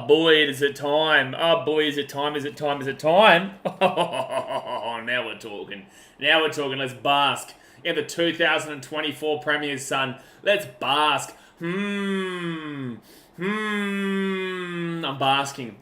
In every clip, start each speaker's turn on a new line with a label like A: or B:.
A: boy, is it time. Oh, boy, is it time. Oh, now we're talking. Let's bask in the 2024 Premiers, son. Let's bask. I'm basking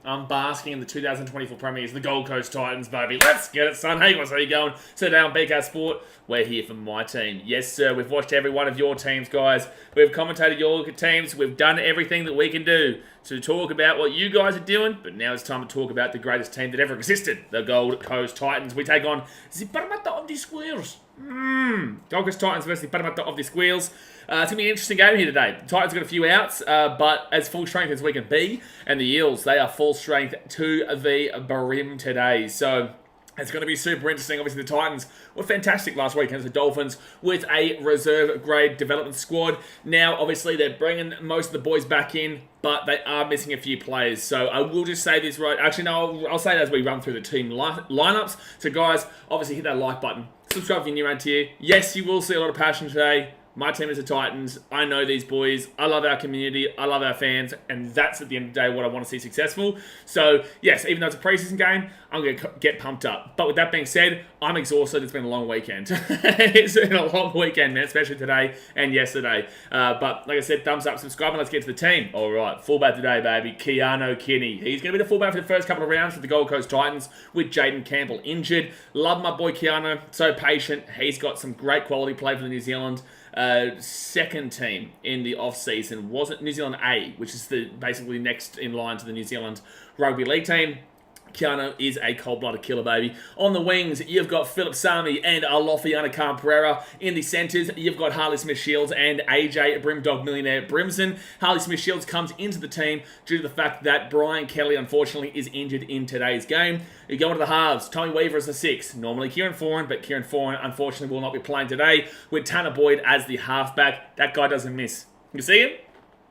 A: in the 2024 Premiers, the Gold Coast Titans, baby. Let's get it, son. Hey guys, how you going? So down BK Sport, we're here for my team. Yes, sir, we've watched every one of your teams, guys. We've commentated your teams. We've done everything that we can do to talk about what you guys are doing. But now it's time to talk about the greatest team that ever existed, the Gold Coast Titans. We take on the Parramatta of the Squeals. Gold Coast Titans versus the Parramatta of the Squeals. It's going to be an interesting game here today. The Titans got a few outs, but as full strength as we can be. And the Eels, they are full strength to the brim today. So it's going to be super interesting. Obviously, the Titans were fantastic last week against the Dolphins with a reserve-grade development squad. Now, obviously, they're bringing most of the boys back in, but they are missing a few players. So I will just say this right. Actually, no, I'll say it as we run through the team lineups. So, guys, obviously, hit that like button. Subscribe if you're new around here. Yes, you will see a lot of passion today. My team is the Titans. I know these boys. I love our community. I love our fans. And that's, at the end of the day, what I want to see successful. So, yes, even though it's a preseason game, I'm going to get pumped up. But with that being said, I'm exhausted. It's been a long weekend. It's been a long weekend, man, especially today and yesterday. But, like I said, thumbs up, subscribe, and let's get to the team. All right, fullback today, baby. Keanu Kinney. He's going to be the fullback for the first couple of rounds for the Gold Coast Titans with Jaden Campbell injured. Love my boy Keanu. So patient. He's got some great quality play for the New Zealand second team in the off-season. Wasn't New Zealand A, which is the basically next in line to the New Zealand Rugby League team. Keanu is a cold-blooded killer, baby. On the wings, you've got Philip Sami and Alofiana Khan-Pereira. In the centres, you've got Harley Smith-Shields and AJ Brimdog Millionaire Brimson. Harley Smith-Shields comes into the team due to the fact that Brian Kelly, unfortunately, is injured in today's game. You go into the halves. Tommy Weaver is the 6. Normally Kieran Foran, but Kieran Foran, unfortunately, will not be playing today with Tanner Boyd as the halfback. That guy doesn't miss. You see him?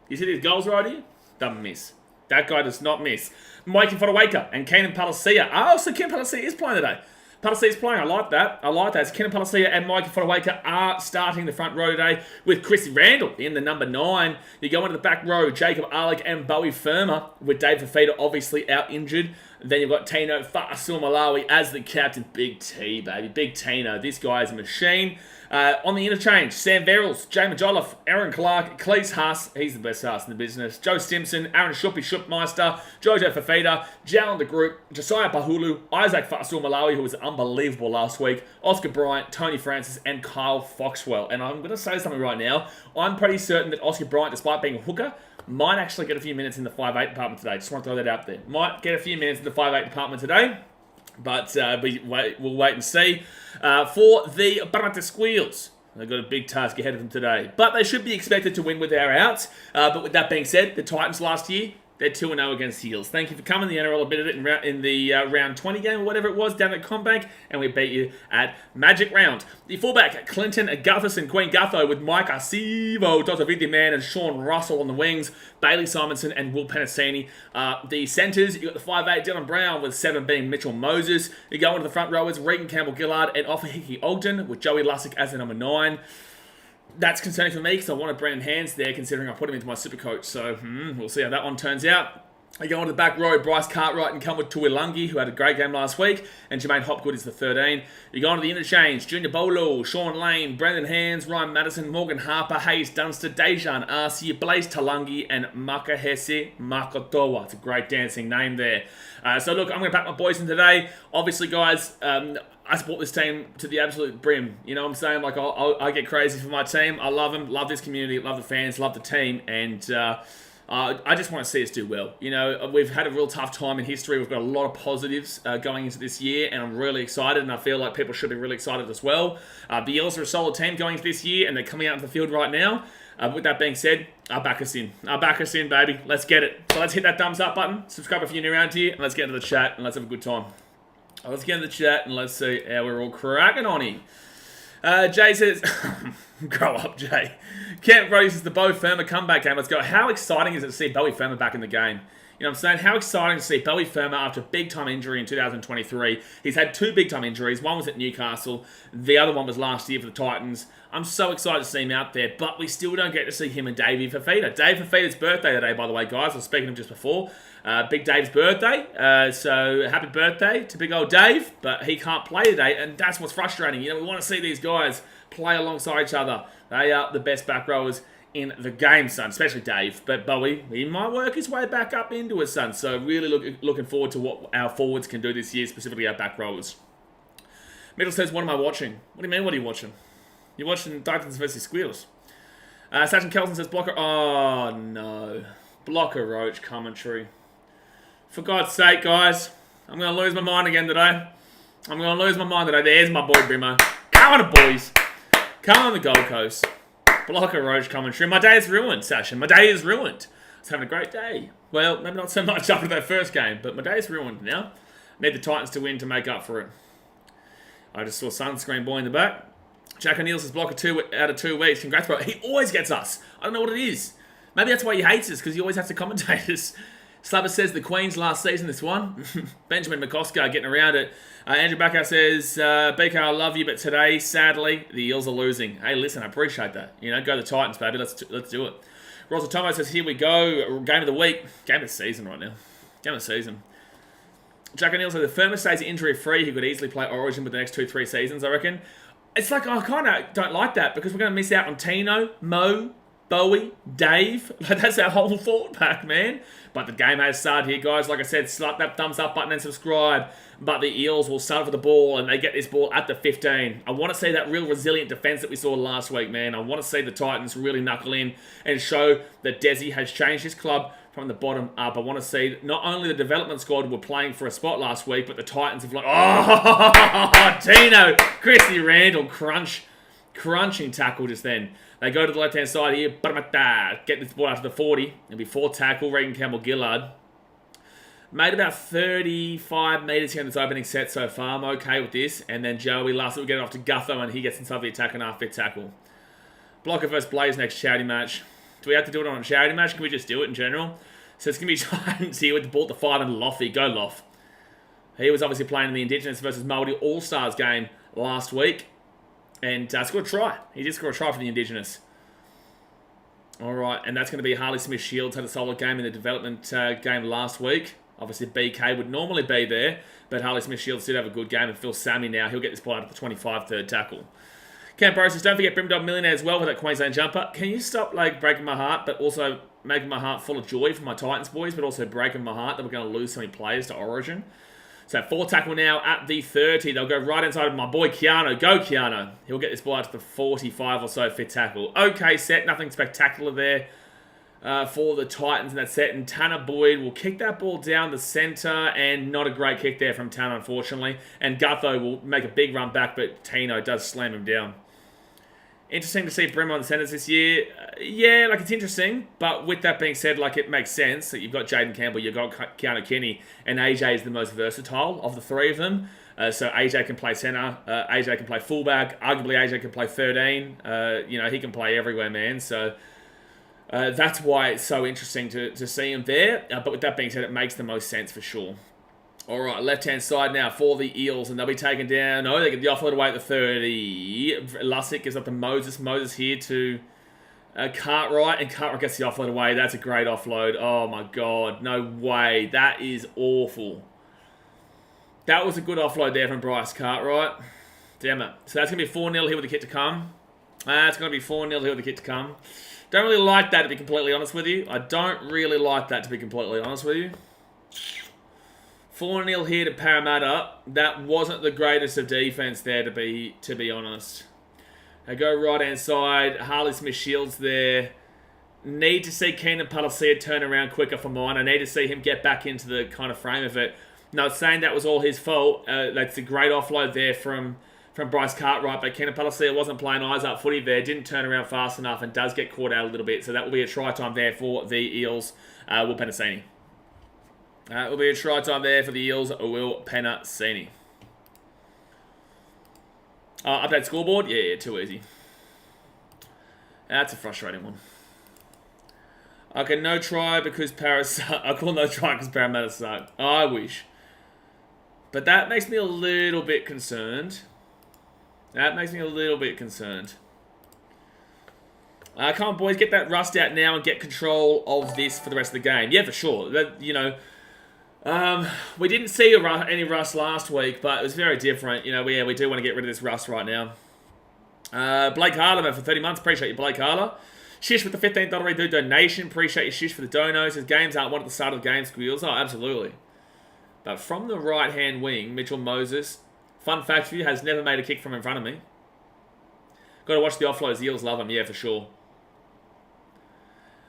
A: You see these goals right here? Doesn't miss. That guy does not miss. Mikey Fodawaker and Keenan Palasia. Oh, so Keenan Palasia is playing today. Palasia is playing. I like that. So Keenan Palasia and Mikey Fodawaker are starting the front row today with Chrissy Randall in the number 9. You go into the back row, Jacob Arlick and Bowie Firma with Dave Fafita obviously out injured. Then you've got Tino Fa'asuamaleaui as the captain. Big T, baby. Big Tino. This guy is a machine. On the interchange, Sam Verrills, Jay Majoliffe, Aaron Clark, Cleese Haas, he's the best Haas in the business, Joe Stimson, Aaron Shupmeister, Jojo Fafita, Jal the group, Josiah Pahulu, Isaac Fa'asuamaleaui, who was unbelievable last week, Oscar Bryant, Tony Francis, and Kyle Foxwell. And I'm going to say something right now. I'm pretty certain that Oscar Bryant, despite being a hooker, might actually get a few minutes in the 5'8 department today. Just want to throw that out there. Might get a few minutes in the 5'8 department today. But we'll wait and see. For the Parramatta Squeals, they've got a big task ahead of them today. But they should be expected to win with our outs. But with that being said, the Titans last year, they're 2-0 against the Eels. Thank you for coming. The NRL admitted it in the round 20 game or whatever it was down at Combank, and we beat you at Magic Round. The fullback, Clinton Gutherson, Queen Gutho with Mike Arcevo, Dotavidi Man and Sean Russell on the wings, Bailey Simonson and Will Penasini. The centres, you got the 5'8 Dylan Brown with 7 being Mitchell Moses. You go into the front rowers, Regan Campbell-Gillard and Ofahiki Ogden with Joey Lussick as the number 9. That's concerning for me because I wanted Brendan Hands there considering I put him into my super coach. So we'll see how that one turns out. I go on to the back row, Bryce Cartwright and come with Tuilagi, who had a great game last week, and Jermaine Hopgood is the 13. You go on to the interchange, Junior Bolo, Sean Lane, Brendan Hands, Ryan Madison, Morgan Harper, Hayes Dunster, Dejan Arce, Blaze Talangi, and Makahese Makotoa. It's a great dancing name there. So look, I'm going to back my boys in today. Obviously, guys, I support this team to the absolute brim. You know what I'm saying? Like, I get crazy for my team. I love them, love this community, love the fans, love the team, and I just want to see us do well. You know, we've had a real tough time in history. We've got a lot of positives going into this year, and I'm really excited, and I feel like people should be really excited as well. The Eels are a solid team going into this year, and they're coming out into the field right now. With that being said, I'll back us in. Baby. Let's get it. So let's hit that thumbs up button. Subscribe if you're new around here, and let's get into the chat, and let's have a good time. Let's get into the chat, and let's see how we're all cracking on here. Jay says, grow up, Jay. Camp Rose is the Bo Firma comeback game. Let's go. How exciting is it to see Bowie Firma back in the game? You know what I'm saying? How exciting to see Bowie Firma after a big-time injury in 2023. He's had 2 big-time injuries. One was at Newcastle. The other one was last year for the Titans. I'm so excited to see him out there, but we still don't get to see him and Davey Fafita. Dave Fafita's birthday today, by the way, guys. I was speaking to him just before. Big Dave's birthday. So happy birthday to big old Dave, but he can't play today, and that's what's frustrating. You know, we want to see these guys play alongside each other. They are the best back rowers in the game, son, especially Dave. But Bowie, he might work his way back up into it, son. So really looking forward to what our forwards can do this year, specifically our back rowers. Middle says, what am I watching? What do you mean, what are you watching? You're watching Titans versus Squeals. Sachin Kelson says, Blocker... Oh, no. Blocker Roach commentary. For God's sake, guys. I'm going to lose my mind again today. I'm going to lose my mind today. There's my boy, Brimo. Come on, boys. Come on the Gold Coast. Blocker Roach commentary. My day is ruined, Sachin. My day is ruined. I was having a great day. Well, maybe not so much after that first game, but my day is ruined now. Need the Titans to win to make up for it. I just saw Sunscreen Boy in the back. Jack O'Neill says, Blocker 2 out of 2 weeks. Congrats, bro. He always gets us. I don't know what it is. Maybe that's why he hates us, because he always has to commentate us. Slabber says, the Queen's last season, this one. Benjamin McCosker getting around it. Andrew Backer says, BK, I love you, but today, sadly, the Eels are losing. Hey, listen, I appreciate that. You know, go the Titans, baby. Let's do it. Rosa Tomo says, here we go. Game of the week. Game of the season right now. Game of the season. Jack O'Neill says, if Firma stays injury-free, he could easily play Origin with the next 2-3 seasons, I reckon. It's like, I kind of don't like that, because we're going to miss out on Tino, Mo, Bowie, Dave. Like, that's our whole forward pack, man. But the game has started here, guys. Like I said, slap that thumbs up button and subscribe. But the Eels will start for the ball, and they get this ball at the 15. I want to see that real resilient defense that we saw last week, man. I want to see the Titans really knuckle in and show that Desi has changed his club from the bottom up. I want to see not only the development squad were playing for a spot last week, but the Titans have like, oh, Tino, Chrissy Randall, crunching tackle just then. They go to the left-hand side here. Parramatta get this ball out to the 40. It'll be 4 tackle. Regan Campbell-Gillard. Made about 35 metres here in this opening set so far. I'm okay with this. And then Joey last week we get it off to Gutho, and he gets inside the attack and half-fit tackle. Blocker versus Blaze next charity match. Do we have to do it on a charity match? Can we just do it in general? So it's going to be Titans here with the ball to 5 and Loffy. Go Loff. He was obviously playing in the Indigenous versus Māori All-Stars game last week. And scored a try. He did score a try for the Indigenous. All right, and that's going to be Harley Smith-Shields. Had a solid game in the development game last week. Obviously, BK would normally be there, but Harley Smith-Shields did have a good game. And Phil Sammy now, he'll get this ball out of the 25, third tackle. Cam Burrow says, don't forget Brimdog Millionaire as well with that Queensland jumper. Can you stop like breaking my heart, but also making my heart full of joy for my Titans boys, but also breaking my heart that we're going to lose so many players to Origin? So 4 tackle now at the 30. They'll go right inside of my boy Keanu. Go Keanu. He'll get this ball out to the 45 or so fit tackle. Okay set. Nothing spectacular there for the Titans in that set. And Tanner Boyd will kick that ball down the centre. And not a great kick there from Tanner, unfortunately. And Gutho will make a big run back, but Tino does slam him down. Interesting to see Brimo on the centres this year. Yeah, like it's interesting. But with that being said, like it makes sense that you've got Jaden Campbell, you've got Keanu Kenny, and AJ is the most versatile of the 3 of them. So AJ can play centre, AJ can play fullback, arguably AJ can play 13. You know, he can play everywhere, man. So that's why it's so interesting to see him there. But with that being said, it makes the most sense for sure. All right, left-hand side now for the Eels, and they'll be taken down. No, they get the offload away at the 30. Lussick gives up to Moses. Moses here to Cartwright, and Cartwright gets the offload away. That's a great offload. Oh, my God. No way. That is awful. That was a good offload there from Bryce Cartwright. Damn it. So that's going to be 4-0 here with the kick to come. That's going to be 4-0 here with the kick to come. Don't really like that, to be completely honest with you. I don't really like that, to be completely honest with you. 4-0 here to Parramatta. That wasn't the greatest of defense there, to be honest. They go right-hand side. Harley Smith-Shields there. Need to see Keenan Palacia turn around quicker for mine. I need to see him get back into the kind of frame of it. No, saying that was all his fault. That's a great offload there from Bryce Cartwright, but Keenan Palacia wasn't playing eyes-up footy there. Didn't turn around fast enough and does get caught out a little bit. So that will be a try time there for the Eels. Will Penasini. Will be a try time there for the Eels. Will Penasini. Update scoreboard? Yeah, too easy. That's a frustrating one. Okay, no try because I call no try because Parramatta suck. I wish. But that makes me a little bit concerned. Come on, boys, get that rust out now and get control of this for the rest of the game. Yeah, for sure. We didn't see any rust last week, but it was very different. We do want to get rid of this rust right now. Blake Harler for 30 months. Appreciate you, Blake Harler. Shish with the $15 redo donation. Appreciate you, Shish, for the donos. His games aren't one at the start of the game, Squeals. Oh, absolutely. But from the right-hand wing, Mitchell Moses, fun fact for you, has never made a kick from in front of me. Got to watch the offloads. The Eels love him. Yeah, for sure.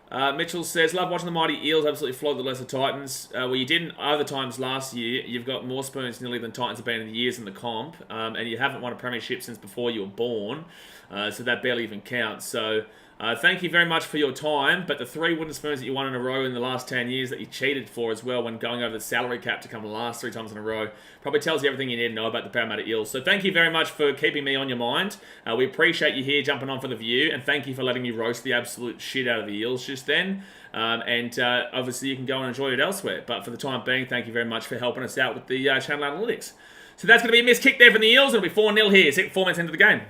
A: Mitchell says, love watching the mighty Eels absolutely flog the Lesser Titans. Well, you didn't other times last year. You've got more spoons nearly than Titans have been in the years in the comp. And you haven't won a premiership since before you were born. So that barely even counts. So thank you very much for your time. But the 3 wooden spoons that you won in a row in the last 10 years that you cheated for as well when going over the salary cap to come last 3 times in a row probably tells you everything you need to know about the Parramatta Eels. So thank you very much for keeping me on your mind. We appreciate you here jumping on for the view, and thank you for letting me roast the absolute shit out of the Eels just then. Obviously you can go and enjoy it elsewhere. But for the time being, thank you very much for helping us out with the channel analytics. So that's going to be a missed kick there from the Eels. It'll be 4-0 here, 4 minutes into the game.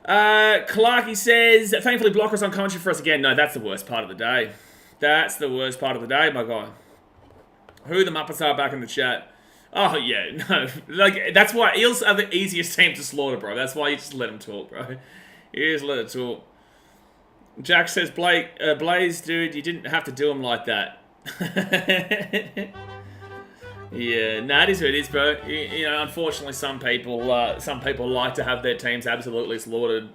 A: Clarky says, thankfully Blocker's on commentary for us again. No, that's the worst part of the day. That's the worst part of the day, my guy. Who the Muppets are back in the chat. Oh, yeah, no. That's why Eels are the easiest team to slaughter, bro. That's why you just let them talk, bro. You just let it talk. Jack says, Blaze, dude, you didn't have to do him like that. Yeah, nah, it is what it is, bro. Unfortunately, some people like to have their teams absolutely slaughtered.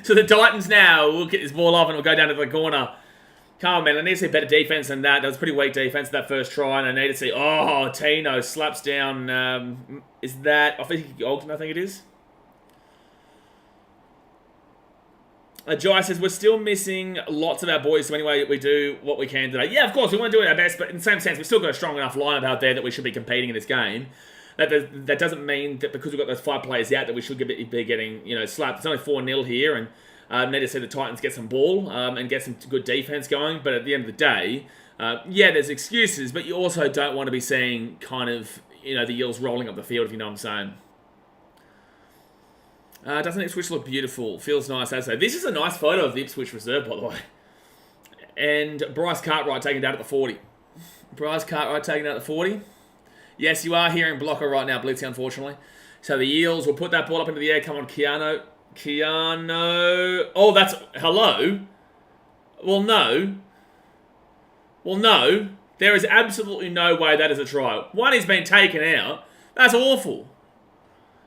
A: So the Titans now will get this ball off and we'll go down to the corner. Come on, man. I need to see better defense than that. That was pretty weak defense that first try, and I need to see. Oh, Tino slaps down. Is that? I think Ogden, I think it is. Jai says, we're still missing lots of our boys, so anyway, we do what we can today. Yeah, of course, we want to do our best, but in the same sense, we've still got a strong enough lineup out there that we should be competing in this game. That doesn't mean that because we've got those 5 players out that we should be getting, slapped. It's only 4-0 here, and need to see the Titans get some ball and get some good defense going, but at the end of the day, yeah, there's excuses, but you also don't want to be seeing kind of, the Eels rolling up the field, if you know what I'm saying. Doesn't Ipswich look beautiful? Feels nice, as so. This is a nice photo of the Ipswich reserve, by the way. And Bryce Cartwright taking it out at the 40. Bryce Cartwright taking it out at the 40. Yes, you are hearing Blocker right now, Blitzy, unfortunately. So the Eels will put that ball up into the air. Come on, Keano. Oh, that's... Hello? Well, no. There is absolutely no way that is a try. One, he's been taken out. That's awful.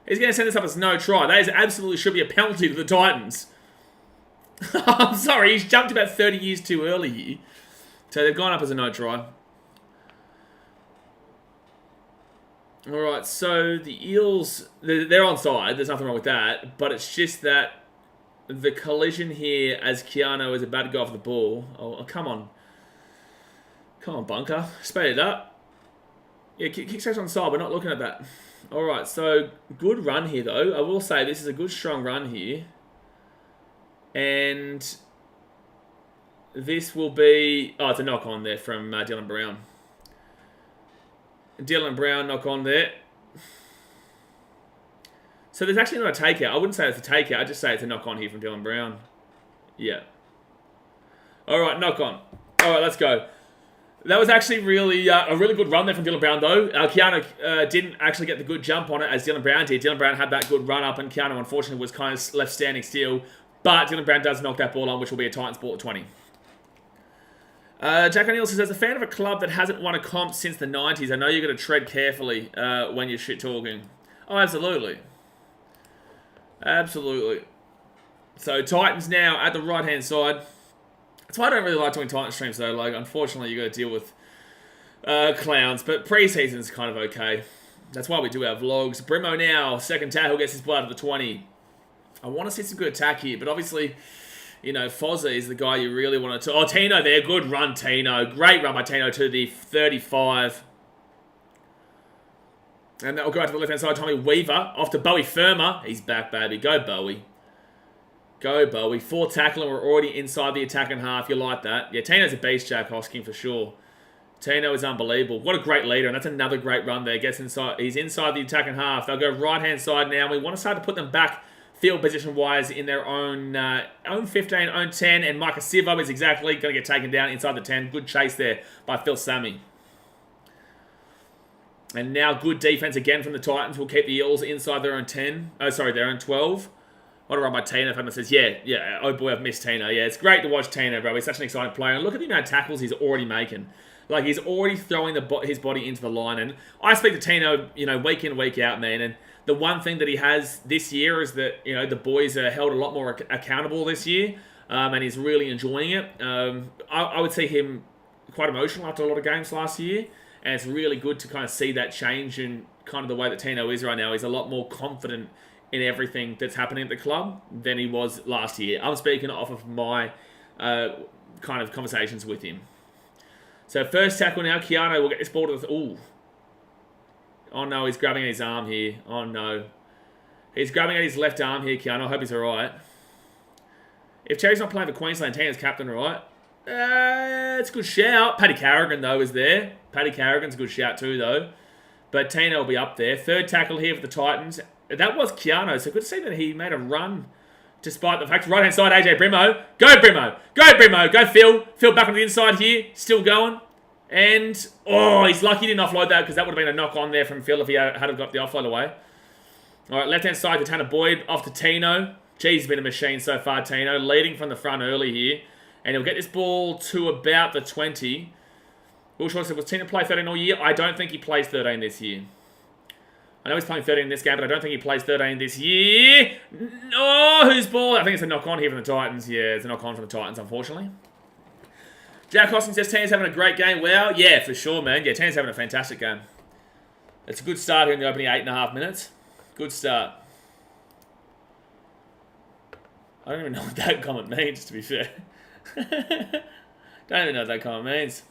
A: He's going to send this up as no try. That is absolutely should be a penalty to the Titans. I'm sorry, he's jumped about 30 years too early here. So they've gone up as a no try. Alright, so the Eels, they're onside. There's nothing wrong with that. But it's just that the collision here as Keano is about to go off the ball. Oh, come on. Come on, Bunker. Spade it up. Yeah, kick straight on the side. We're not looking at that. Alright, so good run here, though. I will say this is a good, strong run here. And this will be... Oh, it's a knock-on there from Dylan Brown. Dylan Brown, knock-on there. So there's actually not a takeout. I wouldn't say it's a takeout. I'd just say it's a knock-on here from Dylan Brown. Yeah. Alright, knock-on. Alright, let's go. That was actually really a really good run there from Dylan Brown, though. Keano didn't actually get the good jump on it as Dylan Brown did. Dylan Brown had that good run up, and Keano, unfortunately, was kind of left standing still. But Dylan Brown does knock that ball on, which will be a Titans ball at 20. Jack O'Neill says, as a fan of a club that hasn't won a comp since the 90s, I know you've got to tread carefully when you're shit-talking. Oh, absolutely. Absolutely. So, Titans now at the right-hand side. That's why I don't really like doing Titan streams, though. Like, unfortunately, you got to deal with clowns. But pre-season's kind of okay. That's why we do our vlogs. Brimo now, second tackle, gets his blood at the 20. I want to see some good attack here, but obviously, Fozzie is the guy you really want to... Oh, Tino there. Good run, Tino. Great run by Tino to the 35. And that will go out to the left-hand side. Tommy Weaver off to Bowie Firma. He's back, baby. Go, Bowie. Go, Bowie. 4 tackling. We're already inside the attacking half. You like that? Yeah, Tino's a beast, Jack Hosking, for sure. Tino is unbelievable. What a great leader, and that's another great run there. Gets inside. He's inside the attacking half. They'll go right-hand side now. We want to start to put them back field position-wise in their own 15, own 10, and Micah Sivo is exactly going to get taken down inside the 10. Good chase there by Phil Sammy. And now good defense again from the Titans. Will keep the Eels inside their own 10. Oh, sorry, their own 12. What a run by Tino. If says, yeah, oh boy, I've missed Tino. Yeah, it's great to watch Tino, bro. He's such an exciting player. And look at the amount of tackles he's already making. Like, he's already throwing his body into the line. And I speak to Tino, week in, week out, man. And the one thing that he has this year is that, the boys are held a lot more accountable this year. And he's really enjoying it. I would see him quite emotional after a lot of games last year. And it's really good to kind of see that change in kind of the way that Tino is right now. He's a lot more confident in everything that's happening at the club than he was last year. I'm speaking off of my kind of conversations with him. So first tackle now, Keanu will get this ball to the... Ooh. Oh no, he's grabbing at his arm here. Oh no. He's grabbing at his left arm here, Keanu. I hope he's alright. If Cherry's not playing for Queensland, Tino's captain, right? It's a good shout. Paddy Carrigan, though, is there. Paddy Carrigan's a good shout too, though. But Tino will be up there. Third tackle here for the Titans. That was Keanu, so good to see that he made a run despite the fact. Right-hand side, AJ Brimo. Go, Brimo. Go, Brimo. Go, Phil. Phil back on the inside here. Still going. And, he's lucky he didn't offload that because that would have been a knock-on there from Phil if he had got the offload away. All right, left-hand side to Tanner Boyd. Off to Tino. Geez, he's been a machine so far, Tino. Leading from the front early here. And he'll get this ball to about the 20. Will Shaw said, was Tino play 13 all year? I don't think he plays 13 this year. I know he's playing 13 in this game, but I don't think he plays 13 this year. Oh, whose ball? I think it's a knock-on here from the Titans. Yeah, it's a knock-on from the Titans, unfortunately. Jack Hosking says, Tino's having a great game. Well, yeah, for sure, man. Yeah, Tino's having a fantastic game. It's a good start here in the opening 8.5 minutes. Good start. I don't even know what that comment means, to be fair. Don't even know what that comment means.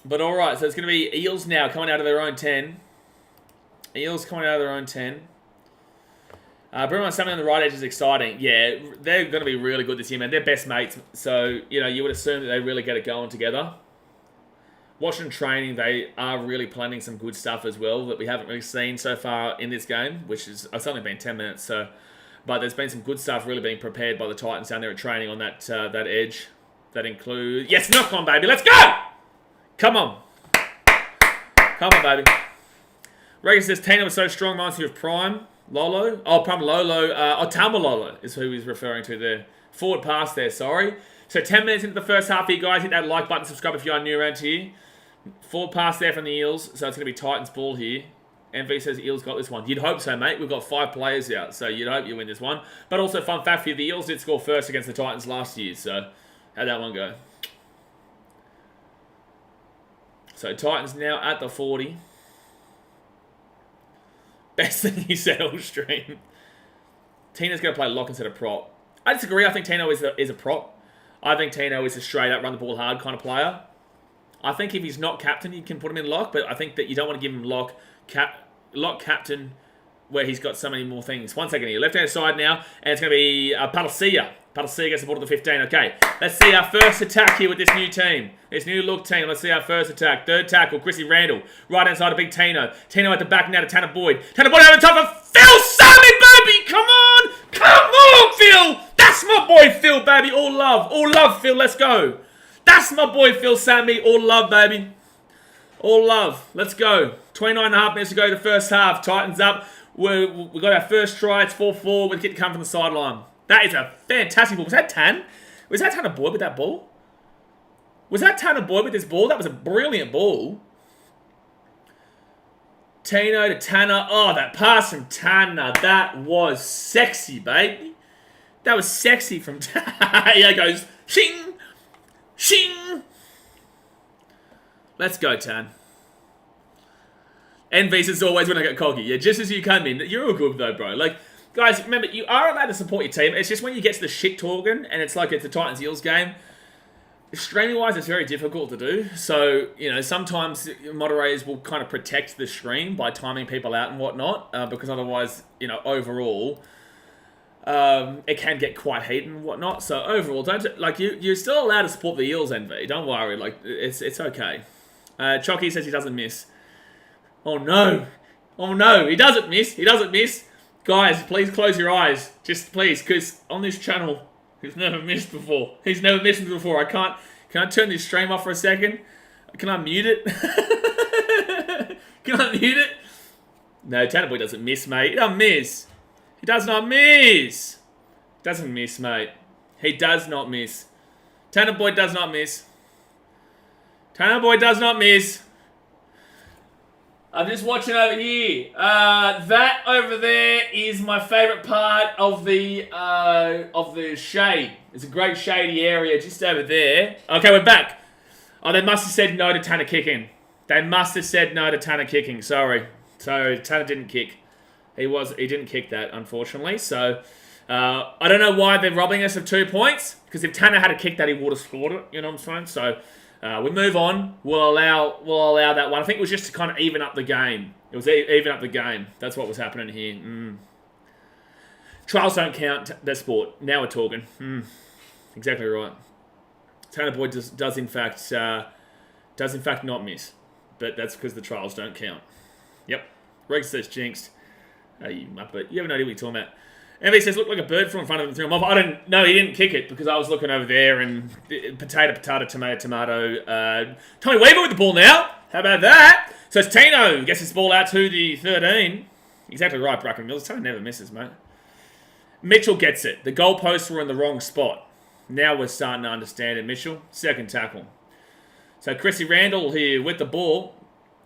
A: But alright, so it's going to be Eels now coming out of their own 10. Eels coming out of their own 10. Bruno and Sammy on the right edge is exciting. Yeah, they're going to be really good this year, man. They're best mates. So, you would assume that they really get it going together. Watching training, they are really planning some good stuff as well that we haven't really seen so far in this game, which is, it's only been 10 minutes, so... But there's been some good stuff really being prepared by the Titans down there at training on that edge. That includes... Yes, knock on, baby. Let's go! Come on. Come on, baby. Reagan says, Tino was so strong, reminds me of Prime Lolo. Oh, Prime Lolo. Tamalolo is who he's referring to there. Forward pass there, sorry. So 10 minutes into the first half here, guys. Hit that like button, subscribe if you are new around here. Forward pass there from the Eels. So it's going to be Titans ball here. MV says Eels got this one. You'd hope so, mate. We've got 5 players out, so you'd hope you win this one. But also, fun fact for you, the Eels did score first against the Titans last year, so how'd that one go? So Titans now at the 40. Best thing he said all stream. Tino's going to play lock instead of prop. I disagree. I think Tino is a prop. I think Tino is a straight up run the ball hard kind of player. I think if he's not captain, you can put him in lock, but I think that you don't want to give him lock captain where he's got so many more things. 1 second here. Left-hand side now, and it's going to be Palacia. Palacia gets the ball to the 15. Okay, let's see our first attack here with this new team. This new look team. Let's see our first attack. Third tackle, Chrissy Randall. Right-hand side of Big Tino. Tino at the back now to Tanner Boyd. Tanner Boyd over the top of Phil Sammy, baby! Come on! Come on, Phil! That's my boy, Phil, baby. All love. All love, Phil. Let's go. That's my boy, Phil Sammy. All love, baby. All love. Let's go. 29.5 minutes to go to the first half. Titans up. We got our first try. It's 4-4 with a kick to come from the sideline. That is a fantastic ball. Was that Tan? Was that Tanner Boyd with that ball? Was that Tanner Boyd with this ball? That was a brilliant ball. Tino to Tanner. Oh, that pass from Tanner. That was sexy, baby. That was sexy from Tanner. Yeah, it goes shing, shing. Let's go, Tan. Envies as always when I get cocky. Yeah, just as you come in. You're all good though, bro. Like, guys, remember, you are allowed to support your team. It's just when you get to the shit talking and it's like it's a Titans-Eels game, streaming-wise, it's very difficult to do. So, sometimes moderators will kind of protect the stream by timing people out and whatnot, because otherwise, overall, it can get quite heated and whatnot. So overall, you're still allowed to support the Eels, NV. Don't worry, it's okay. Chocky says he doesn't miss. Oh no, he doesn't miss. Guys, please close your eyes, just please, because on this channel, he's never missed before. Can I turn this stream off for a second? Can I mute it? Can I mute it? No, Tanner Boy doesn't miss, mate. He doesn't miss. He does not miss. Doesn't miss, mate. He does not miss. Tanner Boy does not miss. Tanner Boy does not miss. I'm just watching over here. That over there is my favourite part of the shade. It's a great shady area just over there. Okay, we're back. Oh, they must have said no to Tanner kicking. Sorry. So Tanner didn't kick. He didn't kick that, unfortunately. So I don't know why they're robbing us of 2 points. Because if Tanner had a kick that, he would have scored it. You know what I'm saying? So we move on. We'll allow that one. I think it was just to kind of even up the game. It was even up the game. That's what was happening here. Trials don't count. They're sport. Now we're talking. Exactly right. Tanner Boyd does in fact not miss, but that's because the trials don't count. Yep. Rex says jinxed. You muppet. You have no idea what you're talking about. MV says, look like a bird flew in front of him and threw him off. No, he didn't kick it because I was looking over there and potato, tomato. Tommy Weaver with the ball now. How about that? So it's Tino gets his ball out to the 13. Exactly right, Bracken Mills. Tino never misses, mate. Mitchell gets it. The goalposts were in the wrong spot. Now we're starting to understand it, Mitchell. Second tackle. So Chrissy Randall here with the ball.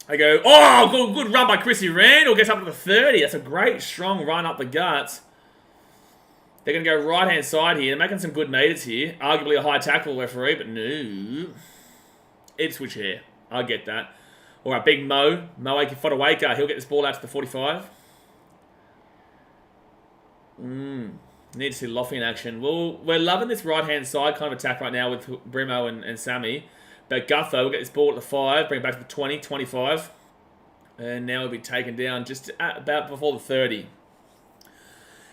A: I go, oh, good run by Chrissy Randall. Gets up to the 30. That's a great, strong run up the guts. They're going to go right-hand side here. They're making some good meters here. Arguably a high tackle referee, but no. Ipswich here. I get that. All right, big Mo. Fodawaker. He'll get this ball out to the 45. Need to see Loffy in action. Well, we're loving this right-hand side kind of attack right now with Brimo and Sammy. But Gutho will get this ball at the 5, bring it back to the 20, 25. And now he'll be taken down just about before the 30.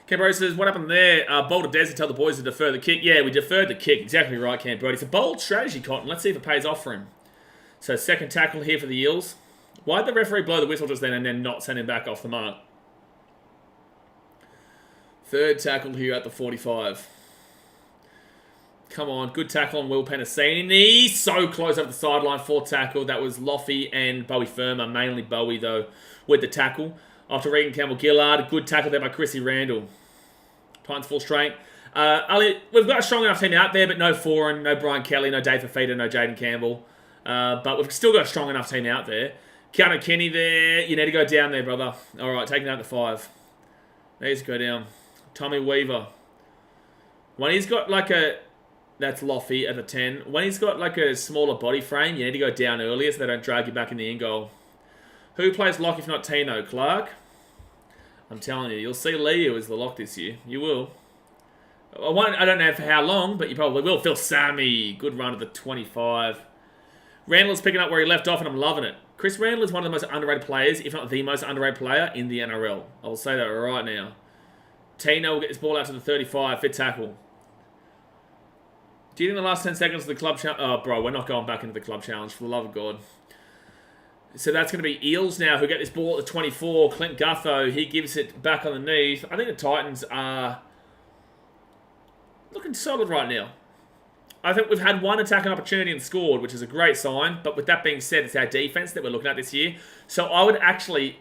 A: Cambro says, what happened there? Boulder Desert tell the boys to defer the kick. Yeah, we deferred the kick. Exactly right, Cambro. It's a bold strategy, Cotton. Let's see if it pays off for him. So second tackle here for the Eels. Why'd the referee blow the whistle just then and then not send him back off the mark? Third tackle here at the 45. Come on, good tackle on Will Penasini. So close over the sideline. Fourth tackle. That was Loffy and Bowie Firma. Mainly Bowie, though, with the tackle. After Regan Campbell-Gillard. A good tackle there by Chrissy Randall. Titans full strength. We've got a strong enough team out there, but no Foran, no Brian Kelly, no Dave Fafita, no Jaden Campbell. But we've still got a strong enough team out there. Keanu Kenny there. You need to go down there, brother. All right, taking out the 5. Needs to go down. Tommy Weaver. When he's got like a... That's Loffy at the 10. When he's got like a smaller body frame, you need to go down earlier so they don't drag you back in the end goal. Who plays lock if not Tino? Clark? I'm telling you, you'll see Leo as the lock this year. You will. I don't know for how long, but you probably will. Phil Sammy. Good run at the 25. Randall's picking up where he left off, and I'm loving it. Chris Randall is one of the most underrated players, if not the most underrated player in the NRL. I'll say that right now. Tino will get this ball out to the 35. Fit tackle. Do you think the last 10 seconds of the club challenge... Oh, bro, we're not going back into the club challenge, for the love of God. So that's going to be Eels now, who get this ball at the 24. Clint Gutho, he gives it back underneath. I think the Titans are looking solid right now. I think we've had one attacking opportunity and scored, which is a great sign. But with that being said, it's our defense that we're looking at this year. So I would actually,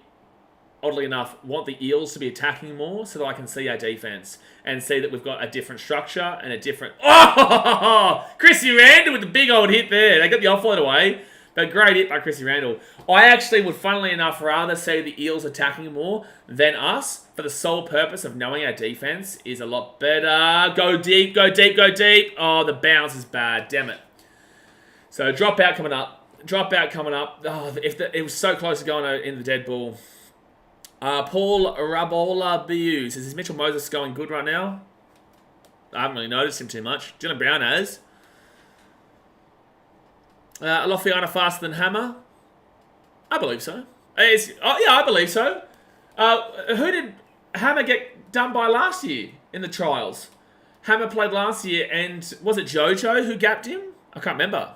A: oddly enough, want the Eels to be attacking more so that I can see our defense and see that we've got a different structure and a different... Oh! Chrissy Randall with the big old hit there. They got the offload away. But great hit by Chrissy Randall. I actually would, funnily enough, rather see the Eels attacking more than us for the sole purpose of knowing our defense is a lot better. Go deep, go deep, go deep. Oh, the bounce is bad. Damn it. So, dropout coming up. Dropout coming up. Oh, it was so close to going in the dead ball. Paul Rabola BU says, is Mitchell Moses going good right now? I haven't really noticed him too much. Dylan Brown has. Lofiana faster than Hammer? I believe so. Yeah, I believe so. Who did Hammer get done by last year? in the trials. Hammer played last year, and was it Jojo who gapped him? I can't remember.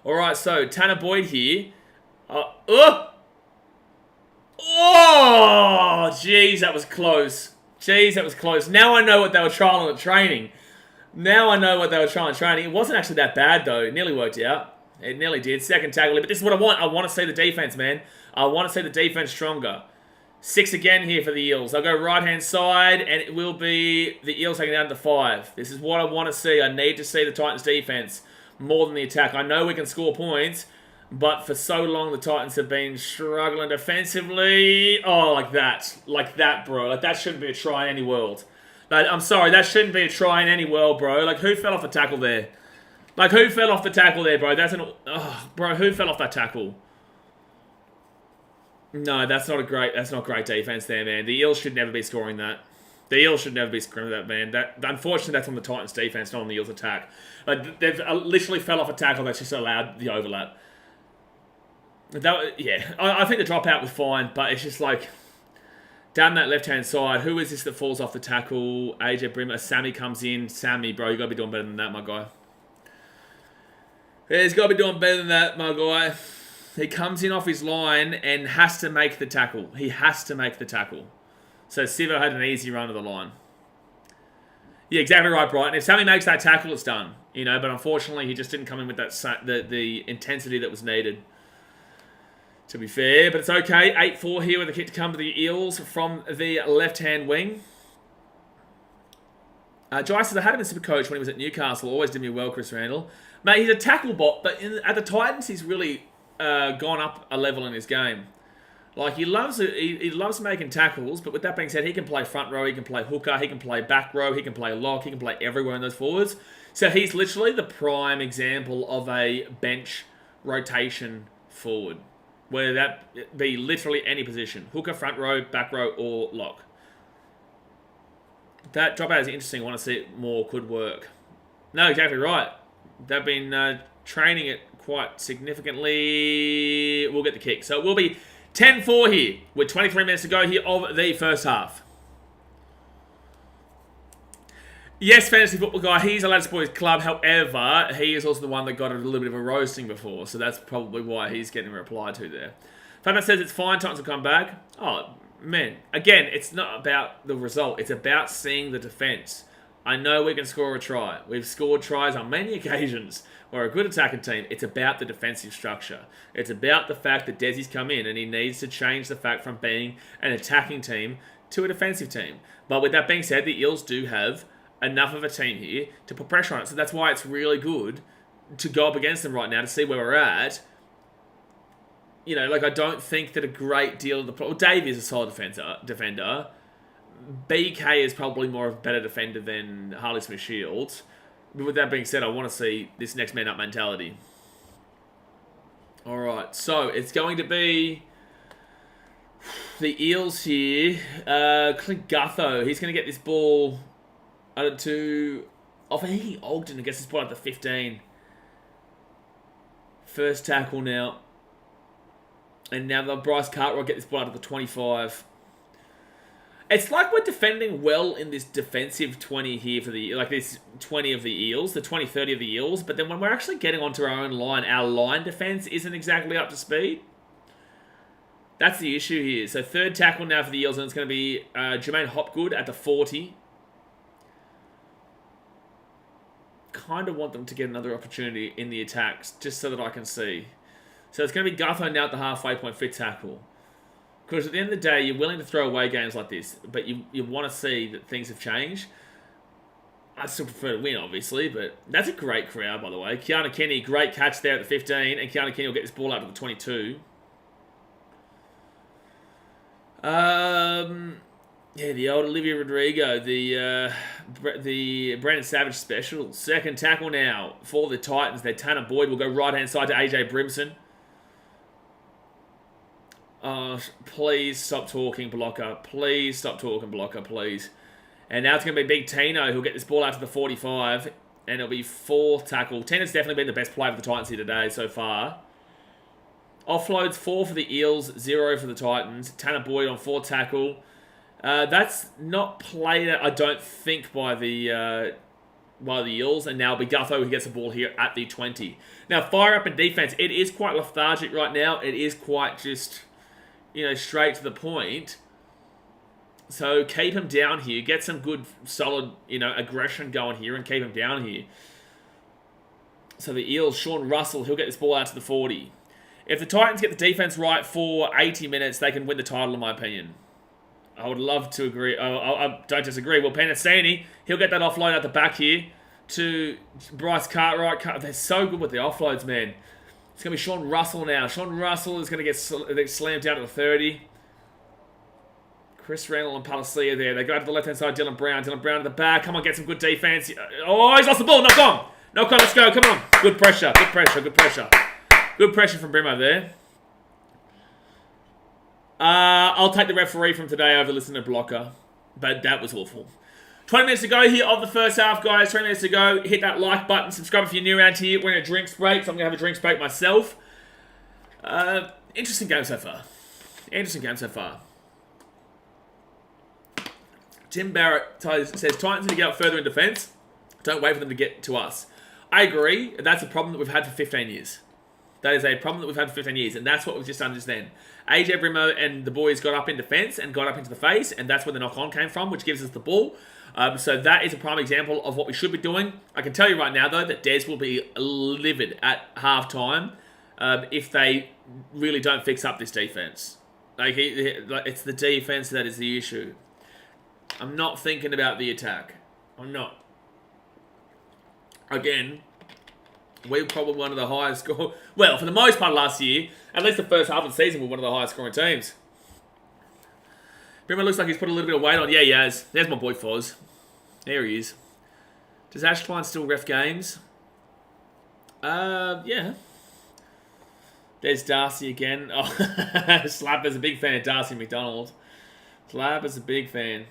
A: All right, so Tanner Boyd here. Oh, jeez, that was close. Jeez, that was close. Now I know what they were trying at training. It wasn't actually that bad, though. It nearly worked out. It nearly did. Second tackle. But this is what I want. I want to see the defense, man. I want to see the defense stronger. 6 again here for the Eels. I'll go right-hand side, and it will be the Eels taking down to 5. This is what I want to see. I need to see the Titans' defense more than the attack. I know we can score points, but for so long the Titans have been struggling defensively. Oh, like that. Like that, bro. Like, that shouldn't be a try in any world. Like, I'm sorry, that shouldn't be a try in any world, bro. Like, who fell off the tackle there? Like, who fell off the tackle there, bro? Bro, who fell off that tackle? No, that's not great defense there, man. The Eels should never be scoring that. Man. Unfortunately, that's on the Titans' defense, not on the Eels' attack. Like, they've literally fell off a tackle that's just allowed the overlap. I think the dropout was fine, but it's just like down that left-hand side. Who is this that falls off the tackle? AJ Brimmer. Sammy comes in. Sammy, bro, you got to be doing better than that, my guy. Yeah, he's got to be doing better than that, my guy. He comes in off his line and has to make the tackle. So Sivo had an easy run to the line. Yeah, exactly right, Brighton. If Sammy makes that tackle, it's done. But unfortunately, he just didn't come in with that the intensity that was needed. To be fair, but it's okay. 8-4 here with a kick to come to the Eels from the left-hand wing. Jai says, I had him as Supercoach when he was at Newcastle. Always did me well, Chris Randall. Mate, he's a tackle bot, but at the Titans, he's really gone up a level in his game. Like, he loves making tackles, but with that being said, he can play front row, he can play hooker, he can play back row, he can play lock, he can play everywhere in those forwards. So he's literally the prime example of a bench rotation forward, whether that be literally any position. Hooker, front row, back row, or lock. That dropout is interesting. I want to see it more. Could work. No, exactly right. They've been training it quite significantly. We'll get the kick. So it will be 10-4 here with 23 minutes to go here of the first half. Yes, fantasy football guy, he's allowed to support his club. However, he is also the one that got a little bit of a roasting before. So that's probably why he's getting replied to there. Fatman says it's fine. Titans will come back. Oh, man. Again, it's not about the result. It's about seeing the defense. I know we can score a try. We've scored tries on many occasions. We're a good attacking team. It's about the defensive structure. It's about the fact that Desi's come in and he needs to change the fact from being an attacking team to a defensive team. But with that being said, the Eels do have enough of a team here to put pressure on it. So that's why it's really good to go up against them right now to see where we're at. I don't think that a great deal of the... Well, Dave is a solid defender. BK is probably more of a better defender than Harley Smith-Shields. But with that being said, I want to see this next man up mentality. Alright, so it's going to be the Eels here. Clint Gutho, he's going to get this ball to... I think Ogden gets this ball at the 15. First tackle now. And now the Bryce Cartwright get this ball out of the 25. It's like we're defending well in this defensive 20 here for this 20 of the Eels, the 20-30 of the Eels, but then when we're actually getting onto our own line, our line defense isn't exactly up to speed. That's the issue here. So third tackle now for the Eels, and it's going to be Jermaine Hopgood at the 40. Kind of want them to get another opportunity in the attacks, just so that I can see. So it's going to be Gutho now at the halfway point, fit tackle. Because at the end of the day, you're willing to throw away games like this, but you want to see that things have changed. I'd still prefer to win, obviously, but that's a great crowd, by the way. Keanu Kenny, great catch there at the 15, and Keanu Kenny will get this ball out to the 22. Yeah, the old Olivia Rodrigo, the Brandon Savage special. Second tackle now for the Titans. Their Tanner Boyd will go right-hand side to AJ Brimson. Please stop talking, blocker. Please stop talking, blocker, please. And now it's going to be Big Tino who'll get this ball out to the 45. And it'll be fourth tackle. Tino's definitely been the best player for the Titans here today so far. Offloads 4 for the Eels, 0 for the Titans. Tanner Boyd on fourth tackle. That's not played, I don't think, by the Eels, and now it'll be Gutho who gets the ball here at the 20. Now, fire up in defense. It is quite lethargic right now. It is quite just, straight to the point. So keep him down here. Get some good, solid, aggression going here and keep him down here. So the Eels, Sean Russell, he'll get this ball out to the 40. If the Titans get the defense right for 80 minutes, they can win the title, in my opinion. I would love to agree. I don't disagree. Well, Penasini, he'll get that offload at the back here to Bryce Cartwright. They're so good with the offloads, man. It's going to be Sean Russell now. Sean Russell is going to get slammed down to the 30. Chris Randall and Palacia there. They go to the left-hand side, Dylan Brown. Dylan Brown at the back. Come on, get some good defense. Oh, he's lost the ball. Knock on. Knock on, let's go. Come on. Good pressure. Good pressure. Good pressure. Good pressure from Brimo there. I'll take the referee from today over listening to Blocker. But that was awful. 20 minutes to go here of the first half, guys. 20 minutes to go. Hit that like button. Subscribe if you're new around here. We're in a drinks break, so I'm going to have a drinks break myself. Interesting game so far. Interesting game so far. Tim Barrett says, Titans need to get up further in defence. Don't wait for them to get to us. I agree. That's a problem that we've had for 15 years. That is a problem that we've had for 15 years, and that's what we've just done just then. AJ Brimo and the boys got up in defence and got up into the face, and that's where the knock-on came from, which gives us the ball. So that is a prime example of what we should be doing. I can tell you right now, though, that Des will be livid at half-time if they really don't fix up this defence. It's the defence that is the issue. I'm not thinking about the attack. I'm not. Again, we're probably one of the highest score. Well, for the most part of last year, at least the first half of the season, we're one of the highest scoring teams. Brimo looks like he's put a little bit of weight on. Yeah, he has. There's my boy Foz. There he is. Does Ashline still ref games? Yeah. There's Darcy again. Oh, Slapper's a big fan of Darcy McDonald. Slapper's a big fan.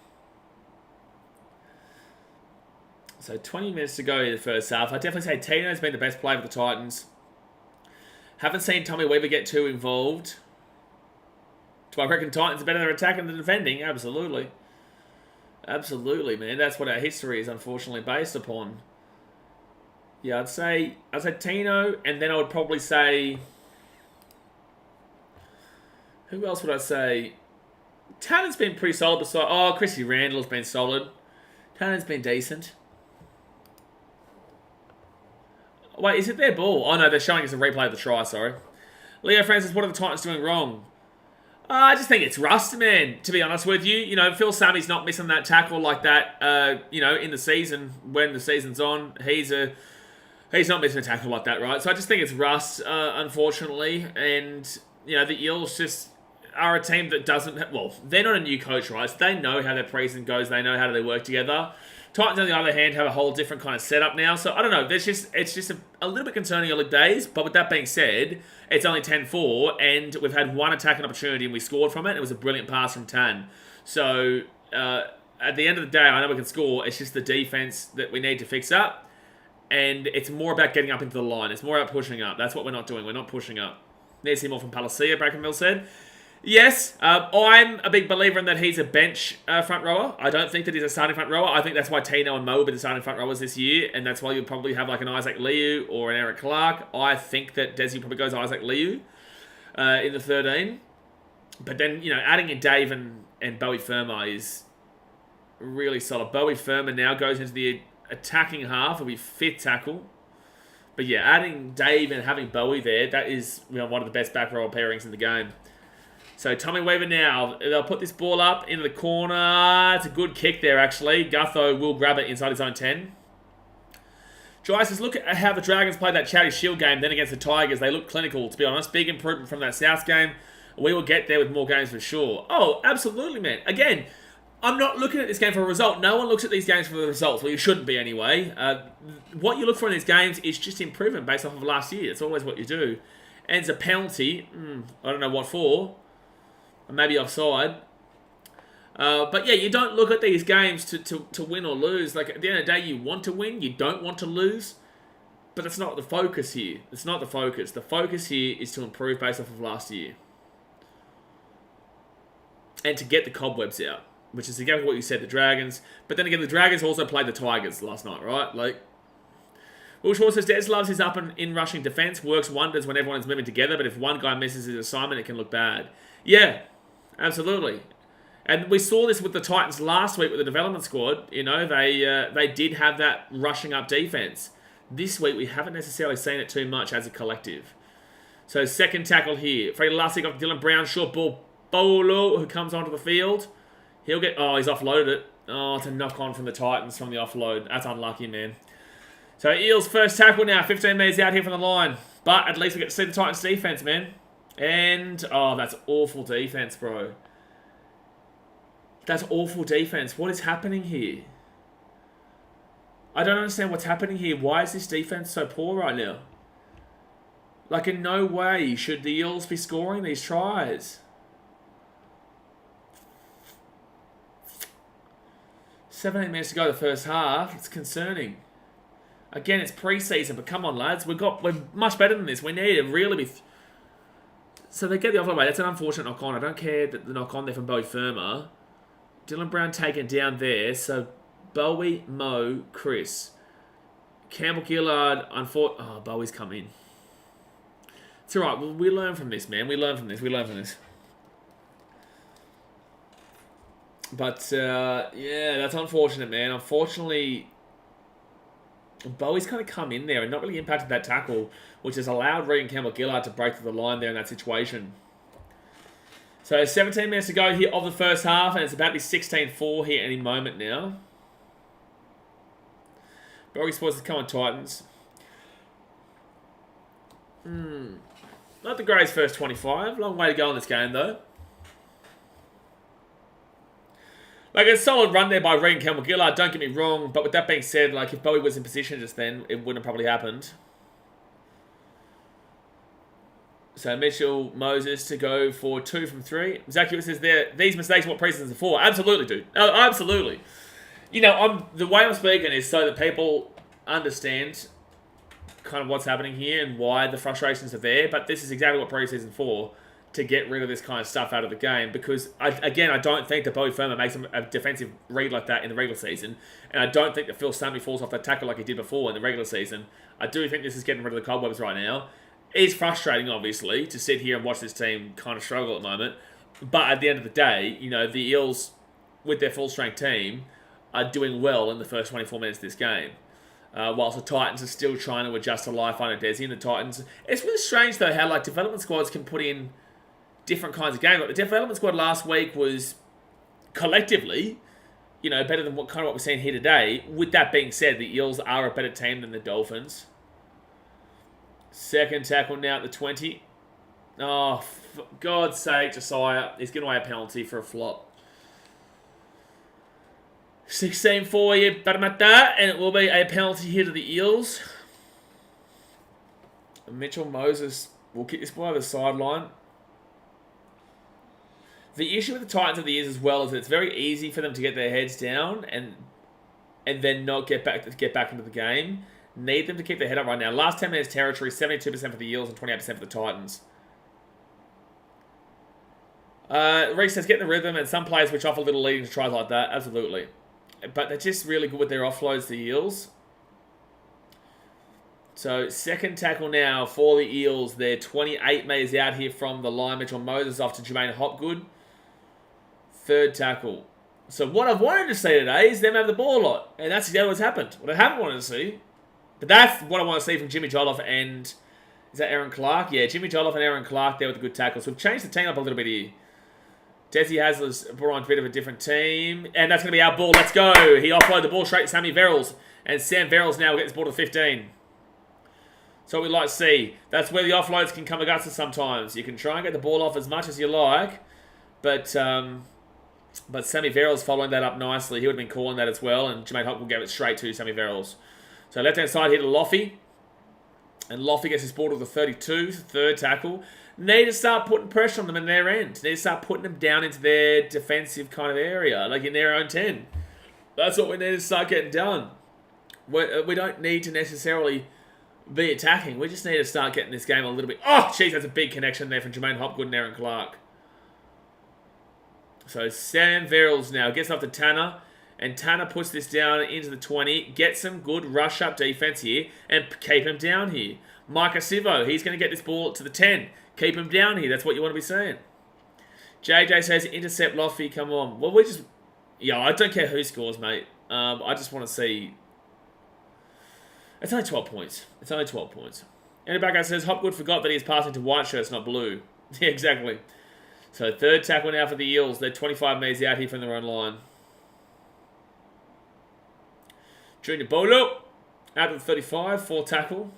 A: So 20 minutes to go in the first half. I definitely say Tino's been the best player for the Titans. Haven't seen Tommy Weaver get too involved. Do I reckon Titans are better at attacking than defending? Absolutely. Absolutely, man. That's what our history is unfortunately based upon. Yeah, I'd say Tino, and then I would probably say... Who else would I say? Tannen's been pretty solid beside... Oh, Chrissy Randall's been solid. Tannen's been decent. Wait, is it their ball? Oh, no, they're showing us a replay of the try, sorry. Leo Francis, what are the Titans doing wrong? I just think it's rust, man, to be honest with you. Phil Sammy's not missing that tackle like that, in the season, when the season's on. He's not missing a tackle like that, right? So I just think it's rust, unfortunately. And, the Eels just are a team that doesn't... Well, they're not a new coach, right? So they know how their pre-season goes. They know how they work together. Titans, on the other hand, have a whole different kind of setup now. So, I don't know. It's just a little bit concerning early days. But with that being said, it's only 10-4. And we've had one attacking opportunity and we scored from it. It was a brilliant pass from Tan. So, at the end of the day, I know we can score. It's just the defense that we need to fix up. And it's more about getting up into the line. It's more about pushing up. That's what we're not doing. We're not pushing up. Need to see more from Palacia, Brackenmill said. Yes, I'm a big believer in that he's a bench front rower. I don't think that he's a starting front rower. I think that's why Tino and Mo will be the starting front rowers this year, and that's why you'll probably have like an Isaac Liu or an Eric Clark. I think that Desi probably goes Isaac Liu in the 13. But then, adding in Dave and Bowie Firma is really solid. Bowie Firma now goes into the attacking half. He'll be fifth tackle. But yeah, adding Dave and having Bowie there, that is one of the best back row pairings in the game. So Tommy Weaver now, they'll put this ball up into the corner. It's a good kick there, actually. Gutho will grab it inside his own 10. Jai says, look at how the Dragons played that Chatty Shield game, then against the Tigers. They look clinical, to be honest. Big improvement from that South game. We will get there with more games for sure. Oh, absolutely, man. Again, I'm not looking at this game for a result. No one looks at these games for the results. Well, you shouldn't be anyway. What you look for in these games is just improvement based off of last year. It's always what you do. And it's a penalty. I don't know what for. Maybe offside. But yeah, you don't look at these games to win or lose. Like, at the end of the day, you want to win. You don't want to lose. But that's not the focus here. It's not the focus. The focus here is to improve based off of last year. And to get the cobwebs out. which is exactly what you said, the Dragons. But then again, the Dragons also played the Tigers last night, right? Like, Will Shaw says, Des loves his up and in rushing defence, works wonders when everyone's moving together, but if one guy misses his assignment, it can look bad. Yeah, absolutely. And we saw this with the Titans last week with the development squad. You know, they did have that rushing up defence. This week, we haven't necessarily seen it too much as a collective. So, second tackle here. Freddie Lussick off Dylan Brown. Short ball. Bolo, who comes onto the field. He'll get... Oh, he's offloaded it. Oh, it's a knock-on from the Titans from the offload. That's unlucky, man. So, Eels first tackle now. 15 metres out here from the line. But at least we get to see the Titans defence, man. And... Oh, that's awful defence, bro. That's awful defence. What is happening here? I don't understand what's happening here. Why is this defence so poor right now? Like, in no way should the Eels be scoring these tries. 17 minutes to go the first half. It's concerning. Again, it's pre-season, but come on, lads. We're much better than this. We need to really be... So they get the offload away. That's an unfortunate knock-on. I don't care that the knock-on there from Bowie Firma. Dylan Brown taken down there. So Bowie, Mo, Chris. Campbell Gillard, oh, Bowie's come in. It's alright. We learn from this, man. We learn from this. But, yeah, that's unfortunate, man. Unfortunately, Bowie's kind of come in there and not really impacted that tackle, which has allowed Regan Campbell-Gillard to break through the line there in that situation. So, 17 minutes to go here of the first half, and it's about to be 16-4 here any moment now. Bowie Sports is coming Titans. Not the greatest first 25. Long way to go in this game, though. Like, a solid run there by Regan Campbell-Gillard, don't get me wrong. But with that being said, like, if Bowie was in position just then, it wouldn't have probably happened. So, Mitchell Moses to go for 2 from 3. Zacchaeus says there, these mistakes are what pre-seasons are for. Absolutely, dude. Oh, absolutely. You know, the way I'm speaking is so that people understand kind of what's happening here and why the frustrations are there. But this is exactly what pre-season's for, to get rid of this kind of stuff out of the game. Because, I don't think that Bowie Firma makes a defensive read like that in the regular season. And I don't think that Phil Sammy falls off that tackle like he did before in the regular season. I do think this is getting rid of the cobwebs right now. It's frustrating, obviously, to sit here and watch this team kind of struggle at the moment. But at the end of the day, you know, the Eels, with their full-strength team, are doing well in the first 24 minutes of this game. Whilst the Titans are still trying to adjust to life under Desi, and the Titans... It's really strange, though, how, like, development squads can put in different kinds of games. Like, the development squad last week was, collectively, you know, better than what we're seeing here today. With that being said, the Eels are a better team than the Dolphins. Second tackle now at the 20. Oh, for God's sake, Josiah. He's getting away a penalty for a flop. 16-4 here, Parramatta, and it will be a penalty here to the Eels. Mitchell Moses will kick this ball over the sideline. The issue with the Titans of the years as well is that it's very easy for them to get their heads down and then not get back into the game. Need them to keep their head up right now. Last 10 minutes territory, 72% for the Eels and 28% for the Titans. Reece says, get the rhythm, and some players which offer little leading to tries like that. Absolutely. But they're just really good with their offloads, the Eels. So, second tackle now for the Eels. They're 28 metres out here from the line. Mitchell Moses off to Jermaine Hopgood. Third tackle. So, what I've wanted to see today is them have the ball a lot. And that's exactly what's happened. What I haven't wanted to see. But that's what I want to see from Jimmy Joliffe and... Is that Aaron Clark? Yeah, Jimmy Joliffe and Aaron Clark there with the good tackles. So we've changed the team up a little bit here. Desi Hasler's brought on a bit of a different team. And that's going to be our ball. Let's go. He offloaded the ball straight to Sammy Verrills. And Sam Verrills now will get this ball to 15. So we'd like to see. That's where the offloads can come against us sometimes. You can try and get the ball off as much as you like. But Sammy Verrills following that up nicely. He would have been calling that as well. And Jermaine Hopgood gave it straight to Sammy Verrills. So left-hand side here to Loffy. And Loffy gets his ball to the 32, third tackle. Need to start putting pressure on them in their end. Need to start putting them down into their defensive kind of area, like in their own 10. That's what we need to start getting done. We don't need to necessarily be attacking. We just need to start getting this game a little bit... Oh, jeez, that's a big connection there from Jermaine Hopgood and Aaron Clark. So Sam Verrills now gets off to Tanner. And Tanner puts this down into the 20. Gets some good rush-up defense here. And keep him down here. Micah Sivo, he's going to get this ball to the 10. Keep him down here. That's what you want to be saying. JJ says, intercept Loffy, come on. Well, we just... Yeah, I don't care who scores, mate. I just want to see... It's only 12 points. It's only 12 points. And the back guy says, Hopgood forgot that he's passing to white shirts, not blue. Yeah, exactly. So third tackle now for the Eels. They're 25 metres out here from their own line. Junior Bolo out of the 35, 4 tackle.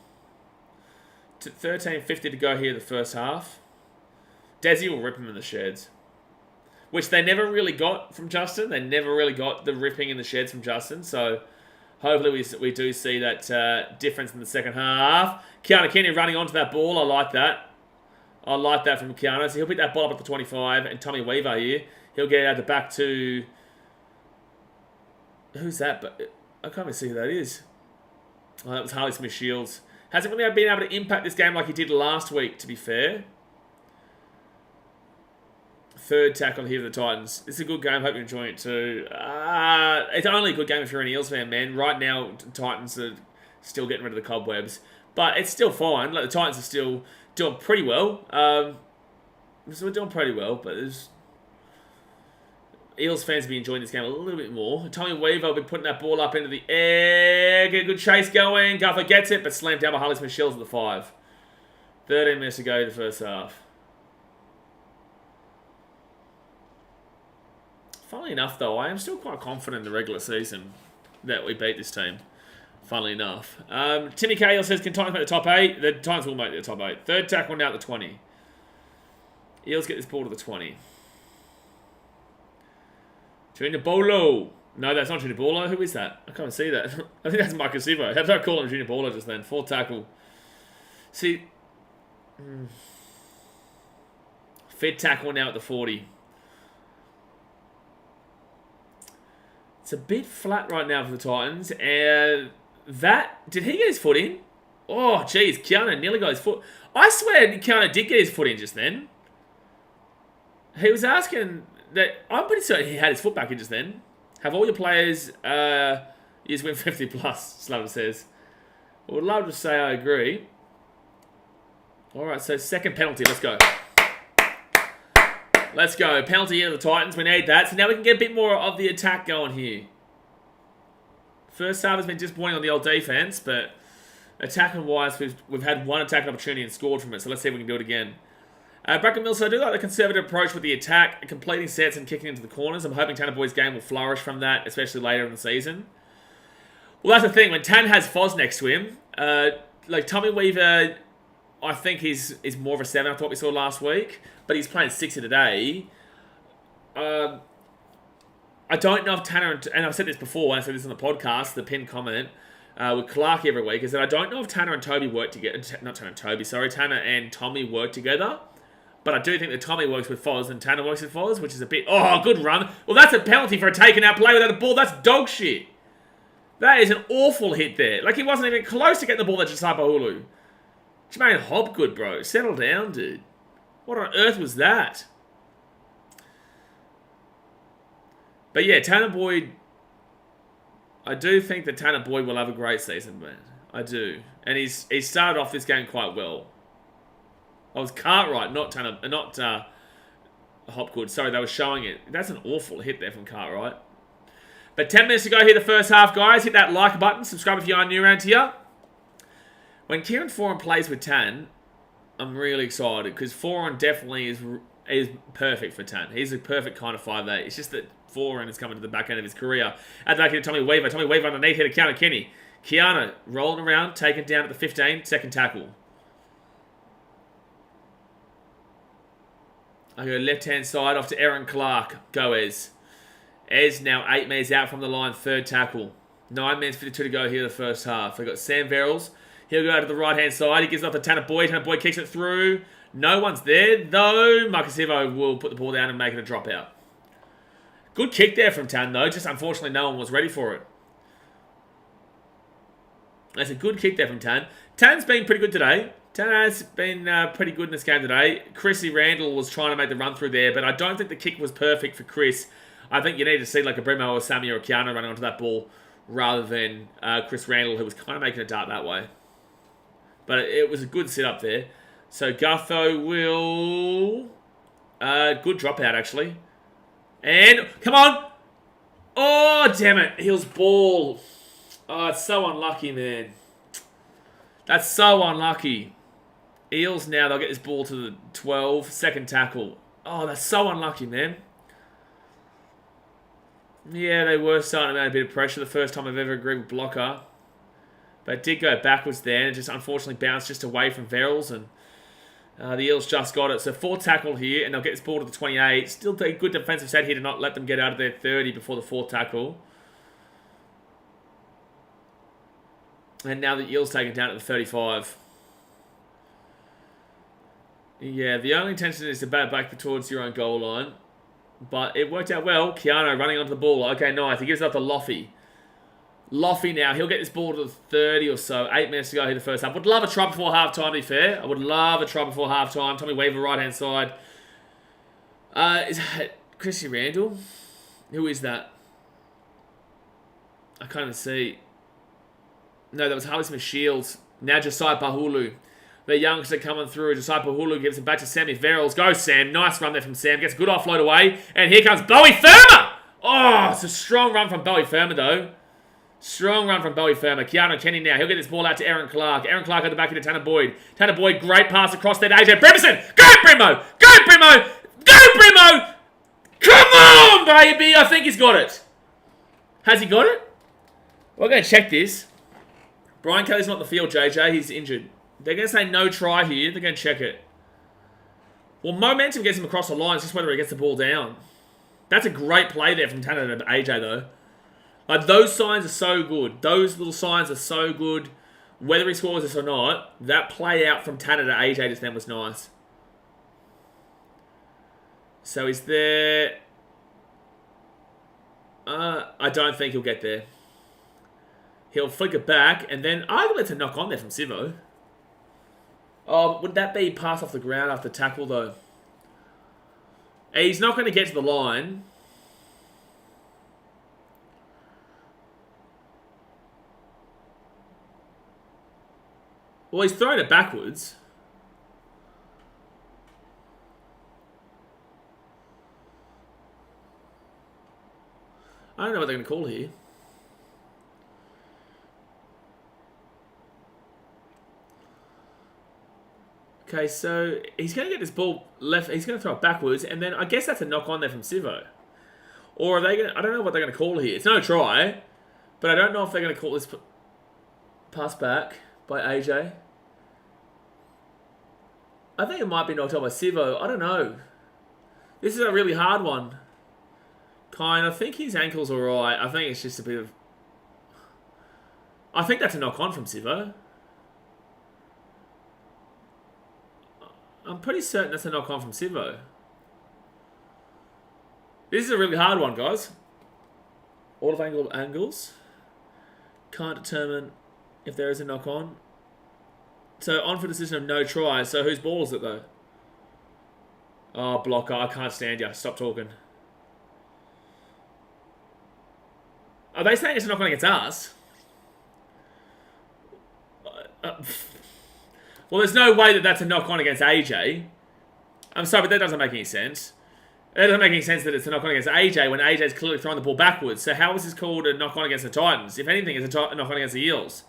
A: 13.50 to go here the first half. Desi will rip him in the sheds. Which they never really got from Justin. They never really got the ripping in the sheds from Justin. So hopefully we do see that difference in the second half. Keanu Kenny running onto that ball. I like that. I like that from Keanu. So he'll pick that ball up at the 25. And Tommy Weaver here. He'll get out the back to... Who's that? But I can't even see who that is. Oh, that was Harley Smith-Shields. Hasn't really been able to impact this game like he did last week, to be fair. Third tackle here for the Titans. It's a good game. Hope you're enjoying it too. It's only a good game if you're an Eels fan, man. Right now, Titans are still getting rid of the cobwebs. But it's still fine. Like, the Titans are still doing pretty well. So we're doing pretty well, but there's... Eels fans will be enjoying this game a little bit more. Tommy Weaver will be putting that ball up into the air. Get a good chase going. Guffer gets it, but slammed down by Harley Smith-Shields at the 5. 13 minutes to go in the first half. Funnily enough, though, I am still quite confident in the regular season that we beat this team. Funnily enough. Timmy Cahill says, can Titans make the top 8? The Titans will make the top 8. Third tackle now at the 20. Eels get this ball to the 20. Junior Bolo. No, that's not Junior Bolo. Who is that? I can't see that. I think that's Micah Sivo. How did I call him Junior Bolo just then? Fourth tackle. See. Fifth tackle now at the 40. It's a bit flat right now for the Titans. And that... Did he get his foot in? Oh, jeez. Keanu nearly got his foot... I swear Keanu did get his foot in just then. He was asking... I'm pretty certain he had his foot back in just then. Have all your players years win 50 plus, Slaver says. I would love to say I agree. Alright, so second penalty. Let's go. Let's go. Penalty here to the Titans. We need that. So now we can get a bit more of the attack going here. First half has been disappointing on the old defense, but attacking-wise, we've had one attacking opportunity and scored from it. So let's see if we can do it again. Bracken Mills, so I do like the conservative approach with the attack, completing sets and kicking into the corners. I'm hoping Tanner Boyd's game will flourish from that, especially later in the season. Well, that's the thing. When Tan has Foz next to him, like Tommy Weaver, I think is more of a 7, I thought we saw last week, but he's playing 60 today. I don't know if Tanner, and I've said this before, and I said this on the podcast, the pinned comment, with Clark every week, is that I don't know if Tanner and Toby work together, Tanner and Tommy work together. But I do think that Tommy works with Foz and Tanner works with Foz, which is a bit... Oh, good run. Well, that's a penalty for a taken out play without a ball. That's dog shit. That is an awful hit there. Like, he wasn't even close to getting the ball at Josiah Hulu. Jermaine Hopgood, bro. Settle down, dude. What on earth was that? But yeah, Tanner Boyd... I do think that Tanner Boyd will have a great season, man. I do. And he started off this game quite well. I was Cartwright, not Hopgood. Sorry, they were showing it. That's an awful hit there from Cartwright. But 10 minutes to go here the first half, guys. Hit that like button. Subscribe if you are new around here. When Kieran Foran plays with Tan, I'm really excited because Foran definitely is perfect for Tan. He's a perfect kind of 5'8". It's just that Foran is coming to the back end of his career. At the back end of Tommy Weaver. Tommy Weaver underneath here to Keanu Kenny. Keanu rolling around, taken down at the 15. Second tackle. I go left-hand side off to Aaron Clark. Go Ez. Ez now 8 metres out from the line. Third tackle. 9 minutes 52 to go here the first half. They've got Sam Verrills. He'll go out to the right-hand side. He gives it off to Tanner Boyd. Tanner Boyd kicks it through. No one's there, though. Marcus Evo will put the ball down and make it a dropout. Good kick there from Tan, though. Just unfortunately, no one was ready for it. That's a good kick there from Tan. Tan's been pretty good today. Tana's been pretty good in this game today. Chrissy Randall was trying to make the run through there, but I don't think the kick was perfect for Chris. I think you need to see like a Brimo or Sammy or a Keanu running onto that ball rather than Chris Randall, who was kind of making a dart that way. But it was a good sit-up there. So Gutho will... good dropout, actually. And, come on! Oh, damn it. Heels ball. Oh, it's so unlucky, man. That's so unlucky. Eels now, they'll get this ball to the 12. Second tackle. Oh, that's so unlucky, man. Yeah, they were starting to mount a bit of pressure. The first time I've ever agreed with Blocker. But it did go backwards there. And it just unfortunately bounced just away from Verrills. And the Eels just got it. So 4 tackle here. And they'll get this ball to the 28. Still a good defensive set here to not let them get out of their 30 before the 4th tackle. And now the Eels taken down at the 35. Yeah, the only intention is to bat back towards your own goal line. But it worked out well. Keanu running onto the ball. Okay, nice. He gives it up to Loffy. Loffy now. He'll get this ball to the 30 or so. 8 minutes to go here the first half. Would love a try before half-time, to be fair. I would love a try before half-time. Tommy Weaver, right-hand side. Is that Chrissy Randall? Who is that? I can't even see. No, that was Harley Smith-Shields. Now Josiah Bahulu. The youngster coming through. Josiah Bahulu gives it back to Sammy Verrills. Go, Sam. Nice run there from Sam. Gets a good offload away. And here comes Bowie Firma. Oh, it's a strong run from Bowie Firma, though. Strong run from Bowie Firma. Keanu Kenny now. He'll get this ball out to Aaron Clark. Aaron Clark at the back into Tanner Boyd. Tanner Boyd, great pass across there to AJ Brimson. Go, Brimo. Go, Brimo. Go, Brimo. Come on, baby. I think he's got it. Has he got it? We're going to check this. Brian Kelly's not in the field, JJ. He's injured. They're going to say no try here. They're going to check it. Well, momentum gets him across the line. It's just whether he gets the ball down. That's a great play there from Tanner to AJ, though. Like, those signs are so good. Those little signs are so good. Whether he scores this or not, that play out from Tanner to AJ just then was nice. So he's there. I don't think he'll get there. He'll flick it back, and then arguably it's a knock on there from Sivo. Oh, would that be pass off the ground after tackle, though? He's not going to get to the line. Well, he's thrown it backwards. I don't know what they're going to call here. Okay, so he's going to get this ball left. He's going to throw it backwards, and then I guess that's a knock on there from Sivo. Or are they going to... I don't know what they're going to call here. It's no try, but I don't know if they're going to call this pass back by AJ. I think it might be knocked on by Sivo. I don't know. This is a really hard one. I think his ankle's alright. I think it's just a bit of... I think that's a knock on from Sivo. I'm pretty certain that's a knock on from Sivo. This is a really hard one, guys. All of angles. Can't determine if there is a knock on. So on for decision of no try. So whose ball is it, though? Oh, Blocker. I can't stand you. Stop talking. Are they saying it's a knock on against us? Well, there's no way that that's a knock on against AJ. I'm sorry, but that doesn't make any sense. It doesn't make any sense that it's a knock on against AJ when AJ's clearly throwing the ball backwards. So how is this called a knock on against the Titans? If anything, it's a knock on against the Eels.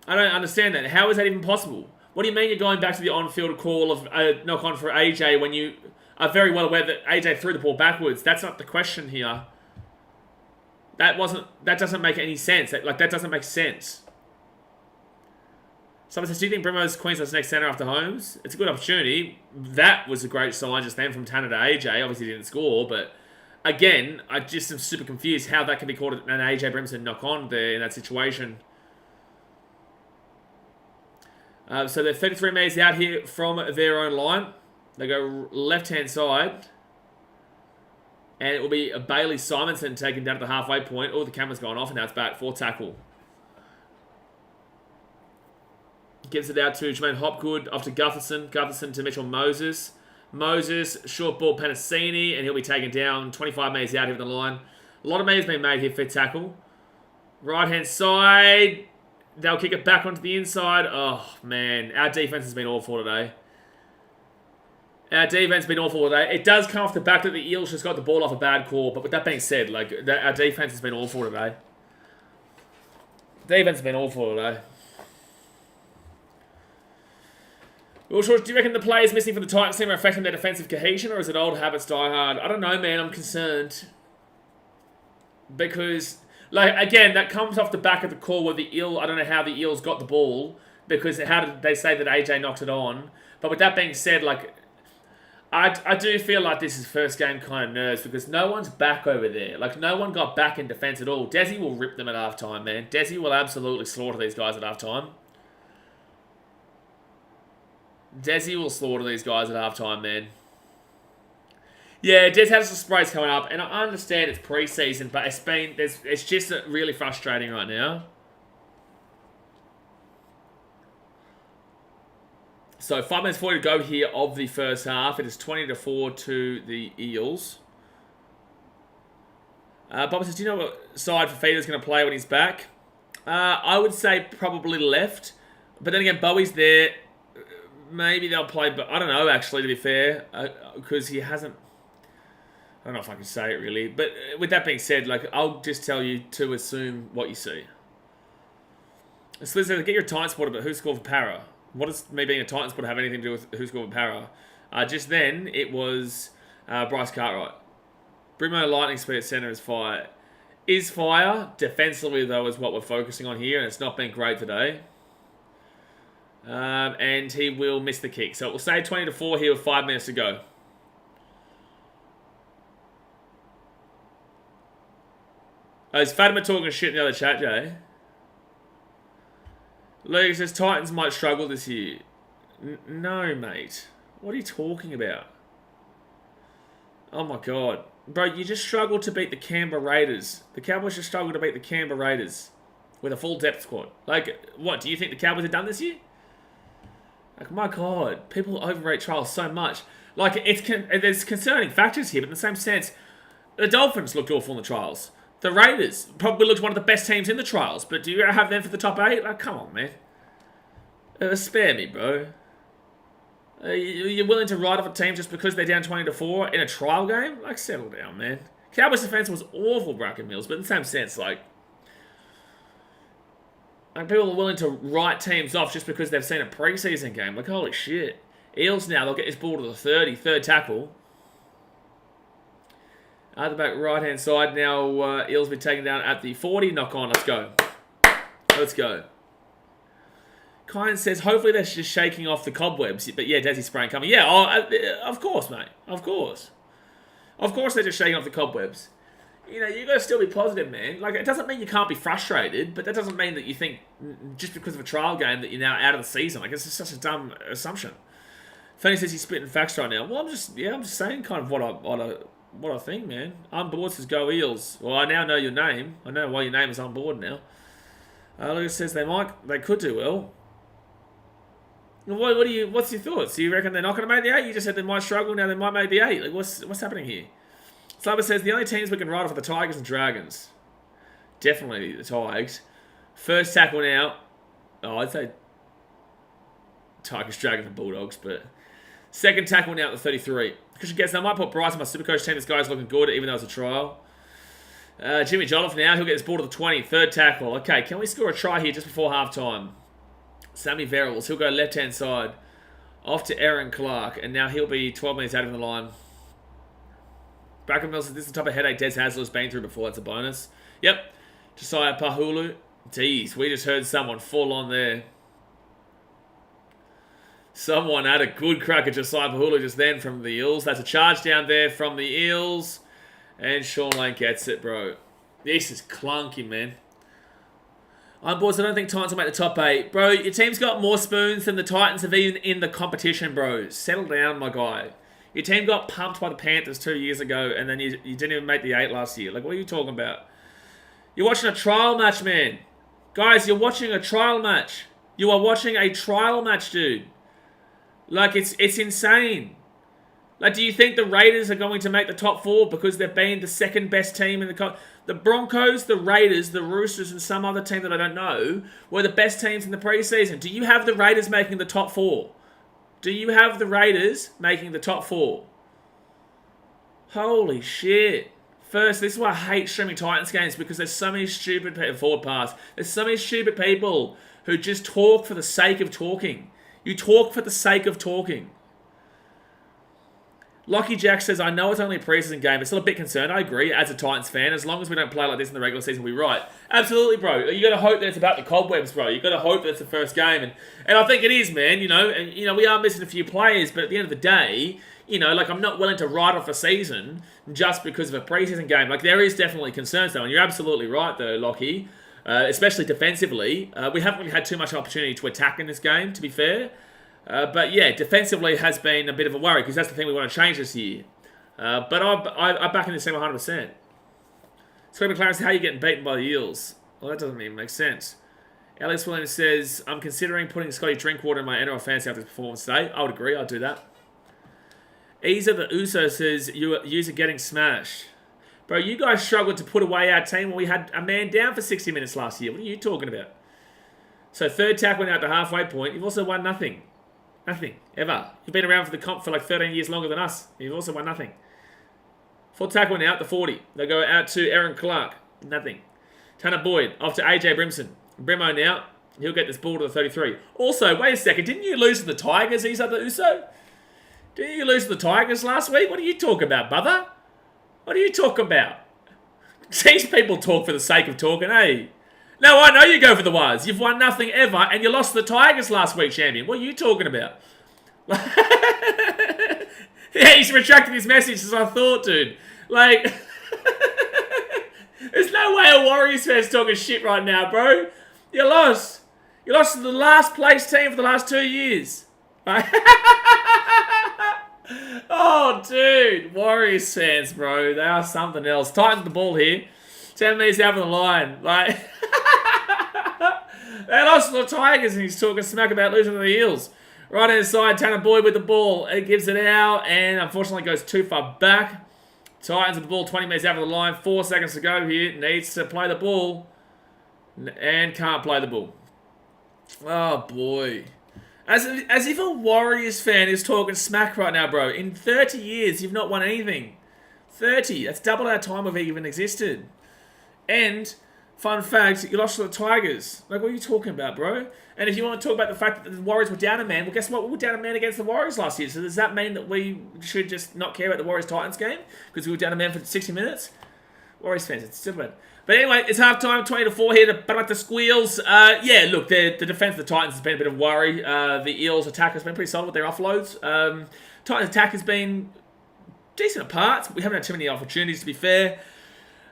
A: I don't understand that. How is that even possible? What do you mean you're going back to the on-field call of a knock on for AJ when you are very well aware that AJ threw the ball backwards? That's not the question here. That doesn't make any sense. That doesn't make sense. Someone says, do you think Brimo's Queensland's next centre after Holmes? It's a good opportunity. That was a great sign just then from Tanner to AJ. Obviously, he didn't score, but again, I just am super confused how that can be called an AJ Brimson knock-on there in that situation. So they're 33 metres out here from their own line. They go left-hand side. And it will be a Bailey Simonson taken down at the halfway point. Oh, the camera's gone off and now it's back for tackle. Gives it out to Jermaine Hopgood, off to Gutherson. Gutherson to Mitchell Moses. Moses, short ball, Penasini, and he'll be taken down. 25 metres out here at the line. A lot of metres being made here for tackle. Right-hand side. They'll kick it back onto the inside. Oh, man. Our defence has been awful today. Our defence has been awful today. It does come off the back that the Eels just got the ball off a bad call. But with that being said, like, our defence has been awful today. Defence has been awful today. Well, George, do you reckon the players missing from the Titans team are affecting their defensive cohesion, or is it old habits die hard? I don't know, man. I'm concerned. Because, like, again, that comes off the back of the call where the Eel, I don't know how the Eels got the ball, because how did they say that AJ knocked it on? But with that being said, like, I do feel like this is first game kind of nerves, because no one's back over there. Like, no one got back in defence at all. Desi will rip them at halftime, man. Desi will absolutely slaughter these guys at halftime. Desi will slaughter these guys at halftime, man. Yeah, Des has some sprays coming up, and I understand it's pre-season, but it's just really frustrating right now. So 5 minutes 40 to go here of the first half. It is 20-4 to the Eels. Bob says, do you know what side Fafita's going to play when he's back? I would say probably left, but then again, Bowie's there. Maybe they'll play, but I don't know, actually, to be fair, because he hasn't... I don't know if I can say it, really. But with that being said, like, I'll just tell you to assume what you see. So listen, get your Titan supporter, but who scored for Para? What does me being a Titan supporter have anything to do with who scored for Para? Just then, it was Bryce Cartwright. Brimo Lightning Speed at centre is fire. Is fire. Defensively, though, is what we're focusing on here, and it's not been great today. And he will miss the kick. So we'll say 20-4 here with 5 minutes to go. Is Fatima talking shit in the other chat, Jay? Luke says Titans might struggle this year. No, mate. What are you talking about? Oh my god. Bro, you just struggled to beat the Canberra Raiders. The Cowboys just struggled to beat the Canberra Raiders with a full depth squad. Like, what? Do you think the Cowboys have done this year? Like, my god, people overrate trials so much. Like, there's concerning factors here, but in the same sense, the Dolphins looked awful in the trials. The Raiders probably looked one of the best teams in the trials, but do you have them for the top 8? Like, come on, man. Spare me, bro. You're willing to write off a team just because they're down 20-4 in a trial game? Like, settle down, man. Cowboys defense was awful, Bracken Mills, but in the same sense, like people are willing to write teams off just because they've seen a pre-season game. Like, holy shit. Eels now, they'll get this ball to the 30, third tackle. At the back right-hand side now, Eels be taken down at the 40. Knock on, let's go. Let's go. Kyan says, hopefully they're just shaking off the cobwebs. But yeah, Desi spraying coming. Yeah, of course, mate. Of course. Of course they're just shaking off the cobwebs. You know, you got to still be positive, man. Like, it doesn't mean you can't be frustrated, but that doesn't mean that you think just because of a trial game that you're now out of the season. Like, it's just such a dumb assumption. Fanny says he's spitting facts right now. Well, I'm just saying kind of what I think, man. On board says go Eels. Well, I now know your name. I know why your name is on board now. Lucas says they could do well. What's your thoughts? Do you reckon they're not going to make the 8? You just said they might struggle, now they might make the 8. Like, what's happening here? Slabber says, the only teams we can write off are the Tigers and Dragons. Definitely the Tigers. First tackle now. Oh, I'd say Tigers, Dragons and Bulldogs, but second tackle now at the 33. Because I guess I might put Bryce on my Supercoach team. This guy's looking good, even though it's a trial. Jimmy Jolliffe now, he'll get his ball to the 20. Third tackle. Okay, can we score a try here just before halftime? Sammy Verrills, he'll go left-hand side. Off to Aaron Clark, and now he'll be 12 minutes out of the line. Bracken Mills says, this is the type of headache Des Hasler's been through before. That's a bonus. Yep. Josiah Pahulu. Jeez, we just heard someone fall on there. Someone had a good crack at Josiah Pahulu just then from the Eels. That's a charge down there from the Eels. And Sean Lane gets it, bro. This is clunky, man. I'm bored, so I don't think Titans will make the top 8. Bro, your team's got more spoons than the Titans have even in the competition, bro. Settle down, my guy. Your team got pumped by the Panthers 2 years ago, and then you didn't even make the 8 last year. Like, what are you talking about? You're watching a trial match, man. Guys, you're watching a trial match. You are watching a trial match, dude. Like, it's insane. Like, do you think the Raiders are going to make the top 4 because they've been the second best team in the Broncos, the Raiders, the Roosters, and some other team that I don't know were the best teams in the preseason. Do you have the Raiders making the top 4? Do you have the Raiders making the top 4? Holy shit. First, this is why I hate streaming Titans games, because there's so many stupid people, forward pass. There's so many stupid people who just talk for the sake of talking. You talk for the sake of talking. Lockie Jack says, I know it's only a preseason game, but still a bit concerned. I agree, as a Titans fan. As long as we don't play like this in the regular season, we'll be right. Absolutely, bro. You got to hope that it's about the cobwebs, bro. You got to hope that it's the first game. And I think it is, man. You know, we are missing a few players, but at the end of the day, like, I'm not willing to write off a season just because of a preseason game. Like, there is definitely concerns, though. And you're absolutely right, though, Lockie. Especially defensively. We haven't really had too much opportunity to attack in this game, to be fair. But yeah, defensively has been a bit of a worry, because that's the thing we want to change this year. But I back in this team 100%. Scott McLaren, how are you getting beaten by the Eels? Well, that doesn't even make sense. Alex Williams says, I'm considering putting Scotty Drinkwater in my NRL fantasy after his performance today. I would agree, I'd do that. Isa the Uso says, you're getting smashed. Bro, you guys struggled to put away our team when we had a man down for 60 minutes last year. What are you talking about? So third tackle out to halfway point. You've also won nothing. Nothing. Ever. You've been around for the comp for like 13 years longer than us. You've also won nothing. Full tackle out to 40. They go out to Aaron Clark. Nothing. Tanner Boyd off to AJ Brimson. Brimo now. He'll get this ball to the 33. Also, wait a second. Didn't you lose to the Tigers, Isa the Uso? Didn't you lose to the Tigers last week? What are you talking about, brother? What are you talking about? These people talk for the sake of talking, eh? No, I know you go for the Wires. You've won nothing ever, and you lost to the Tigers last week, champion. What are you talking about? Yeah, he's retracted his message, as I thought, dude. Like, there's no way a Warriors fan's talking shit right now, bro. You lost. You lost to the last place team for the last 2 years. Oh, dude. Warriors fans, bro. They are something else. Tighten the ball here. 10 meters out of the line. Like, they lost to the Tigers, and he's talking smack about losing to the Eels. Right hand side, Tanner Boyd with the ball. It gives it out, and unfortunately goes too far back. Titans with the ball 20 meters out of the line. 4 seconds to go here. Needs to play the ball. And can't play the ball. Oh, boy. As if a Warriors fan is talking smack right now, bro. In 30 years, you've not won anything. 30. That's double our time we've even existed. And, fun fact, you lost to the Tigers. Like, what are you talking about, bro? And if you want to talk about the fact that the Warriors were down a man, well, guess what? We were down a man against the Warriors last year. So does that mean that we should just not care about the Warriors-Titans game? Because we were down a man for 60 minutes? Warriors fans, it's stupid. But anyway, it's halftime, 20-4 here to Parramatta Squeals. Yeah, look, the defense of the Titans has been a bit of a worry. The Eels' attack has been pretty solid with their offloads. Titans' attack has been decent at parts, but we haven't had too many opportunities, to be fair.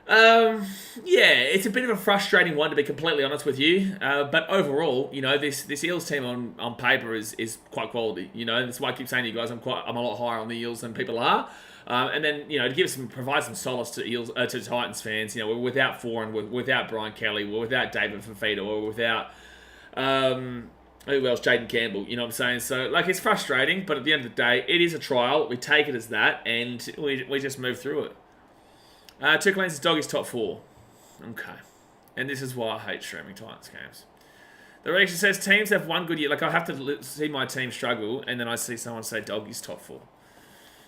A: Yeah, it's a bit of a frustrating one, to be completely honest with you. But overall, this Eels team on paper is quite quality. That's why I keep saying to you guys, I'm a lot higher on the Eels than people are. And then, to provide some solace to to Titans fans, we're without Foran, we're without Brian Kelly, we're without David Fafita, we're without, who else, Jaden Campbell, you know what I'm saying? So, like, it's frustrating, but at the end of the day, it is a trial, we take it as that, and we just move through it. Two Cleanses Doggies top 4. Okay. And this is why I hate streaming Titans games. The reaction says teams have one good year. Like, I have to see my team struggle, and then I see someone say Doggies top 4.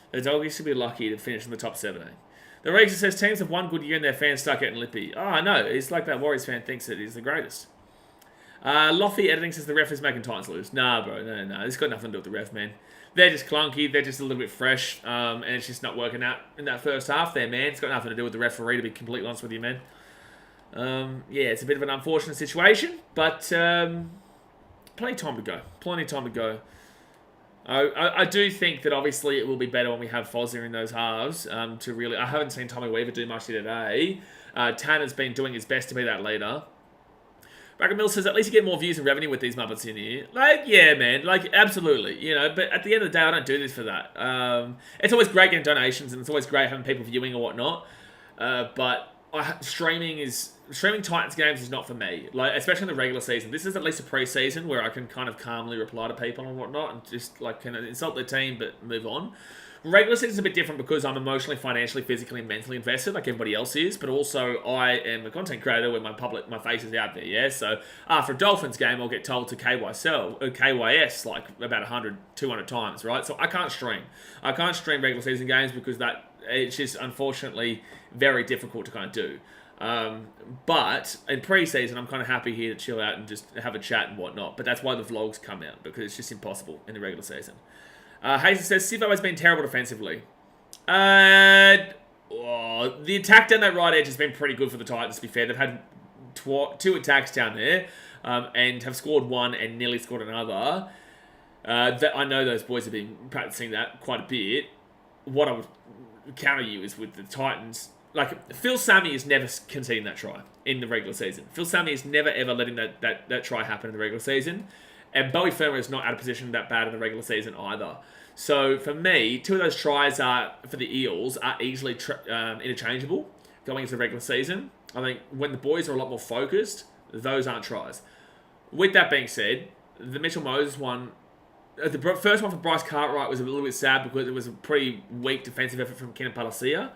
A: The Doggies should be lucky to finish in the top 17. The reaction says teams have one good year and their fans start getting lippy. Oh, I know. It's like that Warriors fan thinks that he's the greatest. Lofty Editing says the ref is making Titans lose. Nah, bro. No. It's got nothing to do with the ref, man. They're just clunky. They're just a little bit fresh. And it's just not working out in that first half there, man. It's got nothing to do with the referee, to be completely honest with you, man. Yeah, it's a bit of an unfortunate situation. But plenty of time to go. Plenty of time to go. I do think that obviously it will be better when we have Fozzer in those halves. I haven't seen Tommy Weaver do much here today. Tanner's been doing his best to be that leader. Bracken Mills says, at least you get more views and revenue with these Muppets in here. Like, yeah, man. Like, absolutely. But at the end of the day, I don't do this for that. It's always great getting donations, and it's always great having people viewing or whatnot. But streaming is streaming Titans games is not for me. Like, especially in the regular season. This is at least a pre-season where I can kind of calmly reply to people and whatnot and just like kind of insult their team but move on. Regular season is a bit different because I'm emotionally, financially, physically, and mentally invested like everybody else is, but also I am a content creator where my face is out there, yeah? So after a Dolphins game, I'll get told to KYS like about 100, 200 times, right? So I can't stream. I can't stream regular season games because it's just unfortunately very difficult to kind of do. But in pre-season, I'm kind of happy here to chill out and just have a chat and whatnot, but that's why the vlogs come out, because it's just impossible in the regular season. Hazen says, Sivo has been terrible defensively. The attack down that right edge has been pretty good for the Titans, to be fair. They've had two attacks down there and have scored one and nearly scored another. I know those boys have been practicing that quite a bit. What I would counter you is with the Titans. Like, Phil Sammy has never conceded that try in the regular season. Phil Sammy is never, ever letting that try happen in the regular season. And Bowie Firma is not out of position that bad in the regular season either. So for me, two of those tries for the Eels are easily interchangeable going into the regular season. I think when the boys are a lot more focused, those aren't tries. With that being said, the Mitchell Moses one, the first one for Bryce Cartwright was a little bit sad because it was a pretty weak defensive effort from Kenan Palasia.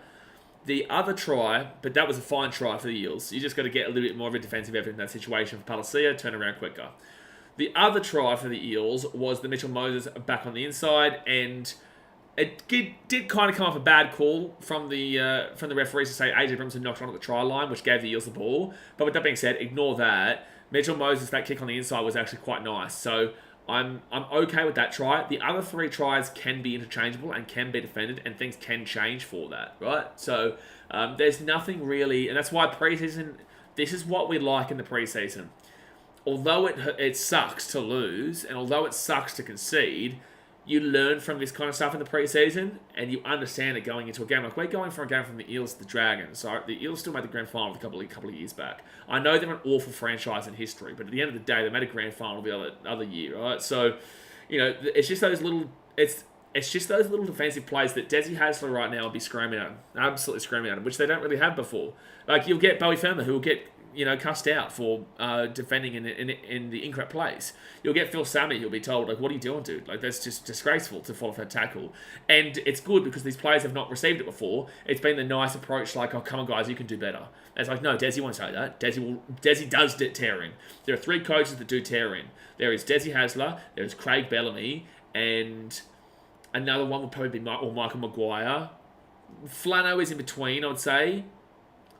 A: The other try, but that was a fine try for the Eels. You just got to get a little bit more of a defensive effort in that situation for Palasia, turn around quicker. The other try for the Eels was the Mitchell Moses back on the inside, and it did kind of come off a bad call from the referees to say AJ Brimson knocked on at the try line, which gave the Eels the ball. But with that being said, ignore that. Mitchell Moses, that kick on the inside was actually quite nice. So I'm okay with that try. The other three tries can be interchangeable and can be defended, and things can change for that, right? So there's nothing really, and that's why pre-season, this is what we like in the pre-season. Although it sucks to lose, and although it sucks to concede, you learn from this kind of stuff in the pre-season, and you understand it going into a game. Like, we're going from a game from the Eels to the Dragons. So the Eels still made the grand final a couple of years back. I know they're an awful franchise in history, but at the end of the day, they made a grand final the other year, right? So, it's just those little defensive plays that Desi Hasler right now will be screaming at him, absolutely screaming at him, which they don't really have before. Like, you'll get Bowie Firma, who will get cussed out for defending in the incorrect place. You'll get Phil Sammy, who'll be told, like, what are you doing, dude? Like, that's just disgraceful to fall off that tackle. And it's good because these players have not received it before. It's been the nice approach, like, oh, come on, guys, you can do better. And it's like, no, Desi won't say that. Desi does tearing. There are three coaches that do tearing. There is Desi Hasler, there is Craig Bellamy, and another one would probably be Michael Maguire. Flano is in between, I would say.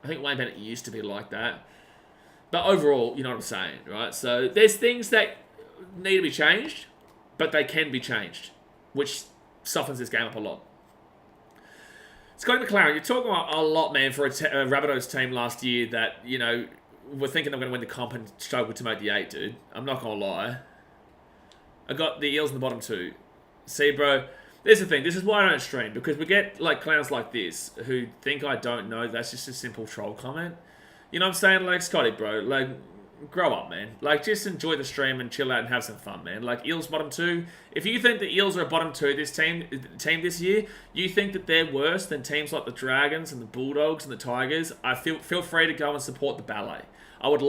A: I think Wayne Bennett used to be like that. But overall, you know what I'm saying, right? So there's things that need to be changed, but they can be changed, which softens this game up a lot. Scotty McLaren, you're talking a lot, man, for a Rabbitohs team last year that, were thinking they're going to win the comp and struggled to make the 8, dude. I'm not going to lie. I got the Eels in the bottom 2. See, bro, there's the thing. This is why I don't stream, because we get like clowns like this who think I don't know. That's just a simple troll comment. You know what I'm saying? Like, Scotty, bro, like, grow up, man. Like, just enjoy the stream and chill out and have some fun, man. Like, Eels bottom 2. If you think the Eels are a bottom 2 this team this year, you think that they're worse than teams like the Dragons and the Bulldogs and the Tigers, feel free to go and support the ballet. I would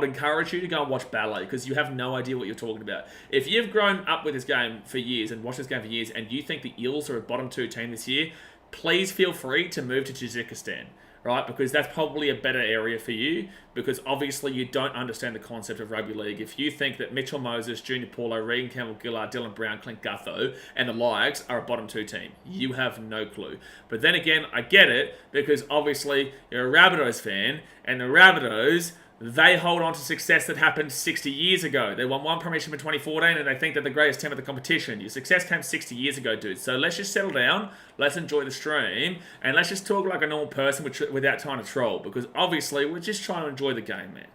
A: encourage you to go and watch ballet, because you have no idea what you're talking about. If you've grown up with this game for years and watched this game for years, and you think the Eels are a bottom 2 team this year, please feel free to move to Tajikistan. Right, because that's probably a better area for you, because obviously you don't understand the concept of rugby league. If you think that Mitchell Moses, Junior Paulo, Regan Campbell-Gillard, Dylan Brown, Clint Gutho, and the likes are a bottom 2 team, you have no clue. But then again, I get it, because obviously you're a Rabbitohs fan, and the Rabbitohs, they hold on to success that happened 60 years ago. They won one premiership in 2014, and they think they're the greatest team at the competition. Your success came 60 years ago, dude. So let's just settle down, let's enjoy the stream, and let's just talk like a normal person without trying to troll, because obviously we're just trying to enjoy the game, man.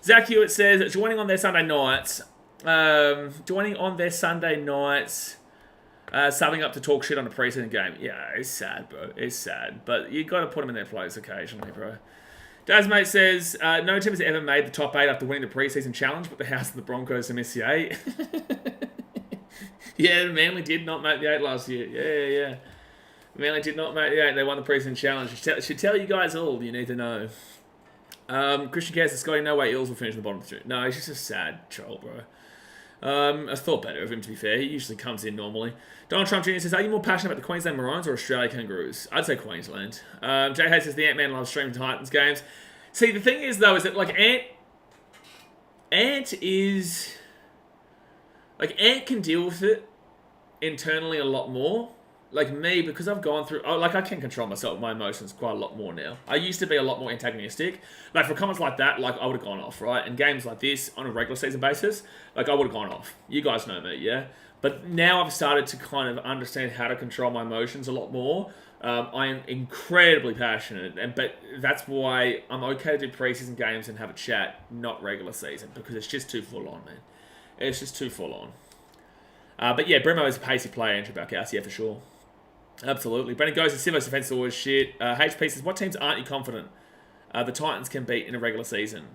A: Zach Hewitt says, joining on their Sunday nights, subbing up to talk shit on a pre-season game. Yeah, it's sad, bro. It's sad. But you got to put them in their place occasionally, bro. Dazmate says, no team has ever made the top 8 after winning the pre-season challenge, but the House and the Broncos have missed the 8. Yeah, Manly did not make the 8 last year. Yeah. Manly did not make the 8. They won the pre-season challenge. Should tell you guys all you need to know. Christian Cares, Scotty, no way Eels will finish in the bottom three. No, he's just a sad troll, bro. I thought better of him, to be fair. He usually comes in normally. Donald Trump Jr. says, are you more passionate about the Queensland Maroons or Australia Kangaroos? I'd say Queensland. Jay Hayes says, the Ant-Man loves streaming Titans games. See, the thing is, though, is that, like, Ant is... Like, Ant can deal with it internally a lot more. Like me, because I've gone through... I can control myself, my emotions quite a lot more now. I used to be a lot more antagonistic. Like, for comments like that, like, I would have gone off, right? And games like this, on a regular season basis, like, I would have gone off. You guys know me, yeah? But now I've started to kind of understand how to control my emotions a lot more. I am incredibly passionate, but that's why I'm okay to do pre-season games and have a chat, not regular season, because it's just too full on, man. It's just too full on. But yeah, Bremo is a pacey player, Andrew Balkhouse, yeah, for sure. Absolutely. Brendan goes, the Sivo's defense is always shit. HP says, what teams aren't you confident the Titans can beat in a regular season?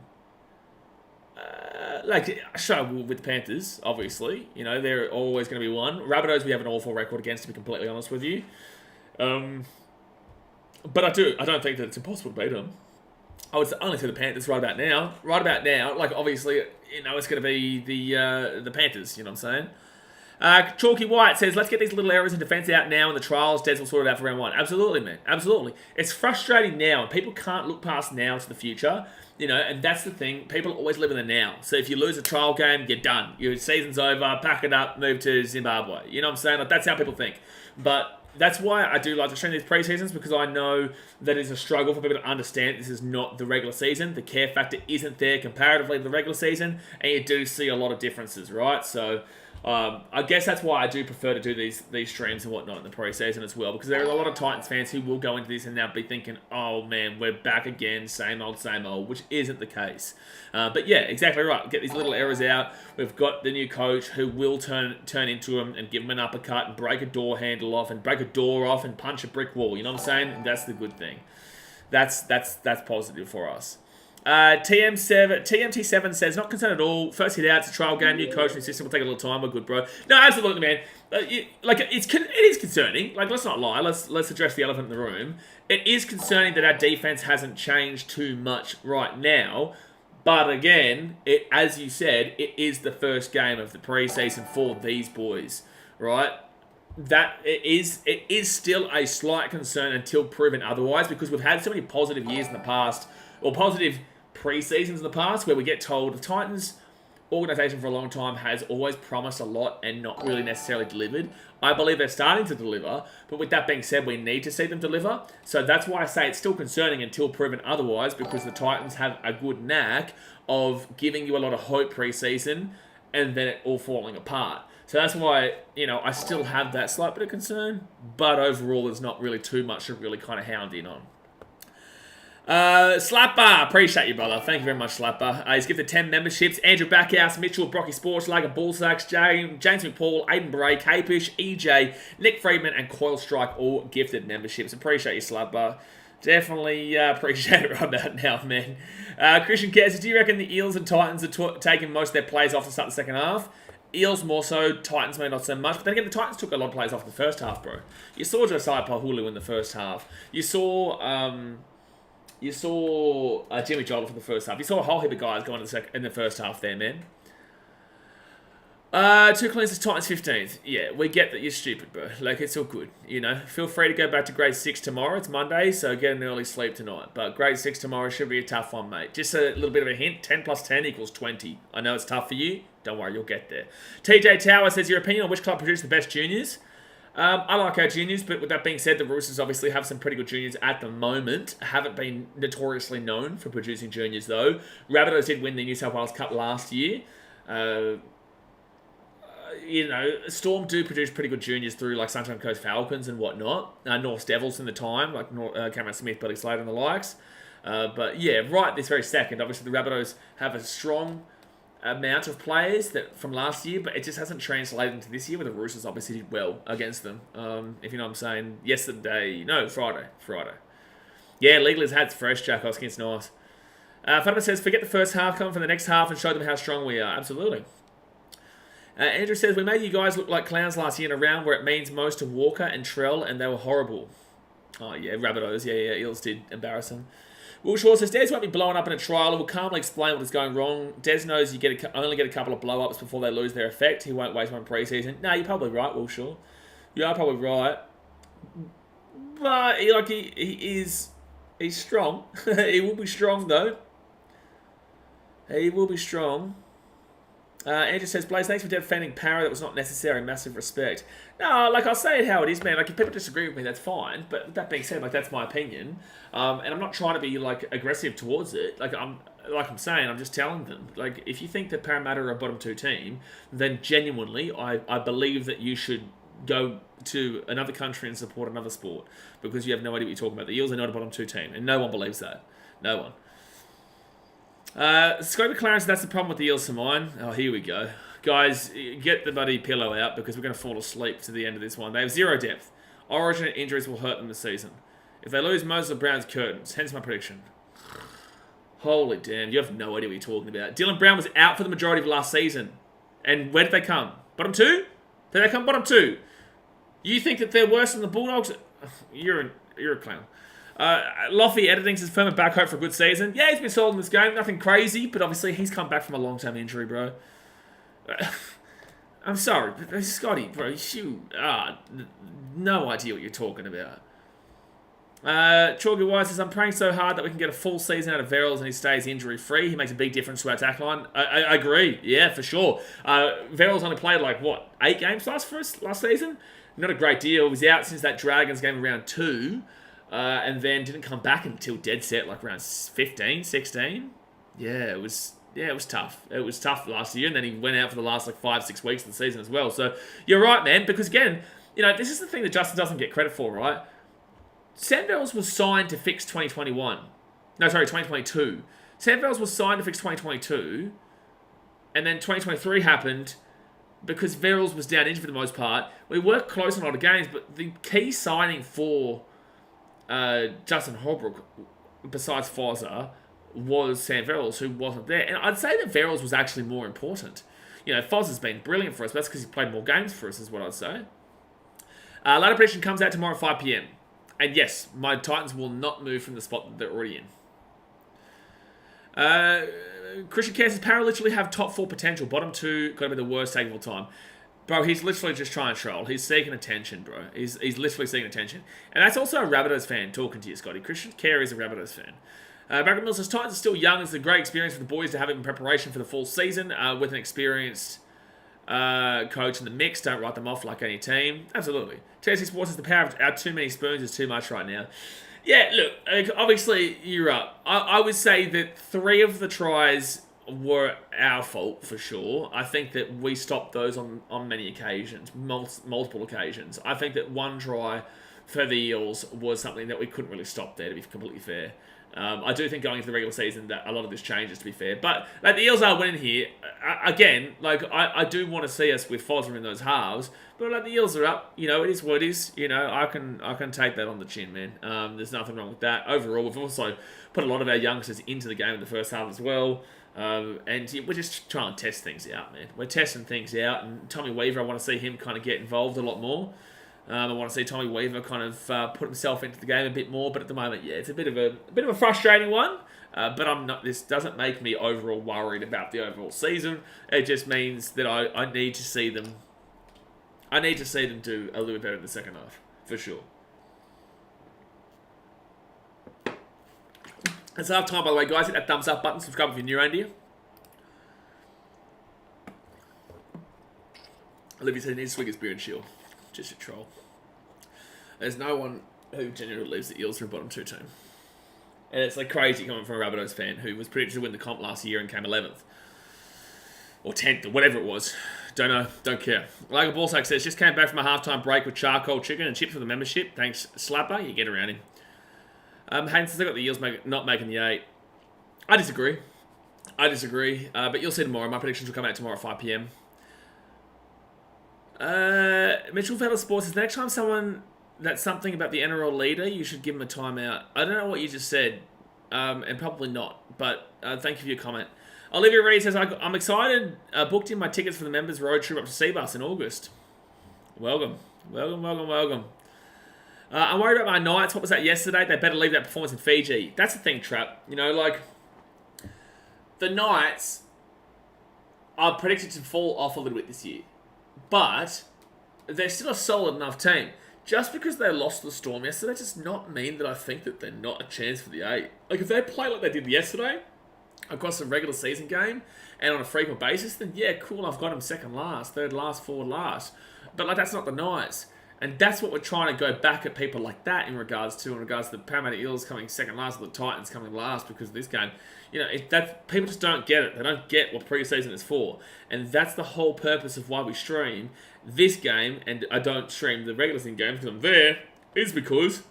A: Sure, with the Panthers, obviously. You know, they're always going to be one. Rabbitohs, we have an awful record against, to be completely honest with you. But I don't think that it's impossible to beat them. I would only say the Panthers right about now. Right about now, like, obviously, you know, it's going to be the Panthers, you know what I'm saying? Chalky White says, let's get these little errors in defence out now in the trials. Des will sort it out for round one. Absolutely, man. Absolutely. It's frustrating now, and people can't look past now to the future, you know, and that's the thing. People always live in the now. So if you lose a trial game, you're done. Your season's over, pack it up, move to Zimbabwe. You know what I'm saying? Like, that's how people think. But that's why I do like to stream these pre-seasons, because I know that it's a struggle for people to understand this is not the regular season. The care factor isn't there comparatively to the regular season, and you do see a lot of differences, right? So I guess that's why I do prefer to do these streams and whatnot in the pre-season as well, because there are a lot of Titans fans who will go into this and now be thinking, oh man, we're back again, same old, which isn't the case. But yeah, exactly right. Get these little errors out. We've got the new coach who will turn into him and give him an uppercut and break a door handle off and break a door off and punch a brick wall. You know what I'm saying? And that's the good thing. That's positive for us. TMT7 says, not concerned at all. First hit out, it's a trial game, new coach, new system will take a little time. We're good, bro. No, absolutely, man. It is concerning. Like, let's not lie. Let's address the elephant in the room. It is concerning that our defense hasn't changed too much right now. But again, as you said, it is the first game of the preseason for these boys, right? That it is still a slight concern until proven otherwise, because we've had so many positive years in the past, or positive pre-seasons in the past, where we get told the Titans organisation for a long time has always promised a lot and not really necessarily delivered. I believe they're starting to deliver, but with that being said, we need to see them deliver. So that's why I say it's still concerning until proven otherwise, because the Titans have a good knack of giving you a lot of hope pre-season and then it all falling apart. So that's why, you know, I still have that slight bit of concern, but overall there's not really too much to really kind of hound in on. Slapper, appreciate you, brother. Thank you very much, Slapper. He's gifted 10 memberships. Andrew Backhouse, Mitchell, Brocky Sports, Lager Bullsacks, James McPaul, Aiden Bray, Capish, EJ, Nick Friedman, and Coil Strike all gifted memberships. Appreciate you, Slapper. Definitely appreciate it right about now, man. Christian Kess, do you reckon the Eels and Titans are taking most of their plays off to start the second half? Eels more so, Titans may not so much. But then again, the Titans took a lot of plays off in the first half, bro. You saw Josiah Pahulu in the first half. You saw Jimmy Jolly for the first half. You saw a whole heap of guys going in the first half there, man. 2 cleans, Titans 15th. Yeah, we get that you're stupid, bro. Like, it's all good, you know. Feel free to go back to grade 6 tomorrow. It's Monday, so get an early sleep tonight. But grade 6 tomorrow should be a tough one, mate. Just a little bit of a hint. 10 plus 10 equals 20. I know it's tough for you. Don't worry, you'll get there. TJ Tower says, your opinion on which club produced the best juniors? I like our juniors, but with that being said, the Roosters obviously have some pretty good juniors at the moment. Haven't been notoriously known for producing juniors, though. Rabbitohs did win the New South Wales Cup last year. You know, Storm do produce pretty good juniors through, like, Sunshine Coast Falcons and whatnot. North's Devils in the time, like Cameron Smith, Billy Slater and the likes. But, yeah, right this very second, obviously the Rabbitohs have a strong amount of players that from last year, but it just hasn't translated into this year, where the Roosters obviously did well against them. If you know what I'm saying. Friday. Yeah, Legally had fresh, Jack Hoskins, nice. Fatima says, forget the first half, come for the next half and show them how strong we are. Absolutely. Andrew says, we made you guys look like clowns last year in a round where it means most to Walker and Trell, and they were horrible. Oh, yeah, Rabbitohs. Yeah, Eels did embarrass them. Will Shaw says, Des won't be blowing up in a trial and will calmly explain what is going wrong. Des knows you only get a couple of blow-ups before they lose their effect. He won't waste one pre-season. No, you're probably right, Will Shaw. You are probably right. But he's strong. He will be strong, though. He will be strong. Andrew says, Blaze, thanks for defending Parra. That was not necessary. Massive respect. No, like, I'll say it how it is, man. Like, if people disagree with me, that's fine. But that being said, like, that's my opinion. And I'm not trying to be, like, aggressive towards it. Like I'm saying, I'm just telling them. Like, if you think that Parramatta are a bottom 2 team, then genuinely, I believe that you should go to another country and support another sport. Because you have no idea what you're talking about. The Eels are not a bottom 2 team. And no one believes that. No one. Scott McLaren says, that's the problem with the Eels for mine. Oh, here we go. Guys, get the bloody pillow out because we're going to fall asleep to the end of this one. They have 0 depth. Origin injuries will hurt them this season. If they lose, Moses of Brown's curtains. Hence my prediction. Holy damn, you have no idea what you're talking about. Dylan Brown was out for the majority of last season. And where did they come? Bottom 2? Did they come bottom 2? You think that they're worse than the Bulldogs? You're a clown. Loffy editing says, firm and back hope for a good season. Yeah, he's been solid in this game. Nothing crazy, but obviously he's come back from a long-term injury, bro. I'm sorry, but Scotty, bro, no idea what you're talking about. Chalky Wise says, I'm praying so hard that we can get a full season out of Verrills and he stays injury-free. He makes a big difference to our attack line. I agree. Yeah, for sure. Verrills only played, 8 games last season? Not a great deal. He was out since that Dragons game around 2. And then didn't come back until dead set, around 15, 16. Yeah, it was tough. It was tough last year, and then he went out for the last 5-6 weeks of the season as well. So you're right, man, because again, this is the thing that Justin doesn't get credit for, right? Sam Verrills was signed to fix 2021. No, sorry, 2022. Sam Verrills was signed to fix 2022, and then 2023 happened because Verrills was down injured for the most part. We worked close on a lot of games, but the key signing for Justin Holbrook, besides Fozzer, was Sam Verrills, who wasn't there. And I'd say that Verrills was actually more important. Fozzer's been brilliant for us, but that's because he played more games for us, is what I'd say. Ladder prediction comes out tomorrow at 5 p.m. And yes, my Titans will not move from the spot that they're already in. Christian Kerr says, Parra literally have top 4 potential. Bottom 2, got to be the worst take of all time. Bro, he's literally just trying to troll. He's seeking attention, bro. He's literally seeking attention. And that's also a Rabbitohs fan talking to you, Scotty. Christian Kerr is a Rabbitohs fan. Bracken Mills says, Titans are still young. It's a great experience for the boys to have it in preparation for the full season with an experienced coach in the mix. Don't write them off like any team. Absolutely. TSC Sports says, the power of our too many spoons is too much right now. Yeah, look, obviously, you're up. I would say that 3 of the tries were our fault for sure. I think that we stopped those on many occasions, multiple occasions. I think that 1 try for the Eels was something that we couldn't really stop there, to be completely fair. I do think going into the regular season that a lot of this changes, to be fair. But the Eels are winning here. Again, I do want to see us with Fozzer in those halves. But the Eels are up. It is what it is. I can take that on the chin, man. There's nothing wrong with that. Overall, we've also put a lot of our youngsters into the game in the first half as well. And we're just trying to test things out, man. We're testing things out. And Tommy Weaver, I want to see him kind of get involved a lot more. I want to see Tommy Weaver kind of put himself into the game a bit more, but at the moment, yeah, it's a bit of a frustrating one. But I'm not. This doesn't make me overall worried about the overall season. It just means that I need to see them. I need to see them do a little bit better in the second half, for sure. It's half time, by the way, guys. Hit that thumbs up button. Subscribe if you're new around here. Olivia said he needs to swig his beer and chill. Just a troll. There's no one who genuinely believes the Eels are a bottom 2 team. And it's crazy coming from a Rabbitohs fan who was predicted to win the comp last year and came 11th. Or 10th, or whatever it was. Don't know, don't care. Like a Ballsack says, just came back from a halftime break with charcoal chicken and chips for the membership. Thanks, Slapper. You get around him. Hayden says, I got the Eels not making the 8. I disagree. But you'll see tomorrow. My predictions will come out tomorrow at 5 p.m. Mitchell Fella Sports says, next time that's something about the NRL leader, you should give him a timeout. I don't know what you just said, and probably not, but thank you for your comment. Olivia Reed says, I'm excited. Booked in my tickets for the members road trip up to Seabus in August. Welcome. I'm worried about my Knights. What was that yesterday? They better leave that performance in Fiji. That's the thing, Trap. You know, like, the Knights are predicted to fall off a little bit this year. But they're still a solid enough team. Just because they lost to the Storm yesterday does not mean that I think that they're not a chance for the 8. Like, if they play like they did yesterday, across a regular season game, and on a frequent basis, then yeah, cool, I've got them second last, third last, fourth last. But, like, that's not the Knights. And that's what we're trying to go back at people like that in regards to the Parramatta Eels coming second last, or the Titans coming last because of this game. You know, people just don't get it. They don't get what pre-season is for. And that's the whole purpose of why we stream this game, and I don't stream the regular season game because I'm there, is because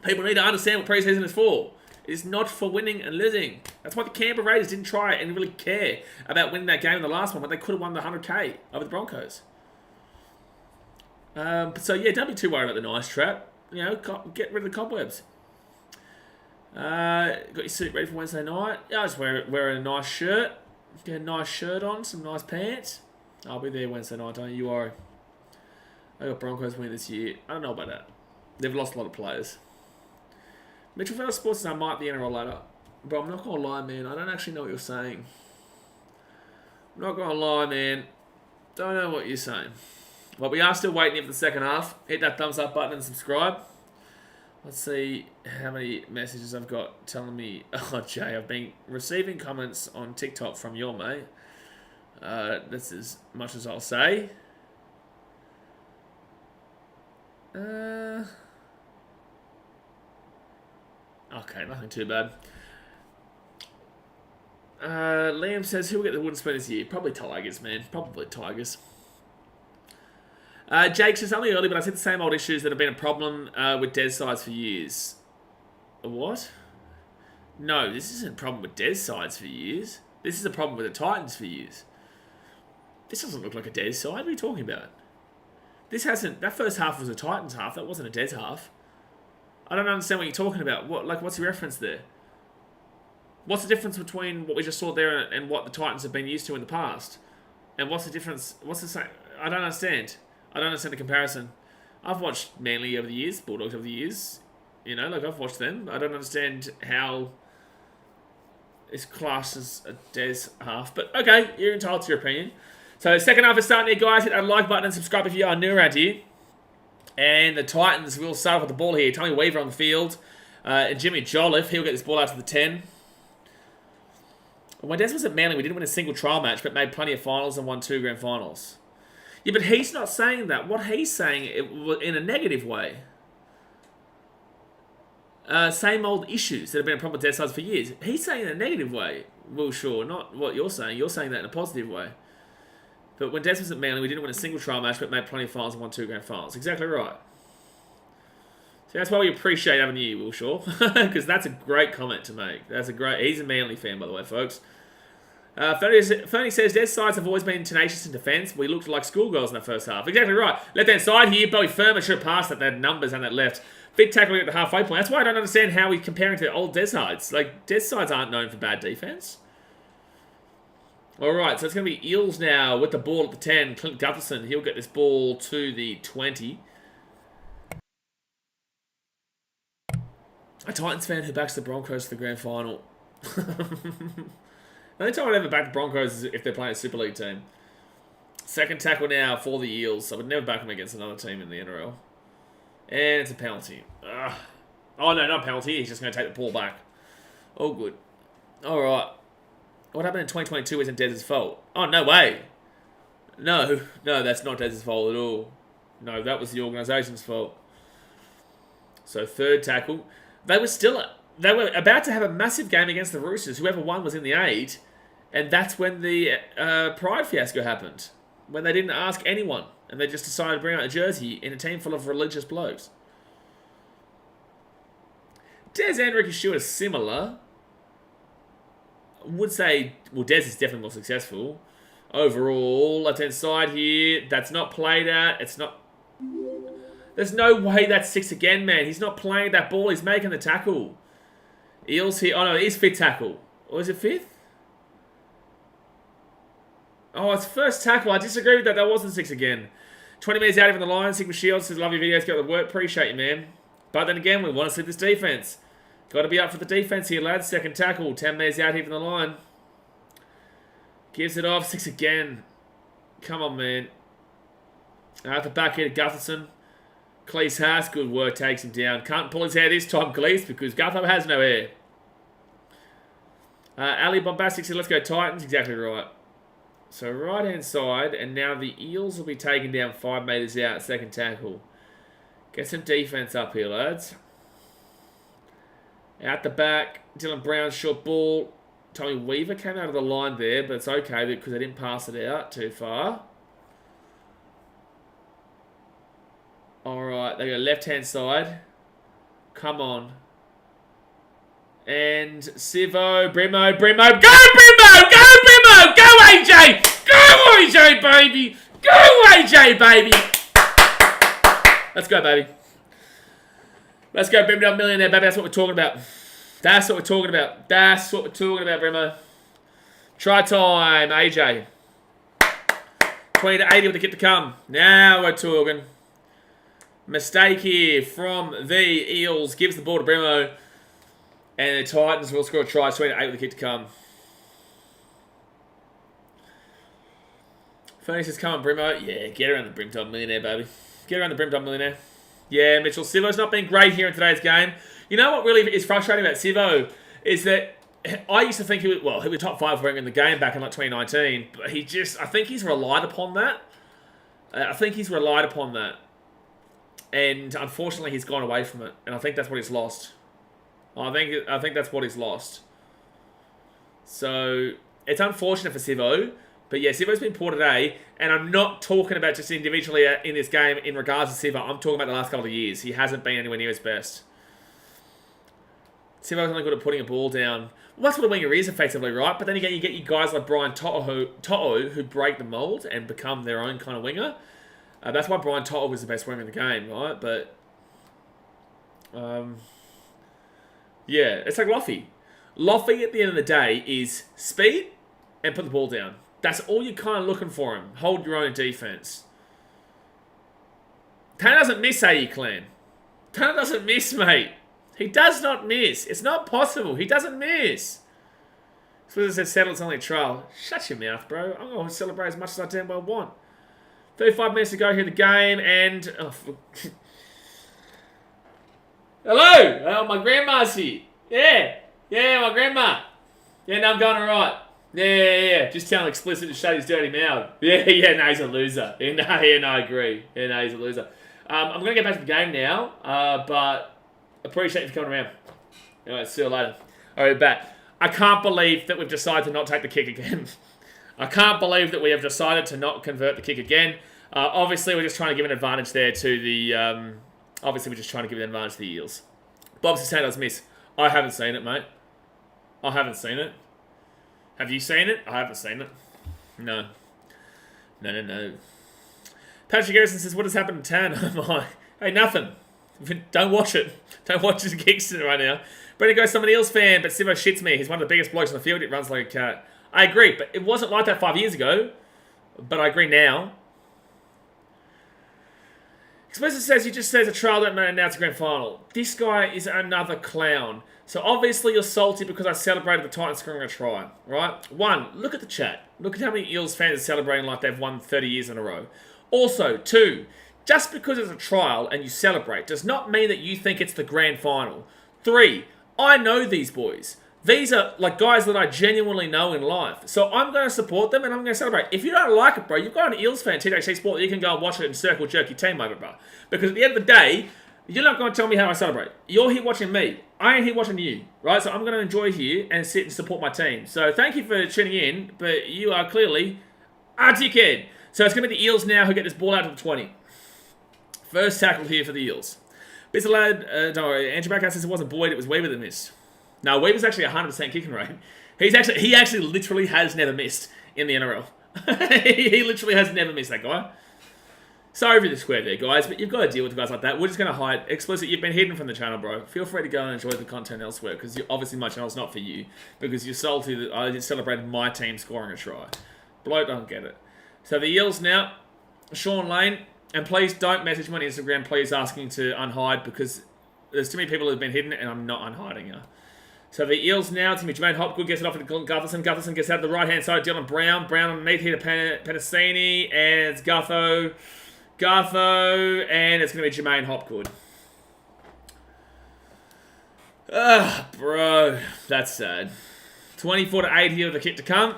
A: people need to understand what pre-season is for. It's not for winning and losing. That's why the Canberra Raiders didn't try and really care about winning that game in the last one, but they could have won the 100k over the Broncos. So yeah, don't be too worried about the nice trap. You know, get rid of the cobwebs. Got your suit ready for Wednesday night. Yeah, I just wear a nice shirt. Get a nice shirt on, some nice pants. I'll be there Wednesday night, don't you worry. I got Broncos win this year. I don't know about that. They've lost a lot of players. Mitchell Fellow Sports says I might be NRL later. But I'm not going to lie, man. I don't actually know what you're saying. I'm not going to lie, man. Don't know what you're saying. But we are still waiting for the second half. Hit that thumbs up button and subscribe. Let's see how many messages I've got telling me, oh, Jay, I've been receiving comments on TikTok from your mate. That's as much as I'll say. Okay, nothing too bad. Liam says, who will get the wooden spoon this year? Probably Tigers, man. Probably Tigers. Jake says, only early, but I see the same old issues that have been a problem with Des sides for years. What? No, this isn't a problem with Des sides for years. This is a problem with the Titans for years. This doesn't look like a Des side. What are you talking about? That first half was a Titans half. That wasn't a Des half. I don't understand what you're talking about. What's the reference there? What's the difference between what we just saw there and what the Titans have been used to in the past? And what's the difference? What's the same? I don't understand. I don't understand the comparison. I've watched Manly over the years, Bulldogs over the years. You know, like I've watched them. I don't understand how it's classed as a Des half. But okay, you're entitled to your opinion. So second half is starting here, guys. Hit that like button and subscribe if you are new around here. And the Titans will start off with the ball here. Tommy Weaver on the field. And Jimmy Jolliffe, he'll get this ball out to the 10. When Des was at Manly, we didn't win a single trial match, but made plenty of finals and won 2 grand finals. Yeah, but he's not saying that. What he's saying in a negative way. Same old issues that have been a problem with Des sides for years. He's saying in a negative way. Well, sure, not what you're saying. You're saying that in a positive way. But when Des was at Manly, we didn't win a single trial match, but made plenty of finals and won 2 grand finals. Exactly right. So that's why we appreciate having you, Will Shaw. Because that's a great comment to make. He's a Manly fan, by the way, folks. Fernie says, Des sides have always been tenacious in defence. We looked like schoolgirls in the first half. Exactly right. Left-hand side here, Bowie Firma should have passed that. They had numbers on that left. Fit tackling at the halfway point. That's why I don't understand how he's comparing to the old Des sides. Like, Des sides aren't known for bad defence. Alright, so it's going to be Eels now with the ball at the 10. Clint Gutherson, he'll get this ball to the 20. A Titans fan who backs the Broncos to the grand final. The only time I'd ever back the Broncos is if they're playing a Super League team. Second tackle now for the Eels. I would never back them against another team in the NRL. And it's a penalty. Ugh. Oh, no, not a penalty. He's just going to take the ball back. Oh, good. Alright. What happened in 2022 isn't Dez's fault. Oh, no way. No, that's not Dez's fault at all. No, that was the organisation's fault. So, third tackle. They were about to have a massive game against the Roosters. Whoever won was in the 8. And that's when the Pride fiasco happened. When they didn't ask anyone. And they just decided to bring out a jersey in a team full of religious blokes. Des and Ricky Stewart are similar. Would say, well, Des is definitely more successful. Overall, left-hand side here. That's not played at. It's not... There's no way that's 6 again, man. He's not playing that ball. He's making the tackle. Eels here. Oh, no, it is 5th tackle. Or is it 5th? Oh, it's first tackle. I disagree with that. That wasn't 6 again. 20 minutes out even the line. Sigma Shields says, love your videos. Get the work. Appreciate you, man. But then again, we want to see this defense. Got to be up for the defense here, lads. Second tackle. 10 metres out here from the line. Gives it off. 6 again. Come on, man. At the back here to Gutherson. Cleese has. Good work. Takes him down. Can't pull his hair this time, Cleese, because Gutham has no hair. Ali Bombastic said, let's go Titans. Exactly right. So right-hand side, and now the Eels will be taken down 5 metres out. Second tackle. Get some defence up here, lads. Out the back. Dylan Brown, short ball. Tommy Weaver came out of the line there, but it's okay because they didn't pass it out too far. Alright, they go left-hand side. Come on. And Sivo, Brimo. Go Brimo! Go AJ! Go AJ, baby! Go AJ, baby! Let's go, baby. Let's go, Brimo Millionaire, baby. That's what we're talking about. That's what we're talking about. That's what we're talking about, Brimo. Try time, AJ. 20 to 80 with the kick to come. Now we're talking. Mistake here from the Eels. Gives the ball to Brimo. And the Titans will score a try. 20 to 8 with the kick to come. Phoenix is coming, Brimo. Yeah, get around the Brimtop Millionaire, baby. Get around the Brimtop Millionaire. Yeah, Mitchell. Sivo's not been great here in today's game. You know what really is frustrating about Sivo is that I used to think he was top 5 for him in the game back in like 2019, but I think he's relied upon that. And unfortunately, he's gone away from it, and I think that's what he's lost. I think that's what he's lost. So it's unfortunate for Sivo, but yeah, Sivo's been poor today, and I'm not talking about just individually in this game in regards to Sivo. I'm talking about the last couple of years. He hasn't been anywhere near his best. Sivo's only good at putting a ball down. Well, that's what a winger is, effectively, right? But then again, you get you guys like Brian To'o who break the mould and become their own kind of winger. That's why Brian To'o was the best winger in the game, right? But yeah, it's like Loffy. Loffy, at the end of the day, is speed and put the ball down. That's all you're kind of looking for him. Hold your own defense. Tanner doesn't miss, AE Clan. Tanner doesn't miss, mate. He does not miss. It's not possible. He doesn't miss. So as I settle, it's only a trial. Shut your mouth, bro. I'm going to celebrate as much as I damn well want. 35 minutes to go here in the game, and... Oh, hello! Oh, my grandma's here. Yeah. Yeah, my grandma. Yeah, no, I'm going alright. Yeah. Just tell him explicit to shut his dirty mouth. Yeah, no, he's a loser. Yeah, no, I agree. Yeah, no, he's a loser. I'm going to get back to the game now, but... Appreciate you for coming around. Alright, see you later. Alright, back. I can't believe that we've decided to not take the kick again. I can't believe that we have decided to not convert the kick again. Obviously, we're just trying to give an advantage there to the... obviously, we're just trying to give an advantage to the Eels. Bob says does miss. I haven't seen it, mate. I haven't seen it. Have you seen it? I haven't seen it. No. No. Patrick Garrison says, what has happened to Tan? Oh my. Hey, nothing. Don't watch it. Don't watch his kicks right now. Brendan goes, I'm an Eels fan, but Sivo shits me. He's one of the biggest blokes on the field. It runs like a cat. I agree, but it wasn't like that 5 years ago. But I agree now. Explicit says, you just says a trial that announced a grand final. This guy is another clown. So obviously you're salty because I celebrated the Titans scoring a try, right? 1, look at the chat. Look at how many Eels fans are celebrating like they've won 30 years in a row. Also, 2, just because it's a trial and you celebrate does not mean that you think it's the grand final. 3, I know these boys. These are like guys that I genuinely know in life. So I'm going to support them and I'm going to celebrate. If you don't like it, bro, you've got an Eels fan, THC Sport, you can go and watch it and circle jerk your team over, bro. Because at the end of the day, you're not going to tell me how I celebrate. You're here watching me. I ain't here watching you, right? So I'm going to enjoy here and sit and support my team. So thank you for tuning in, but you are clearly a dickhead. So it's going to be the Eels now who get this ball out to the 20. First tackle here for the Eels. Bits of lad, don't worry, Andrew Backhouse says it wasn't Boyd, it was Weaver that missed. No, Weaver's actually 100% kicking rate. He actually literally has never missed in the NRL. He literally has never missed, that guy. Sorry for the square there, guys, but you've got to deal with guys like that. We're just going to hide. Explicit, you've been hidden from the channel, bro. Feel free to go and enjoy the content elsewhere, because obviously my channel's not for you, because you're salty that I celebrated my team scoring a try. Bloke don't get it. So the Eels now, Sean Lane, and please don't message me on Instagram, please asking to unhide, because There's too many people who've been hidden, and I'm not unhiding you. So the Eels now, it's going to be Jermaine Hopgood gets it off to Gutherson. Gutherson gets out to the right-hand side, Dylan Brown. Brown underneath here to Penasini, and it's Gutho, and it's going to be Jermaine Hopgood. Ah, bro, that's sad. 24-8 here with the kick to come.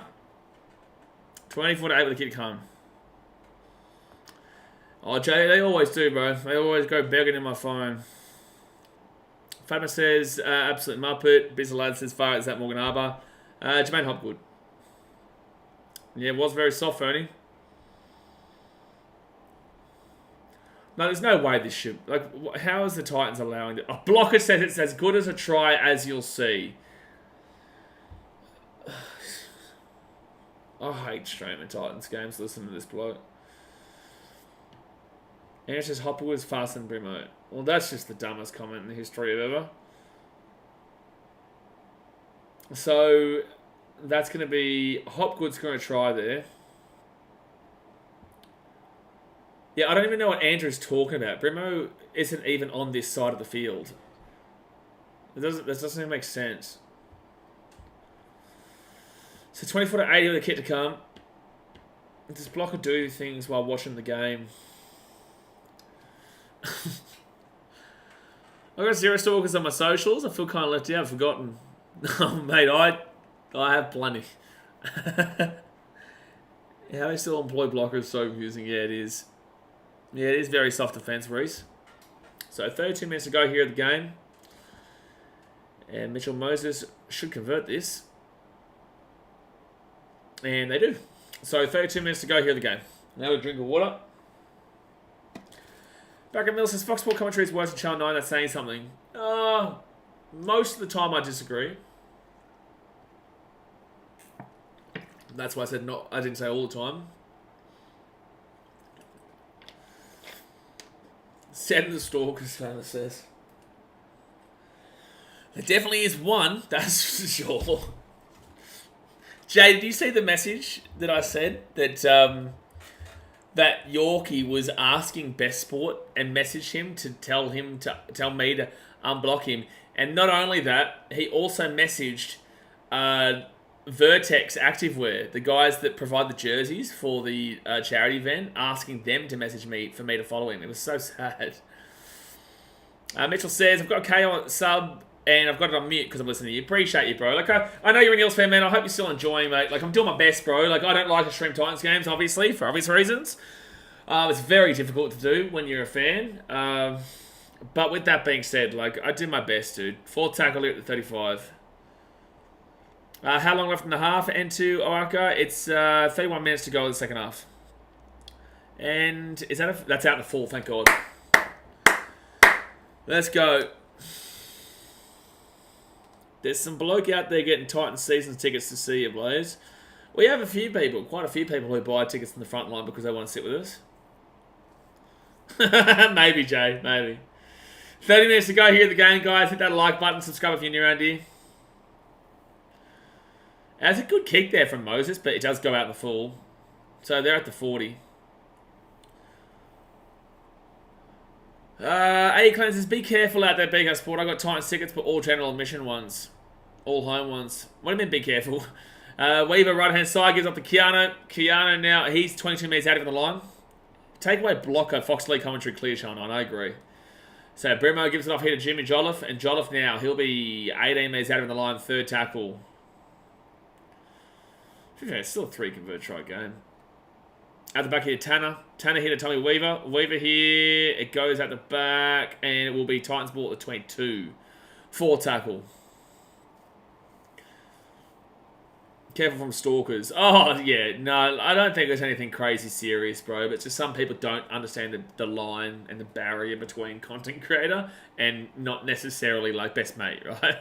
A: 24-8 with the kick to come. Oh, Jay, they always do, bro. They always go begging in my phone. Fatima says, absolute muppet. Bizzlad says, far as that Morgan Harbour. Jermaine Hopgood. Yeah, it was very soft, Ernie. No, there's no way this should... Like, how is the Titans allowing it? Oh, Blocker says it's as good as a try as you'll see. I hate streaming Titans games. Listen to this bloke. And it says Hopper was faster than Brimo. Well, that's just the dumbest comment in the history of ever. So, that's going to be... Hopgood's going to try there. Yeah, I don't even know what Andrew's talking about. Brimo isn't even on this side of the field. That doesn't even make sense. So 24-80 with a kick to come. Does Blocker do things while watching the game? I got 0 stalkers on my socials. I feel kind of left out. I've forgotten. Oh, mate, I have plenty. How they still employ Blocker is so confusing. Yeah, it is. Yeah, it is very soft defense, Reese. So 32 minutes to go here at the game. And Mitchell Moses should convert this. And they do. So 32 minutes to go here at the game. Now a drink of water. Back at Mill says, Fox Sport commentary is worse than Channel 9. That's saying something. Most of the time I disagree. That's why I said not. I didn't say all the time. Send the stalkers, Fana says. There definitely is one, that's for sure. Jay, did you see the message that I said that that Yorkie was asking Best Sport and messaged him to tell me to unblock him? And not only that, he also messaged Vertex Activewear, the guys that provide the jerseys for the charity event, asking them to message me for me to follow him. It was so sad. Mitchell says, I've got a K on sub and I've got it on mute because I'm listening to you. Appreciate you, bro. Like, I know you're an Eels fan, man. I hope you're still enjoying, mate. Like, I'm doing my best, bro. Like, I don't like to stream Titans games, obviously, for obvious reasons. It's very difficult to do when you're a fan. But with that being said, like, I do my best, dude. 4th tackle here at the 35. How long left in the half? N2 Oaka. It's 31 minutes to go in the second half. And is that that's out in the full, thank God. Let's go. There's some bloke out there getting Titans season tickets to see you, Blaze. We have a few people, quite a few people who buy tickets in the front line because they want to sit with us. Maybe, Jay, maybe. 30 minutes to go here at the game, guys. Hit that like button, subscribe if you're new around here. That's a good kick there from Moses, but it does go out in the full. So they're at the 40. A Clan says, be careful out there, BK Sport. I got Titans tickets, but all general admission ones. All home ones. What do you mean, be careful? Weaver, right-hand side, gives up to Keanu. Keanu now, he's 22 metres out of the line. Take away blocker, Fox League commentary, clear Channel 9. I agree. So Brimo gives it off here to Jimmy Jolliffe. And Jolliffe now, he'll be 18 metres out of the line, 3rd tackle. It's still a 3 convert try game. At the back here, Tanner. Tanner here to Tommy Weaver. Weaver here. It goes at the back. And it will be Titans ball at the 22. 4 tackle. Careful from stalkers. Oh, yeah. No, I don't think there's anything crazy serious, bro. But just some people don't understand the line and the barrier between content creator and not necessarily like best mate, right?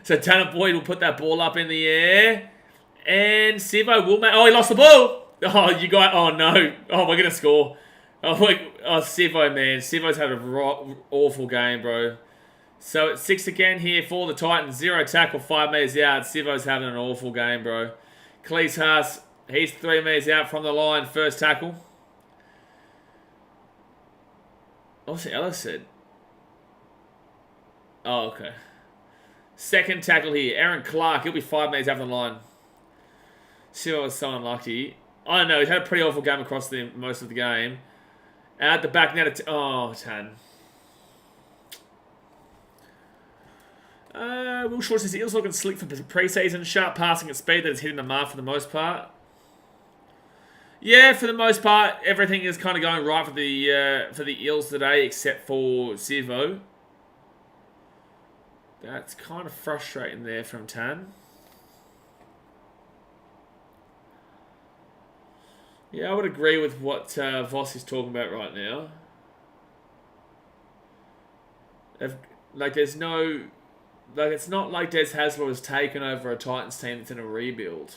A: So Tanner Boyd will put that ball up in the air. And Sivo will make... Oh, he lost the ball! Oh, you got... Oh, no. Oh, we're going to score. Oh, Sivo, man. Sivo's had an awful game, bro. So it's 6 again here for the Titans. 0 tackle, 5 metres out. Sivo's having an awful game, bro. Cleese Haas, he's 3 metres out from the line. 1st tackle. What's Ellis said? Oh, okay. Second tackle here. Aaron Clark. He'll be 5 minutes after the line. Cyril was so unlucky. I don't know. He's had a pretty awful game across most of the game. At the back now to... Tan. Will Short says Eels looking slick for pre-season. Sharp passing at speed that is hitting the mark for the most part. Yeah, for the most part, everything is kind of going right for the Eels today, except for Sivo. That's kind of frustrating there from Tan. Yeah, I would agree with what Voss is talking about right now. There's no... it's not like Des Hasler has taken over a Titans team that's in a rebuild.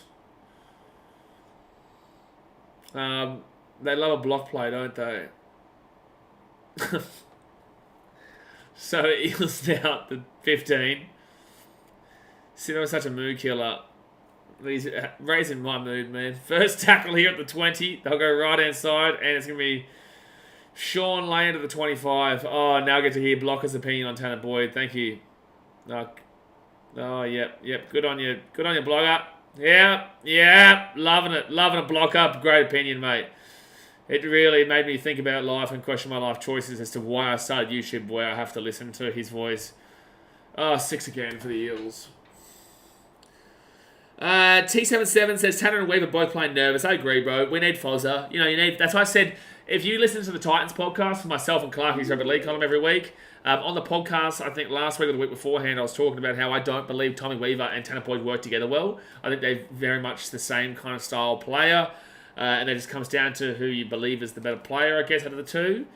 A: They love a block play, don't they? So Eels now at the 15. Sino is such a mood killer. He's raising my mood, man. First tackle here at the 20. They'll go right hand side, and it's going to be Sean Lane at the 25. Oh, now I get to hear Blocker's opinion on Tanner Boyd. Thank you. Oh, yep. Good on you. Good on you, Blocker. Yeah. Loving it. Loving a Blocker. Great opinion, mate. It really made me think about life and question my life choices as to why I started YouTube, where I have to listen to his voice. Oh, 6 again for the Eels. T77 says Tanner and Weaver both playing nervous. I agree, bro. We need Fozza. You need. That's why I said if you listen to the Titans podcast for myself and Clark, who's Rugby League column every week. On the podcast, I think last week or the week beforehand, I was talking about how I don't believe Tommy Weaver and Tanner Boyd work together well. I think they're very much the same kind of style player, and it just comes down to who you believe is the better player, I guess, out of the two.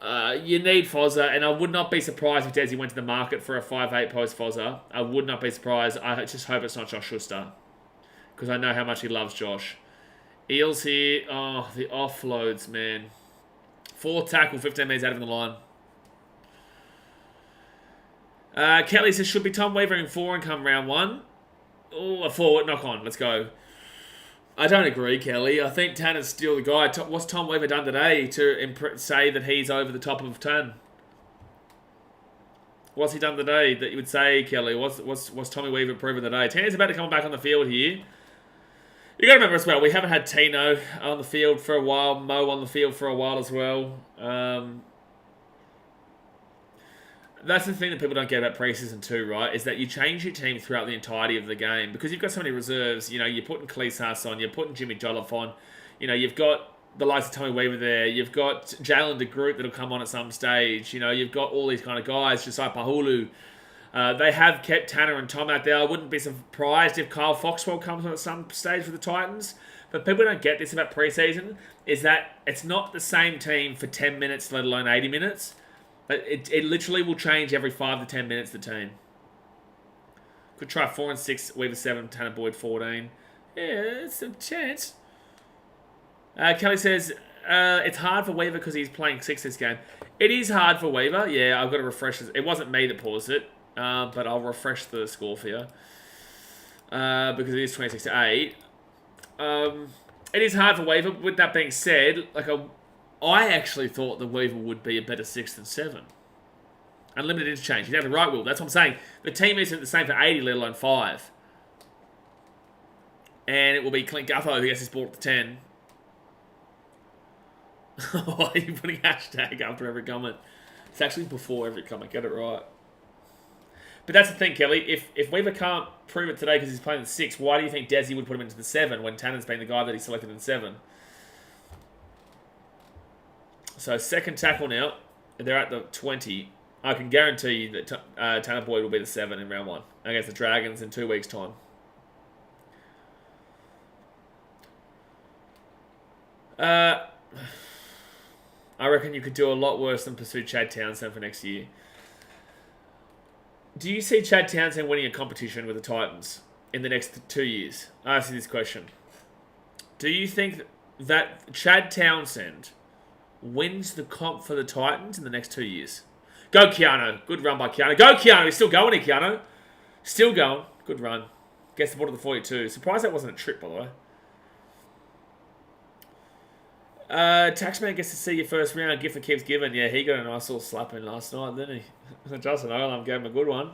A: You need Fozza, and I would not be surprised if Desi went to the market for a 5'8 post Fozza. I would not be surprised. I just hope it's not Josh Schuster, because I know how much he loves Josh. Eels here. Oh, the offloads, man. 4 tackle, 15 metres out of the line. Kelly says, should be Tom Weaver in 4 and come round 1. Oh, a 4. Knock on. Let's go. I don't agree, Kelly. I think Tanner's still the guy. What's Tom Weaver done today to say that he's over the top of Tan? What's he done today that you would say, Kelly? What's Tommy Weaver proven today? Tanner's about to come back on the field here. You got to remember as well, we haven't had Tino on the field for a while, Mo on the field for a while as well. That's the thing that people don't get about pre-season too, right? Is that you change your team throughout the entirety of the game because you've got so many reserves. You're putting Cleese on, you're putting Jimmy Jolliffe on. You've got the likes of Tommy Weaver there. You've got Jalen de Groot that'll come on at some stage. You've got all these kind of guys, Josiah Pahulu. They have kept Tanner and Tom out there. I wouldn't be surprised if Kyle Foxwell comes on at some stage for the Titans. But people don't get this about pre-season, is that it's not the same team for 10 minutes, let alone 80 minutes. But it literally will change every 5 to 10 minutes, the team. Could try 4 and 6, Weaver 7, Tanner Boyd 14. Yeah, it's a chance. Kelly says, it's hard for Weaver because he's playing 6 this game. It is hard for Weaver. Yeah, I've got to refresh this. It wasn't me that paused it. But I'll refresh the score for you. Because it is 26 to 8. It is hard for Weaver. With that being said, I actually thought the Weaver would be a better 6 than 7. Unlimited interchange. You have the right, Will. That's what I'm saying. The team isn't the same for 80, let alone 5. And it will be Clint Gutho who gets his ball at the 10. Why are you putting hashtag after every comment? It's actually before every comment. Get it right. But that's the thing, Kelly. If Weaver can't prove it today because he's playing the 6, why do you think Desi would put him into the 7 when Tannen's been the guy that he selected in 7? So second tackle now. They're at the 20. I can guarantee you that Tanner Boyd will be the 7 in round 1 against the Dragons in 2 weeks' time. I reckon you could do a lot worse than pursue Chad Townsend for next year. Do you see Chad Townsend winning a competition with the Titans in the next 2 years? I ask you this question. Do you think that Chad Townsend wins the comp for the Titans in the next 2 years? Go, Keanu. Good run by Keanu. Go, Keanu. He's still going here, Keanu. Still going. Good run. Gets the ball to the 42. Surprised that wasn't a trip, by the way. Taxman gets to see your first round. Gift that keeps giving. Yeah, he got a nice little slap in last night, didn't he? Justin Olam gave him a good one.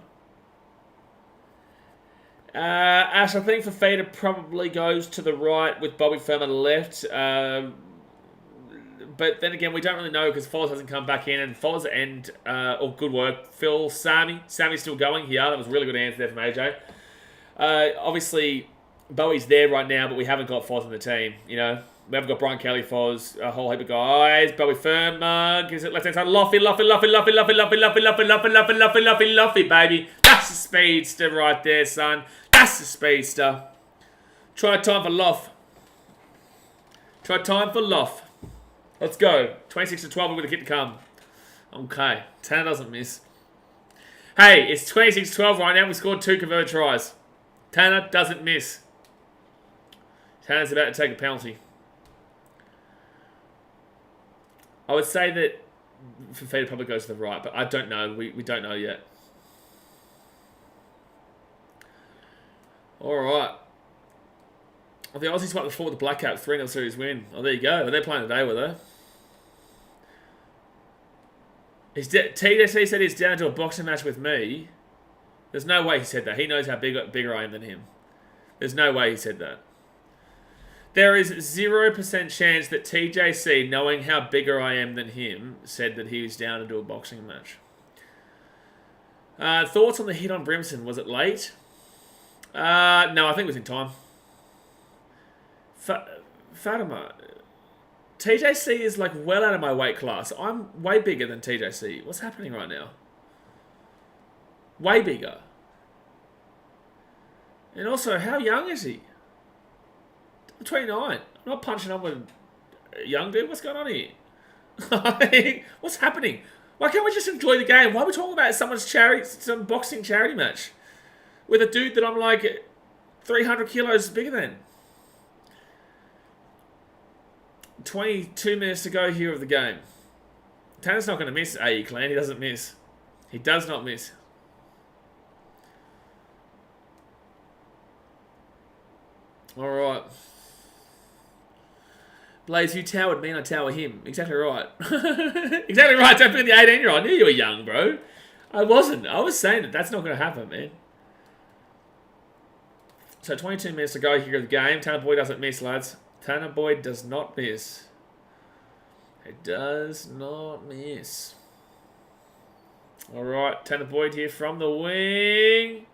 A: Ash, I think Fafita probably goes to the right with Bobby Firma left. But then again, we don't really know because Foz hasn't come back in. And Foz and good work. Phil, Sammy's still going here. That was a really good answer there from AJ. Obviously, Bowie's there right now, but we haven't got Foz on the team. You know, we haven't got Brian Kelly, Foz, a whole heap of guys. Bowie Firma gives it left hand side. Luffy, baby. That's the speedster right there, son. That's the speedster. Try time for Loff. Try time for Loff. Let's go. 26-12 with a kick to come. Okay. Tanner doesn't miss. Hey, it's 26-12 right now. We scored 2 converted tries. Tanner doesn't miss. Tanner's about to take a penalty. I would say that Fafita probably goes to the right, but I don't know. We don't know yet. All right. Oh, the Aussies wiped the floor with the Black Caps 3-0 series win. Oh, there you go. They're playing today, were they? TDC said he's down to a boxing match with me. There's no way he said that. He knows how bigger I am than him. There's no way he said that. There is 0% chance that TJC, knowing how bigger I am than him, said that he was down to do a boxing match. Thoughts on the hit on Brimson? Was it late? No, I think it was in time. Fatima. TJC is like well out of my weight class. I'm way bigger than TJC. What's happening right now? Way bigger. And also, how young is he? I'm 29. I'm not punching up with a young dude. What's going on here? What's happening? Why can't we just enjoy the game? Why are we talking about some boxing charity match with a dude that I'm like 300 kilos bigger than? 22 minutes to go here of the game. Tanner's not going to miss AE Clan. He doesn't miss. He does not miss. All right. Blaze, you towered me and I tower him. Exactly right. Exactly right. Don't be the 18-year-old. I knew you were young, bro. I wasn't. I was saying that that's not going to happen, man. So 22 minutes to go here of the game. Tanner Boyd doesn't miss, lads. Tanner Boyd does not miss. It does not miss. All right. Tanner Boyd here from the wing.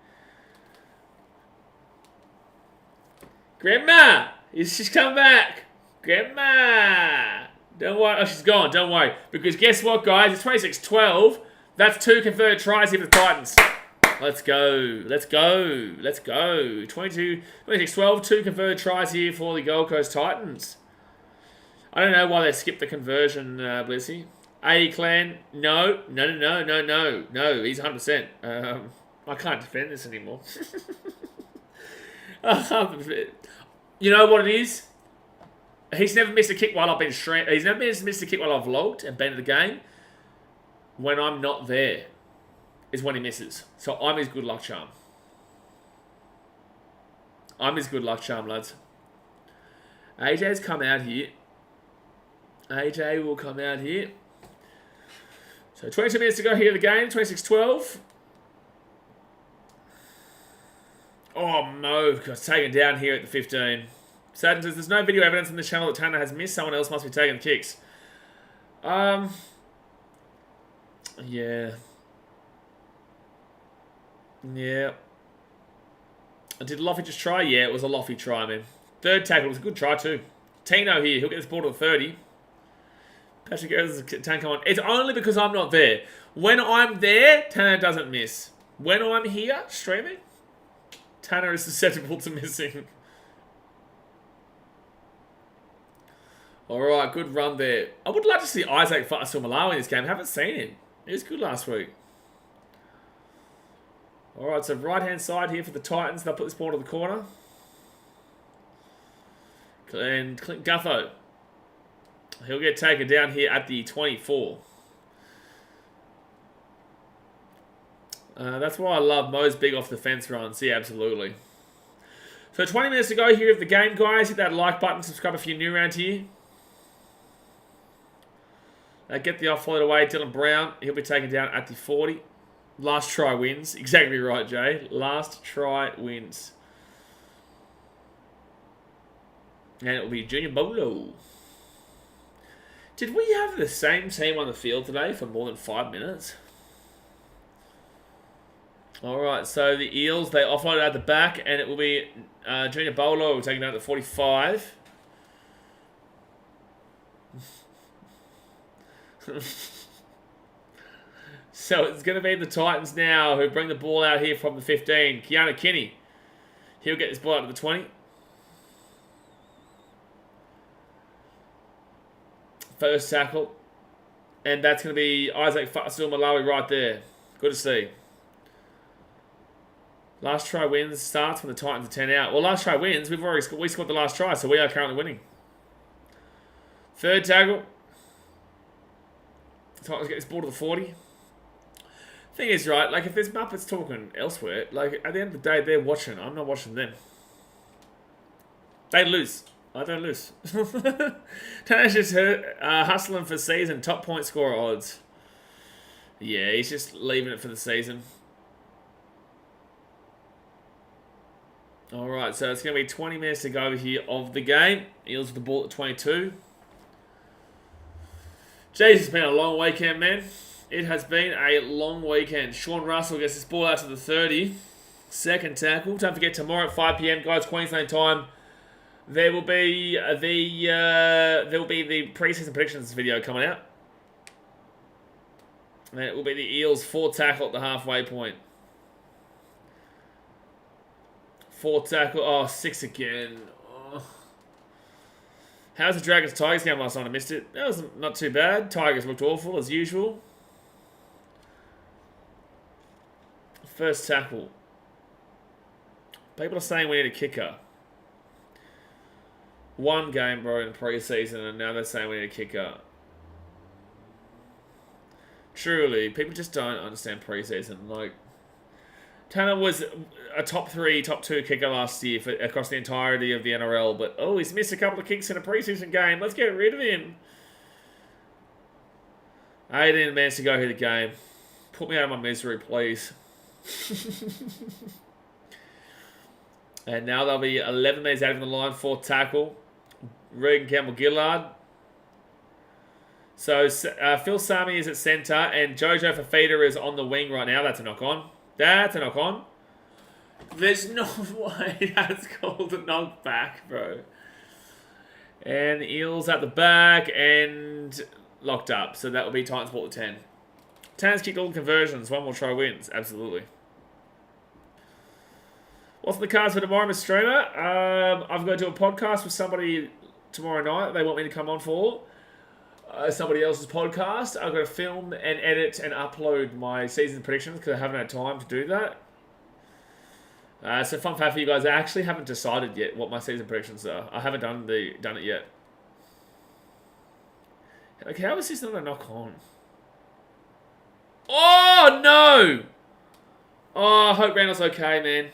A: Grandma! She's come back. Grandma! Don't worry. Oh, she's gone. Don't worry. Because guess what, guys? It's 26-12. That's 2 converted tries here for the Titans. Let's go. Let's go. Let's go. 26-12. 2 converted tries here for the Gold Coast Titans. I don't know why they skipped the conversion, Blissy. AE Clan. No. No. He's 100%. I can't defend this anymore. You know what it is? He's never missed a kick while I've been He's never missed a kick while I've vlogged and been in the game. When I'm not there is when he misses. So I'm his good luck charm. I'm his good luck charm, lads. AJ's come out here. AJ will come out here. So 22 minutes to go here in the game. 26-12. Oh, Mo got taken down here at the 15. Sadden says, there's no video evidence on this channel that Tanner has missed. Someone else must be taking the kicks. Yeah. Yeah. Did Loffy just try? Yeah, it was a Loffy try, man. Third tackle was a good try, too. Tino here. He'll get this ball to the 30. Patrick Ayres' tank on. It's only because I'm not there. When I'm there, Tanner doesn't miss. When I'm here, streaming, Tanner is susceptible to missing. Alright, good run there. I would like to see Isaac Fa'asuamaleaui in this game. I haven't seen him. He was good last week. Alright, so right-hand side here for the Titans. They'll put this ball to the corner. And Clint Gutho. He'll get taken down here at the 24. That's why I love Mo's big off the fence runs. Yeah, absolutely. So 20 minutes to go here of the game, guys. Hit that like button. Subscribe if you're new around here. Get the offload away. Dylan Brown. He'll be taken down at the 40. Last try wins. Exactly right, Jay. Last try wins. And it will be Junior Bolo. Did we have the same team on the field today for more than 5 minutes? Alright, so the Eels, they offloaded at the back, and it will be Junior Bolo taking down at the 45. So it's going to be the Titans now who bring the ball out here from the 15. Keanu Kinney. He'll get this ball out to the 20. First tackle. And that's going to be Isaac Fa'asul-Malawi right there. Good to see. Last try wins. Starts when the Titans are 10 out. Well, last try wins. We scored the last try, so we are currently winning. Third tackle. The Titans get this ball to the 40. Thing is, right, like, if there's Muppets talking elsewhere, like, at the end of the day, they're watching. I'm not watching them. They lose. I don't lose. Tanash is hustling for season. Top point scorer odds. Yeah, he's just leaving it for the season. Alright, so it's going to be 20 minutes to go here of the game. Eels with the ball at 22. Jeez, it's been a long weekend, man. It has been a long weekend. Sean Russell gets this ball out to the 30. Second tackle. Don't forget, tomorrow at 5 p.m, guys, Queensland time, there will be the pre-season predictions video coming out. And it will be the Eels' fourth tackle at the halfway point. Fourth tackle. Oh, 6 again. Oh. How's the Dragons-Tigers game last night? I missed it. That was not too bad. Tigers looked awful, as usual. First tackle. People are saying we need a kicker. One game, bro, in pre-season, and now they're saying we need a kicker. Truly, people just don't understand pre-season. Like, Tanner was a top 3, top 2 kicker last year across the entirety of the NRL, but oh, he's missed a couple of kicks in a pre-season game. Let's get rid of him. 18 minutes to go here the game. Put me out of my misery, please. And now they'll be 11 minutes out of the line. Fourth tackle. Regan Campbell-Gillard. So Phil Sami is at centre, and Jojo Fafita is on the wing right now. That's a knock-on. That's a knock-on. There's no way that's called a knock-back, bro. And Eels at the back and locked up. So that will be Titans ball at 10. Tans kicked all the conversions. One more try wins. Absolutely. What's the cards for tomorrow, Mr. Streamer? I've got to do a podcast with somebody tomorrow night. They want me to come on for somebody else's podcast. I've got to film and edit and upload my season predictions because I haven't had time to do that. So fun fact for you guys, I actually haven't decided yet what my season predictions are. I haven't done it yet. Like, how is this not a knock-on? Oh, no! Oh, I hope Randall's okay, man.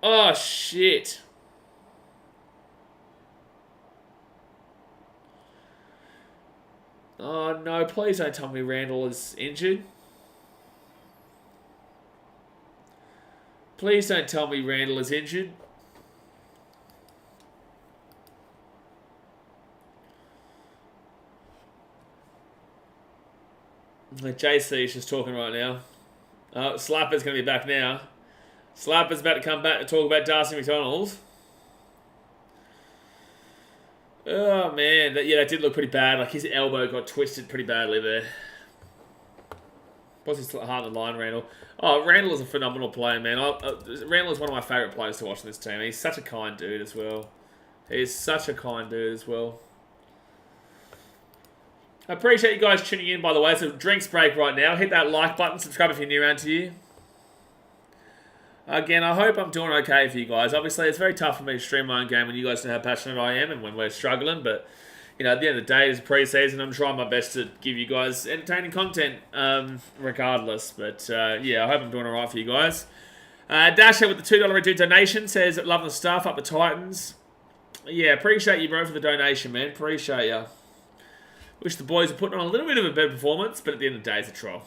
A: Oh, shit. Oh, no. Please don't tell me Randall is injured. Please don't tell me Randall is injured. JC is just talking right now. Slapper's going to be back now. Slapper's about to come back to talk about Darcy McDonald. Oh, man. That did look pretty bad. Like, his elbow got twisted pretty badly there. What's his heart on the line, Randall? Oh, Randall is a phenomenal player, man. Randall is one of my favourite players to watch in this team. He's such a kind dude as well. He's such a kind dude as well. I appreciate you guys tuning in, by the way. It's a drinks break right now. Hit that like button. Subscribe if you're new around here. Again, I hope I'm doing okay for you guys. Obviously, it's very tough for me to stream my own game when you guys know how passionate I am and when we're struggling. But, you know, at the end of the day, it's pre-season. I'm trying my best to give you guys entertaining content regardless. But, yeah, I hope I'm doing all right for you guys. Dasher with the $2 redo donation says, loving the stuff, up the Titans. Yeah, appreciate you, bro, for the donation, man. Appreciate you. Wish the boys were putting on a little bit of a better performance, but at the end of the day, it's a trial.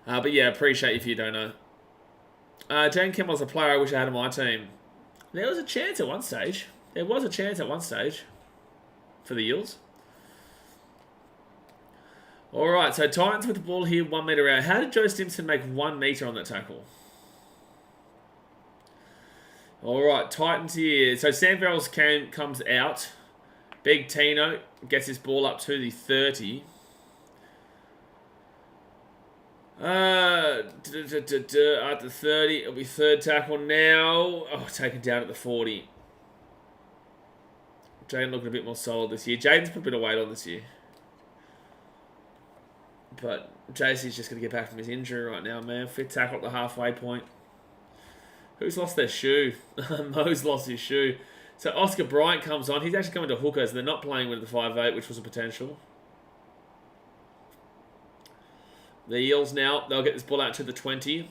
A: But yeah, appreciate if you don't know. Jane Kimball's a player I wish I had on my team. There was a chance at one stage. For the Eels. Alright, so Titans with the ball here, 1 metre out. How did Joe Stimson make 1 metre on that tackle? Alright, Titans here. So Sam Verrills comes out. Big Tino gets his ball up to the 30. At the 30, it'll be third tackle now. Oh, taken down at the 40. Jaden looking a bit more solid this year. Jaden's put a bit of weight on this year. But JC's just going to get back from his injury right now, man. Fit tackle at the halfway point. Who's lost their shoe? Mo's lost his shoe. So Oscar Bryant comes on. He's actually coming to hooker, so they're not playing with the 5'8", which was a potential. The Eels now, they'll get this ball out to the 20.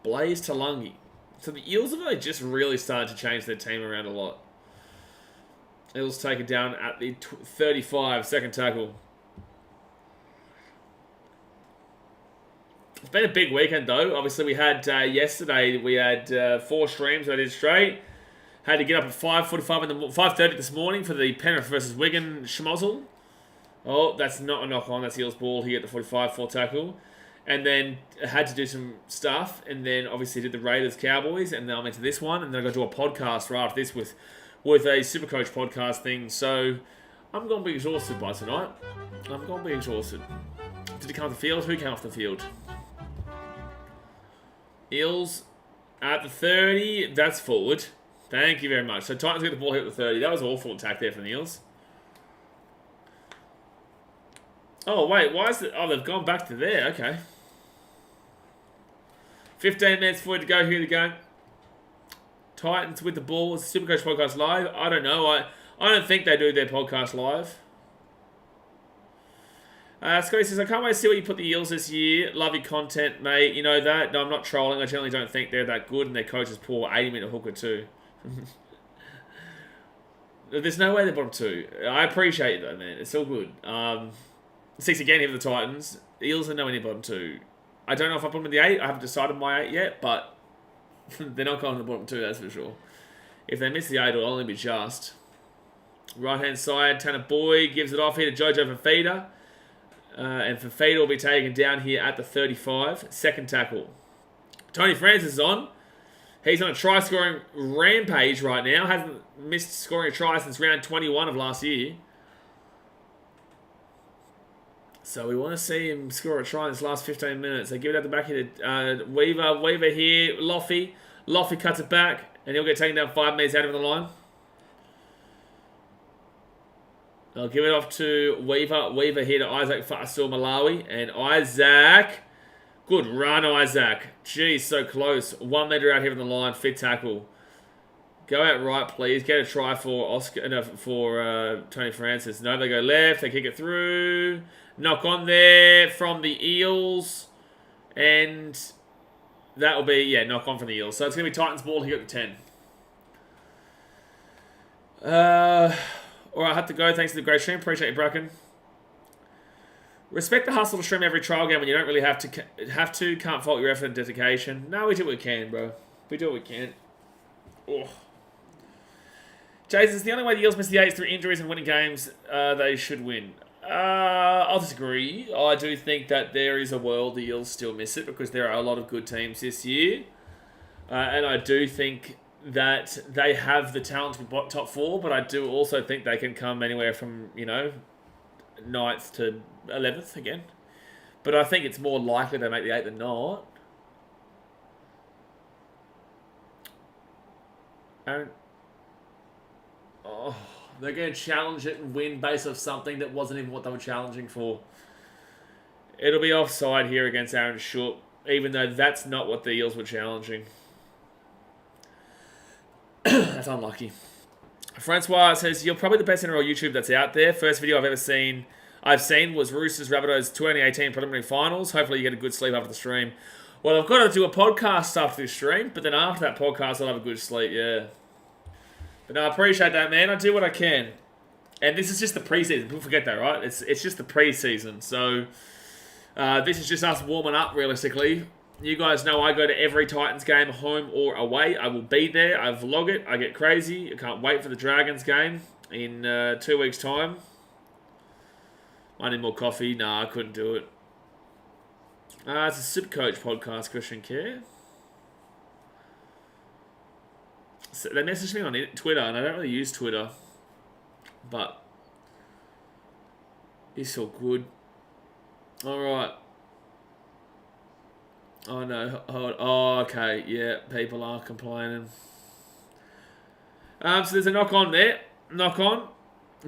A: Blaze Talungi. So the Eels have just really started to change their team around a lot. Eels take it down at the 35, second tackle. It's been a big weekend though. Obviously we had yesterday, we had 4 streams I did straight. Had to get up at 5:30 this morning for the Penrith versus Wigan schmozzle. Oh, that's not a knock on. That's Eels ball here at the 45, 4 tackle. And then had to do some stuff. And then obviously did the Raiders Cowboys. And then I'm into this one. And then I got to do a podcast right after this with a Supercoach podcast thing. So I'm going to be exhausted by tonight. I'm going to be exhausted. Did he come off the field? Who came off the field? Eels at the 30. That's forward. Thank you very much. So Titans get the ball here at the 30. That was an awful attack there from the Eels. Oh, wait. Why is it? Oh, they've gone back to there. Okay. 15 minutes for it to go. Here we go. Titans with the ball. It's Supercoach Podcast Live. I don't know. I don't think they do their podcast live. Scotty says, I can't wait to see what you put the Eels this year. Love your content, mate. You know that. No, I'm not trolling. I generally don't think they're that good, and their coach is poor. 80-minute hooker too. There's no way they're bottom 2. I appreciate it though, man. It's all good. 6 again here for the Titans. The Eels are nowhere near bottom 2. I don't know if I put them in the 8. I haven't decided my 8 yet, but they're not going to the bottom 2, that's for sure. If they miss the 8, it'll only be just. Right-hand side, Tanner Boyd gives it off here to Jojo Fafita. And Fafita will be taken down here at the 35. Second tackle. Tony Francis is on. He's on a try-scoring rampage right now. Hasn't missed scoring a try since round 21 of last year. So we want to see him score a try in this last 15 minutes. They give it out the back here to Weaver. Weaver here. Loffy. Loffy cuts it back. And he'll get taken down 5 metres out of the line. They'll give it off to Weaver. Weaver here to Isaac Fa'asul Malawi. And Isaac. Good run, Isaac. Jeez, so close. 1 metre out here on the line. Fit tackle. Go out right, please. Get a try for Tony Francis. No, they go left. They kick it through. Knock on there from the Eels. And that will be, knock on from the Eels. So it's going to be Titans ball here at the 10. Alright, I have to go. Thanks for the great stream. Appreciate you, Bracken. Respect the hustle to stream every trial game when you don't really have to. Can't fault your effort and dedication. No, we do what we can, bro. We do what we can. Oh. Jason, it's the only way the Eels miss the 8s through injuries and winning games they should win. I'll disagree. I do think that there is a world the Eels still miss it because there are a lot of good teams this year. And I do think that they have the talent to be top 4, but I do also think they can come anywhere from, 9th to 11th again. But I think it's more likely they make the 8 than not. They're going to challenge it and win based off something that wasn't even what they were challenging for. It'll be offside here against Aaron Shook, even though that's not what the Eels were challenging. That's unlucky. Francois says, you're probably the best NRL YouTube that's out there. First video I've seen was Roosters Rabbitohs 2018 preliminary finals. Hopefully you get a good sleep after the stream. Well, I've got to do a podcast after this stream, but then after that podcast I'll have a good sleep, yeah. But no, I appreciate that, man. I do what I can. And this is just the preseason. People forget that, right? It's just the preseason. So this is just us warming up, realistically. You guys know I go to every Titans game, home or away. I will be there. I vlog it. I get crazy. I can't wait for the Dragons game in 2 weeks' time. I need more coffee. Nah, I couldn't do it. It's a Super Coach podcast, Christian Care. So they messaged me on Twitter, and I don't really use Twitter. But it's all good. Alright. Oh no. Oh, okay. Yeah, people are complaining. So there's a knock on there. Knock on.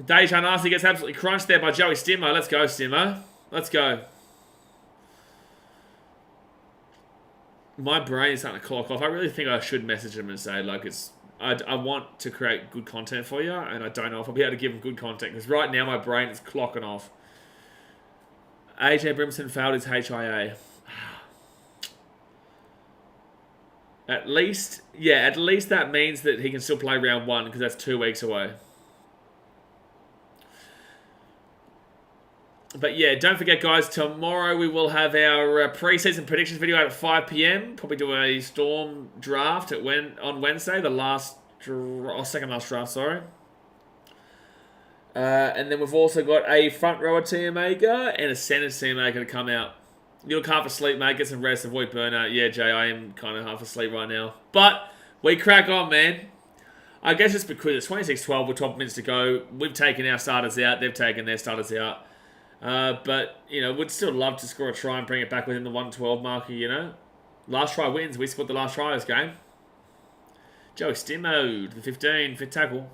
A: Deja Nasty gets absolutely crunched there by Joey Stimmo. Let's go, Stimmo. Let's go. My brain is starting to clock off. I really think I should message him and say, like, I want to create good content for you, and I don't know if I'll be able to give him good content, because right now my brain is clocking off. AJ Brimson failed his HIA. At least that means that he can still play round 1, because that's 2 weeks away. But yeah, don't forget, guys, tomorrow we will have our pre-season predictions video out at 5 p.m. Probably do a Storm draft on Wednesday, second last draft, sorry. And then we've also got a front rower TMA and a centre TMA to come out. You look half asleep, mate. Get some rest, avoid burnout. Yeah, Jay, I am kind of half asleep right now. But we crack on, man. I guess it's because it's 26-12 with 12 minutes to go. We've taken our starters out. They've taken their starters out. But, you know, we'd still love to score a try and bring it back within the 112 marker, you know. Last try wins. We scored the last try of this game. Joey Stimmo, the 15, fit tackle.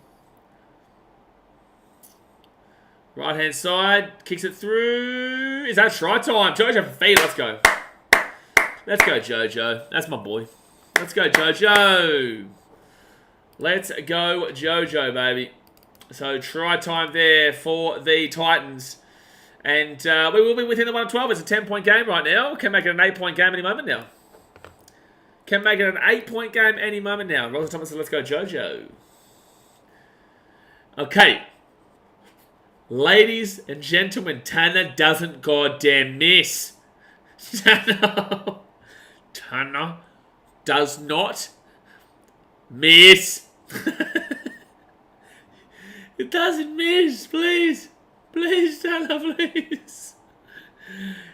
A: Right-hand side, kicks it through. Is that try time? Jojo for feet. Let's go. Let's go, Jojo. That's my boy. Let's go, Jojo. Let's go, Jojo, baby. So, try time there for the Titans. And we will be within the 112. It's a 10-point game right now. Can make it an 8-point game any moment now. Can make it an 8-point game any moment now. Roger Thomas says, let's go, Jojo. Okay. Ladies and gentlemen, Tanner doesn't goddamn miss. Tanner does not miss. It doesn't miss, please. Please, Tanner, please.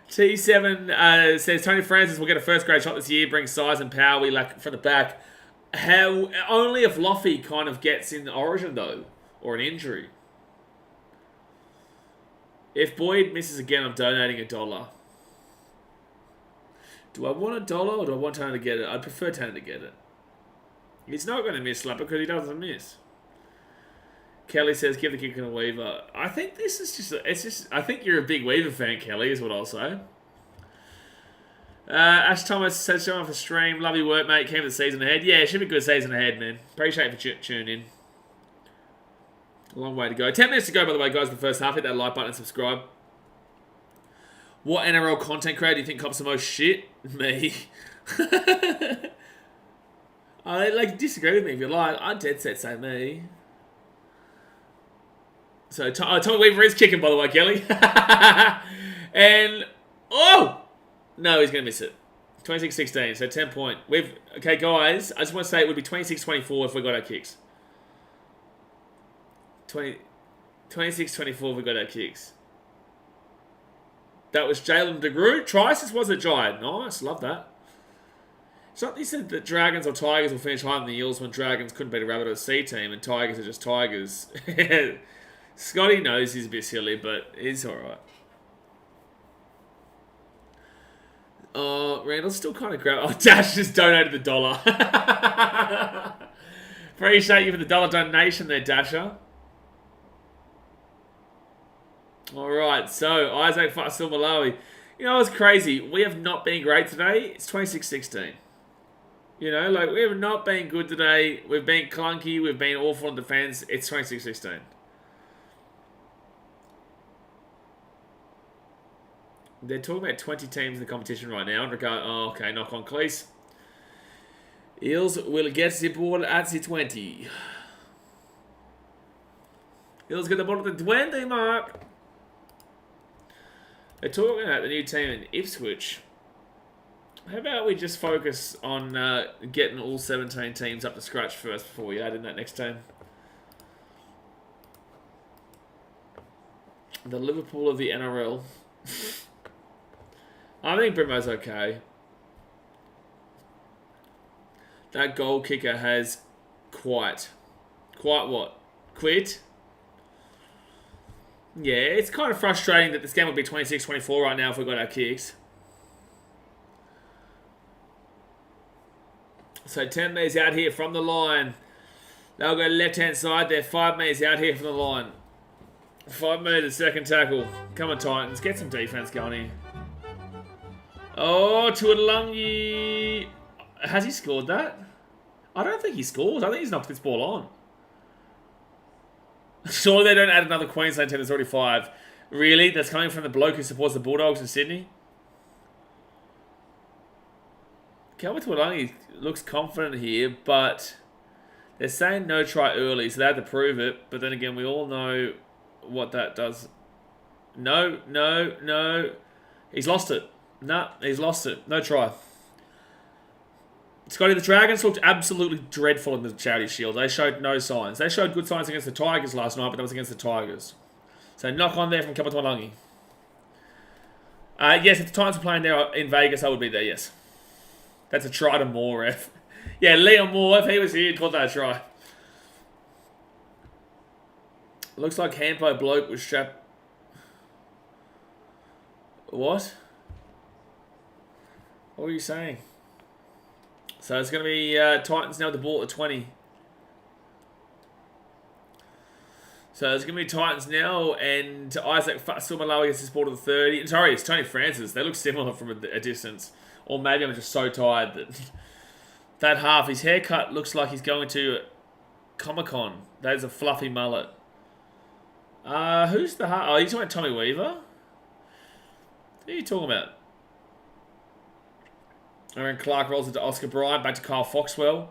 A: T7 says, Tony Francis will get a first grade shot this year, brings size and power we lack from the back. How only if Loffy kind of gets in the origin, though, or an injury. If Boyd misses again, I'm donating $1. Do I want $1 or do I want Tanner to get it? I'd prefer Tanner to get it. He's not going to miss Slap because he doesn't miss. Kelly says, give the kick and a Weaver. I think this is just, I think you're a big Weaver fan, Kelly, is what I'll say. Ash Thomas says, show off the stream. Love your work, mate. Came for the season ahead. Yeah, it should be a good season ahead, man. Appreciate you for tuning in. A long way to go. 10 minutes to go, by the way, guys, the first half. Hit that like button and subscribe. What NRL content creator do you think cops the most shit? Me. Disagree with me if you like. I'd dead set say me. So, Tommy Weaver is kicking, by the way, Kelly. And, oh! No, he's going to miss it. 26-16, so 10 point. Okay, guys, I just want to say it would be 26-24 if we got our kicks. 26-24 if we got our kicks. That was Jalen DeGroot. Trice was a giant. Nice, love that. Something said that Dragons or Tigers will finish higher than the Eels when Dragons couldn't beat a Rabbit or a C team and Tigers are just Tigers. Scotty knows he's a bit silly, but he's alright. Oh, Randall's still kind of grab. Oh, Dash just donated the $1. Appreciate you for the $1 donation there, Dasher. Alright, so Isaac Fasil Malawi. You know, it's crazy. We have not been great today. It's 26-16. You know, like, we have not been good today. We've been clunky. We've been awful in defense. It's 26-16. They're talking about 20 teams in the competition right now. Oh, okay, knock on, Cleese. Eels will get the ball at the 20. Eels get the ball at the 20 mark. They're talking about the new team in Ipswich. How about we just focus on getting all 17 teams up to scratch first before we add in that next team? The Liverpool of the NRL. I think Brimo's okay. That goal kicker has quite what? Quit? Yeah, it's kind of frustrating that this game would be 26-24 right now if we got our kicks. So 10 metres out here from the line. They'll go left-hand side there. 5 metres out here from the line. 5 metres, second tackle. Come on, Titans. Get some defence going here. Oh, Tuilagi. Has he scored that? I don't think he scores. I think he's knocked this ball on. Surely they don't add another Queensland team. There's already 5. Really? That's coming from the bloke who supports the Bulldogs in Sydney? Calvin Tuilagi looks confident here, but they're saying no try early, so they have to prove it. But then again, we all know what that does. No. He's lost it. No, he's lost it. No try. Scotty, the Dragons looked absolutely dreadful in the Charity Shield. They showed no signs. They showed good signs against the Tigers last night, but that was against the Tigers. So knock on there from Kapatualangi. Yes, if the Titans were playing there in Vegas, I would be there, yes. That's a try to Moore, ref. Yeah, Liam Moore, if he was here, he'd call that a try. Looks like Hampo bloke was strapped. What? What were you saying? So it's going to be Titans now with the ball at 20. So it's going to be Titans now, and Isaac Fatsumalawi gets his ball to the 30. Sorry, it's Tony Francis. They look similar from a distance. Or maybe I'm just so tired that that half, his haircut looks like he's going to Comic-Con. That is a fluffy mullet. Who's the half? Oh, you talking about Tommy Weaver? Who are you talking about? Aaron Clark rolls it to Oscar Bryant, back to Kyle Foxwell.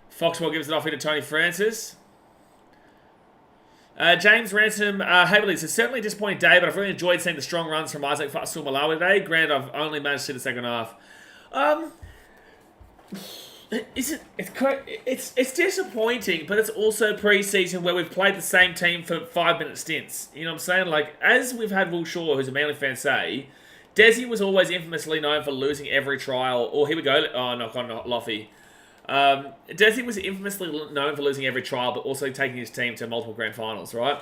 A: Foxwell gives it off here to Tony Francis. James Ransom, Haverly says, certainly a disappointing day, but I've really enjoyed seeing the strong runs from Isaac Fatsumalawi today. Granted, I've only managed to see the second half. It's disappointing, but it's also pre-season where we've played the same team for 5-minute stints. You know what I'm saying? Like, as we've had Will Shaw, who's a Manly fan, say, Desi was always infamously known for losing every trial. Or here we go. Oh, knock on Loffy. Desi was infamously known for losing every trial, but also taking his team to multiple grand finals, right?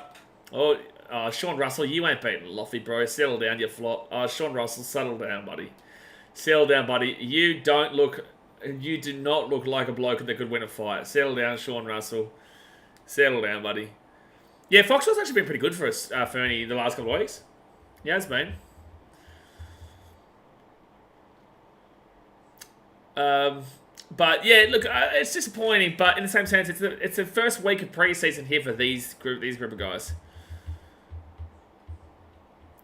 A: Oh, Sean Russell, you ain't beating Loffy, bro. Settle down, you flop. Sean Russell, settle down, buddy. Settle down, buddy. You do not look like a bloke that could win a fight. Settle down, Sean Russell. Settle down, buddy. Yeah, Foxwell's actually been pretty good for us, Fernie, the last couple of weeks. Yeah, it's been. But yeah, look, it's disappointing. But in the same sense, it's the first week of pre-season here for these group of guys.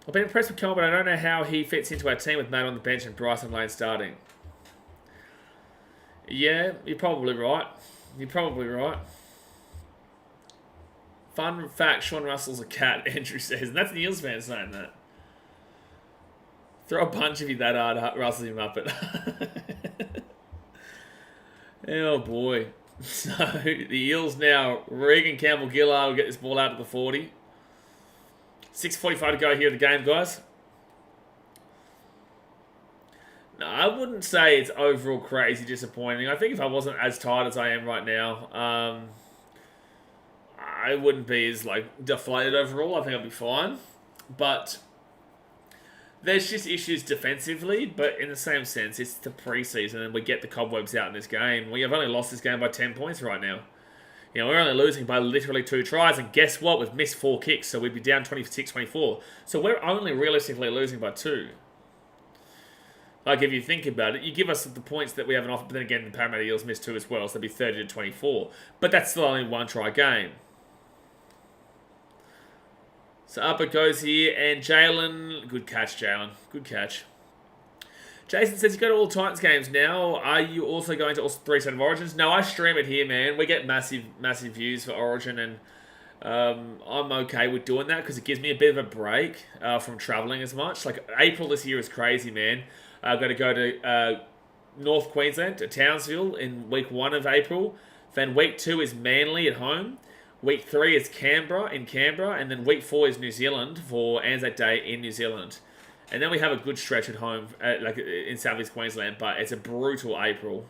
A: I've been impressed with Kel, but I don't know how he fits into our team with Matt on the bench and Bryson Lane starting. Yeah, you're probably right. You're probably right. Fun fact: Sean Russell's a cat. Andrew says, and that's the Eels fan saying that. Throw a punch if you that hard, Russell him up it. Oh boy. So the Eels now, Regan Campbell-Gillard will get this ball out to the 40. 6:45 to go here in the game, guys. No, I wouldn't say it's overall crazy disappointing. I think if I wasn't as tired as I am right now, I wouldn't be as deflated overall. I think I'd be fine. But there's just issues defensively, but in the same sense, it's the preseason and we get the cobwebs out in this game. We have only lost this game by 10 points right now. You know, we're only losing by literally 2 tries, and guess what? We've missed 4 kicks, so we'd be down 26-24. So we're only realistically losing by 2. Like, if you think about it, you give us the points that we have an offer, but then again, the Parramatta Eels missed 2 as well, so it'd be 30-24. But that's still only 1 try game. So up it goes here, and Jalen, good catch, Jalen, good catch. Jason says, you go to all Titans games now. Are you also going to all 3 State of Origins? No, I stream it here, man. We get massive views for Origin, and I'm okay with doing that because it gives me a bit of a break from travelling as much. Like April this year is crazy, man. I've got to go to North Queensland to Townsville in week 1 of April. Then week 2 is Manly at home. Week 3 is Canberra, and then week 4 is New Zealand for Anzac Day in New Zealand. And then we have a good stretch at home, like in South East Queensland, but it's a brutal April.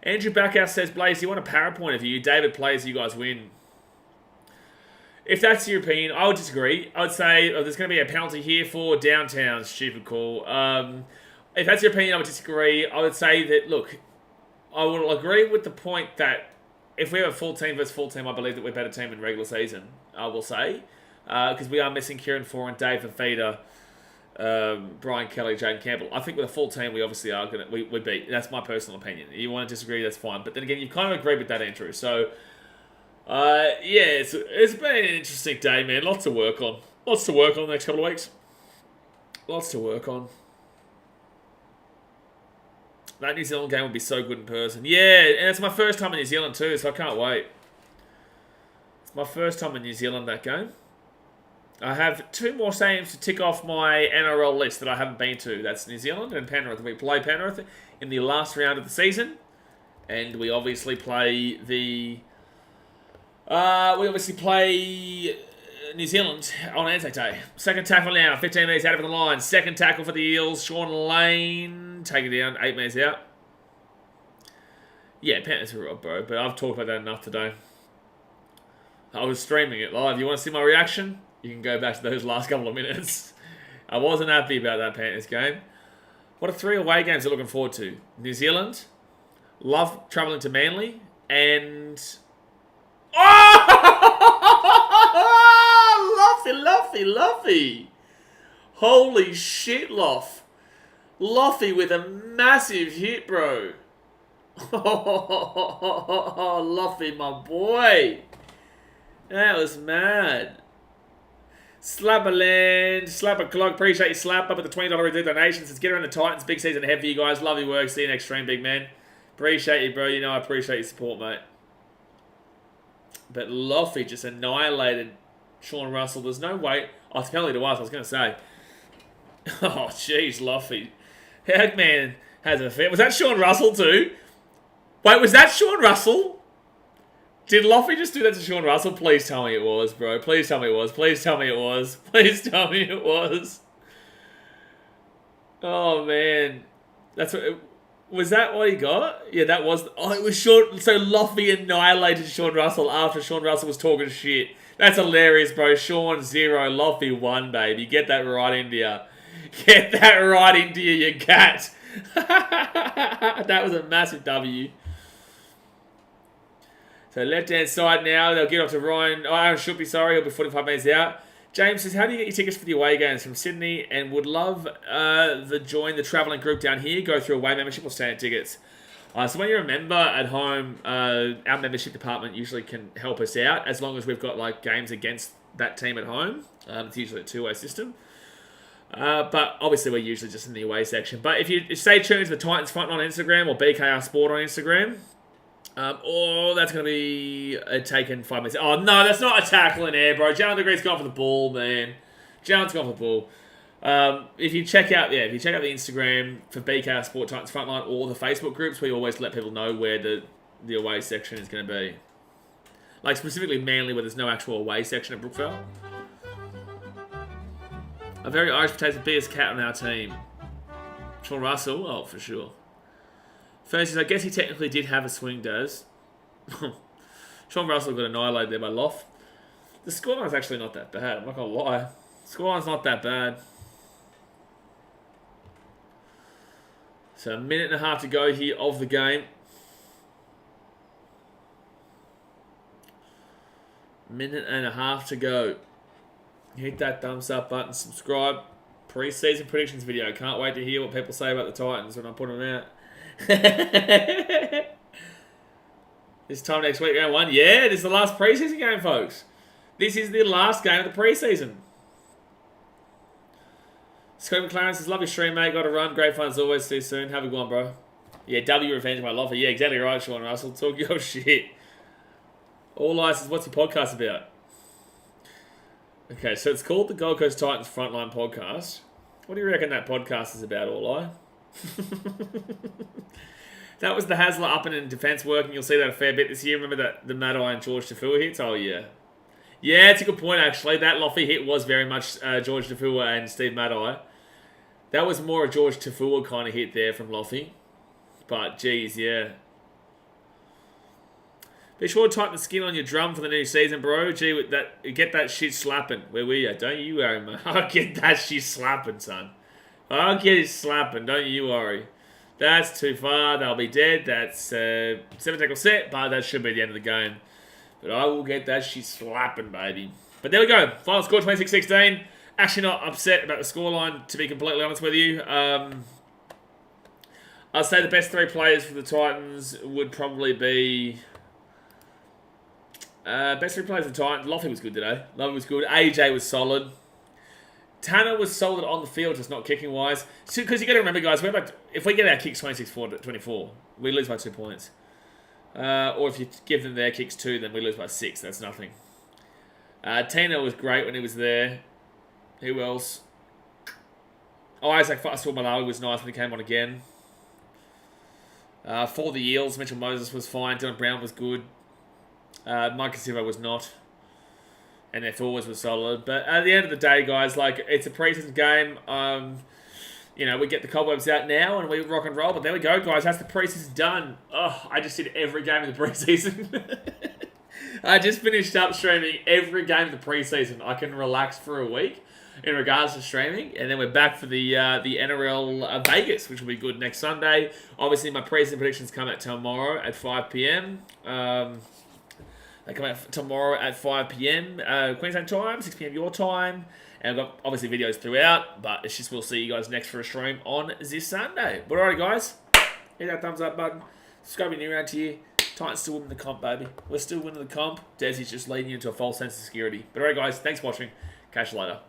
A: Andrew Backhouse says, Blaze, do you want a para point of view? David plays, you guys win. If that's your opinion, I would disagree. I would say there's going to be a penalty here for downtown. Stupid call. If that's your opinion, I would disagree. I would say that, look, I will agree with the point that if we have a full team versus full team, I believe that we're a better team in regular season, I will say. Because we are missing Kieran Foran, Dave Fafita, Brian Kelly, Jaden Campbell. I think with a full team, we obviously are going to we beat. That's my personal opinion. You want to disagree, that's fine. But then again, you kind of agree with that, Andrew. So, yeah, it's been an interesting day, man. Lots to work on. Lots to work on the next couple of weeks. Lots to work on. That New Zealand game would be so good in person. Yeah, and it's my first time in New Zealand too, so I can't wait. It's my first time in New Zealand, that game. I have 2 more games to tick off my NRL list that I haven't been to. That's New Zealand and Penrith. We play Penrith in the last round of the season. And we obviously play the... New Zealand on Anzac Day. Second tackle now, 15 metres out of the line. Second tackle for the Eels, Sean Lane. Take it down, 8 metres out. Yeah, Panthers are robbed, bro. But I've talked about that enough today. I was streaming it live. You want to see my reaction? You can go back to those last couple of minutes. I wasn't happy about that Panthers game. What are 3 away games I'm looking forward to? New Zealand. Love travelling to Manly. And... Oh! Luffy. Holy shit, Luffy with a massive hit, bro. Oh, Luffy, my boy. That was mad. Slapperland, Slapper Clock, appreciate you slap up at the $20 donations. Let's get around the Titans. Big season ahead for you guys. Love your work. See you next stream, big man. Appreciate you, bro. You know I appreciate your support, mate. But Luffy just annihilated Sean Russell. There's no way. Oh, it's penalty to us, I was going to say. Oh, jeez, Luffy. Hagman has a fit. Was that Sean Russell too? Wait, was that Sean Russell? Did Luffy just do that to Sean Russell? Please tell me it was, bro. Please tell me it was. Please tell me it was. Please tell me it was. Oh, man. That's what... Was that what he got? Yeah, that was... Oh, it was Sean... So Luffy annihilated Sean Russell after Sean Russell was talking shit. That's hilarious, bro. Sean 0, Luffy 1, baby. Get that right into you. Get that right into you gat. That was a massive W. So left-hand side now. They'll get off to Ryan. Oh, Aaron should be sorry. He'll be 45 minutes out. James says, how do you get your tickets for the away games from Sydney? And would love join the travelling group down here. Go through away membership or standard tickets. So when you're a member at home, our membership department usually can help us out as long as we've got like games against that team at home. It's usually a 2-way system. But obviously we're usually just in the away section. But if you stay tuned to the Titans Front on Instagram or BKR Sport on Instagram, that's going to be taken 5 minutes. Oh, no, that's not a tackle in air, bro. Jalen DeGree's gone for the ball, man. Jalen's gone for the ball. If you check out the Instagram for BKR Sport Titans Frontline or the Facebook groups, we always let people know where the away section is going to be. Like specifically Manly, where there's no actual away section at Brookvale. A very Irish potato biggest cat on our team. Sean Russell, oh for sure. First is, I guess he technically did have a swing, Daz. Sean Russell got annihilated there by Loff. The scoreline's actually not that bad, I'm not going to lie. Scoreline's not that bad. So a minute and a half to go here of the game. Minute and a half to go. Hit that thumbs up button, subscribe. Pre-season predictions video. Can't wait to hear what people say about the Titans when I put them out. This time next week, round 1. Yeah, this is the last pre-season game, folks. This is the last game of the pre-season. Scott McLaren says, love your stream, mate. Got to run. Great fun as always. See you soon. Have a good one, bro. Yeah, W revenge my lover. Yeah, exactly right, Sean Russell. Talk your shit. All Eyes is what's your podcast about? Okay, so it's called the Gold Coast Titans Frontline Podcast. What do you reckon that podcast is about, All Eye? That was the Hasler up and in defence working. You'll see that a fair bit this year. Remember that the Maddai and George Tafua hits? Oh, yeah. Yeah, it's a good point, actually. That Loffy hit was very much George Tafua and Steve Maddai. That was more a George Tafua kind of hit there from Loffy. But, geez, yeah. Be sure to tighten the skin on your drum for the new season, bro. Gee, with that, get that shit slapping. Where were you? Don't you worry, man. I'll get that shit slapping, son. I'll get it slapping. Don't you worry. That's too far. They'll be dead. That's 7 tackle set, but that should be the end of the game. But I will get that shit slapping, baby. But there we go. Final score 26-16. Actually not upset about the scoreline, to be completely honest with you. I'll say the best 3 players for the Titans would probably be... best 3 players for the Titans. Loffy was good today. Loffy was good. AJ was solid. Tanner was solid on the field, just not kicking-wise. Because you got to remember, guys, if we get our kicks 26-24, we lose by 2 points. Or if you give them their kicks 2, then we lose by 6. That's nothing. Tina was great when he was there. Who else? Oh, Isaac Malawi was nice when he came on again. For the Eels, Mitchell Moses was fine. Dylan Brown was good. Mike Silva was not. And their forwards were solid. But at the end of the day, guys, like, it's a preseason game. You know, we get the cobwebs out now and we rock and roll. But there we go, guys. That's the preseason done. Oh, I just did every game of the preseason. I just finished up streaming every game of the preseason. I can relax for a week in regards to streaming. And then we're back for the NRL Vegas, which will be good next Sunday. Obviously, my preseason predictions come out tomorrow at 5 p.m. They come out tomorrow at 5 p.m. Queensland time, 6 p.m. your time. And I've got obviously videos throughout, but it's just we'll see you guys next for a stream on this Sunday. But alright, guys, hit that thumbs up button. Subscribe if you're new around here. Titans still winning the comp, baby. We're still winning the comp. Desi's just leading you into a false sense of security. But alright, guys, thanks for watching. Catch you later.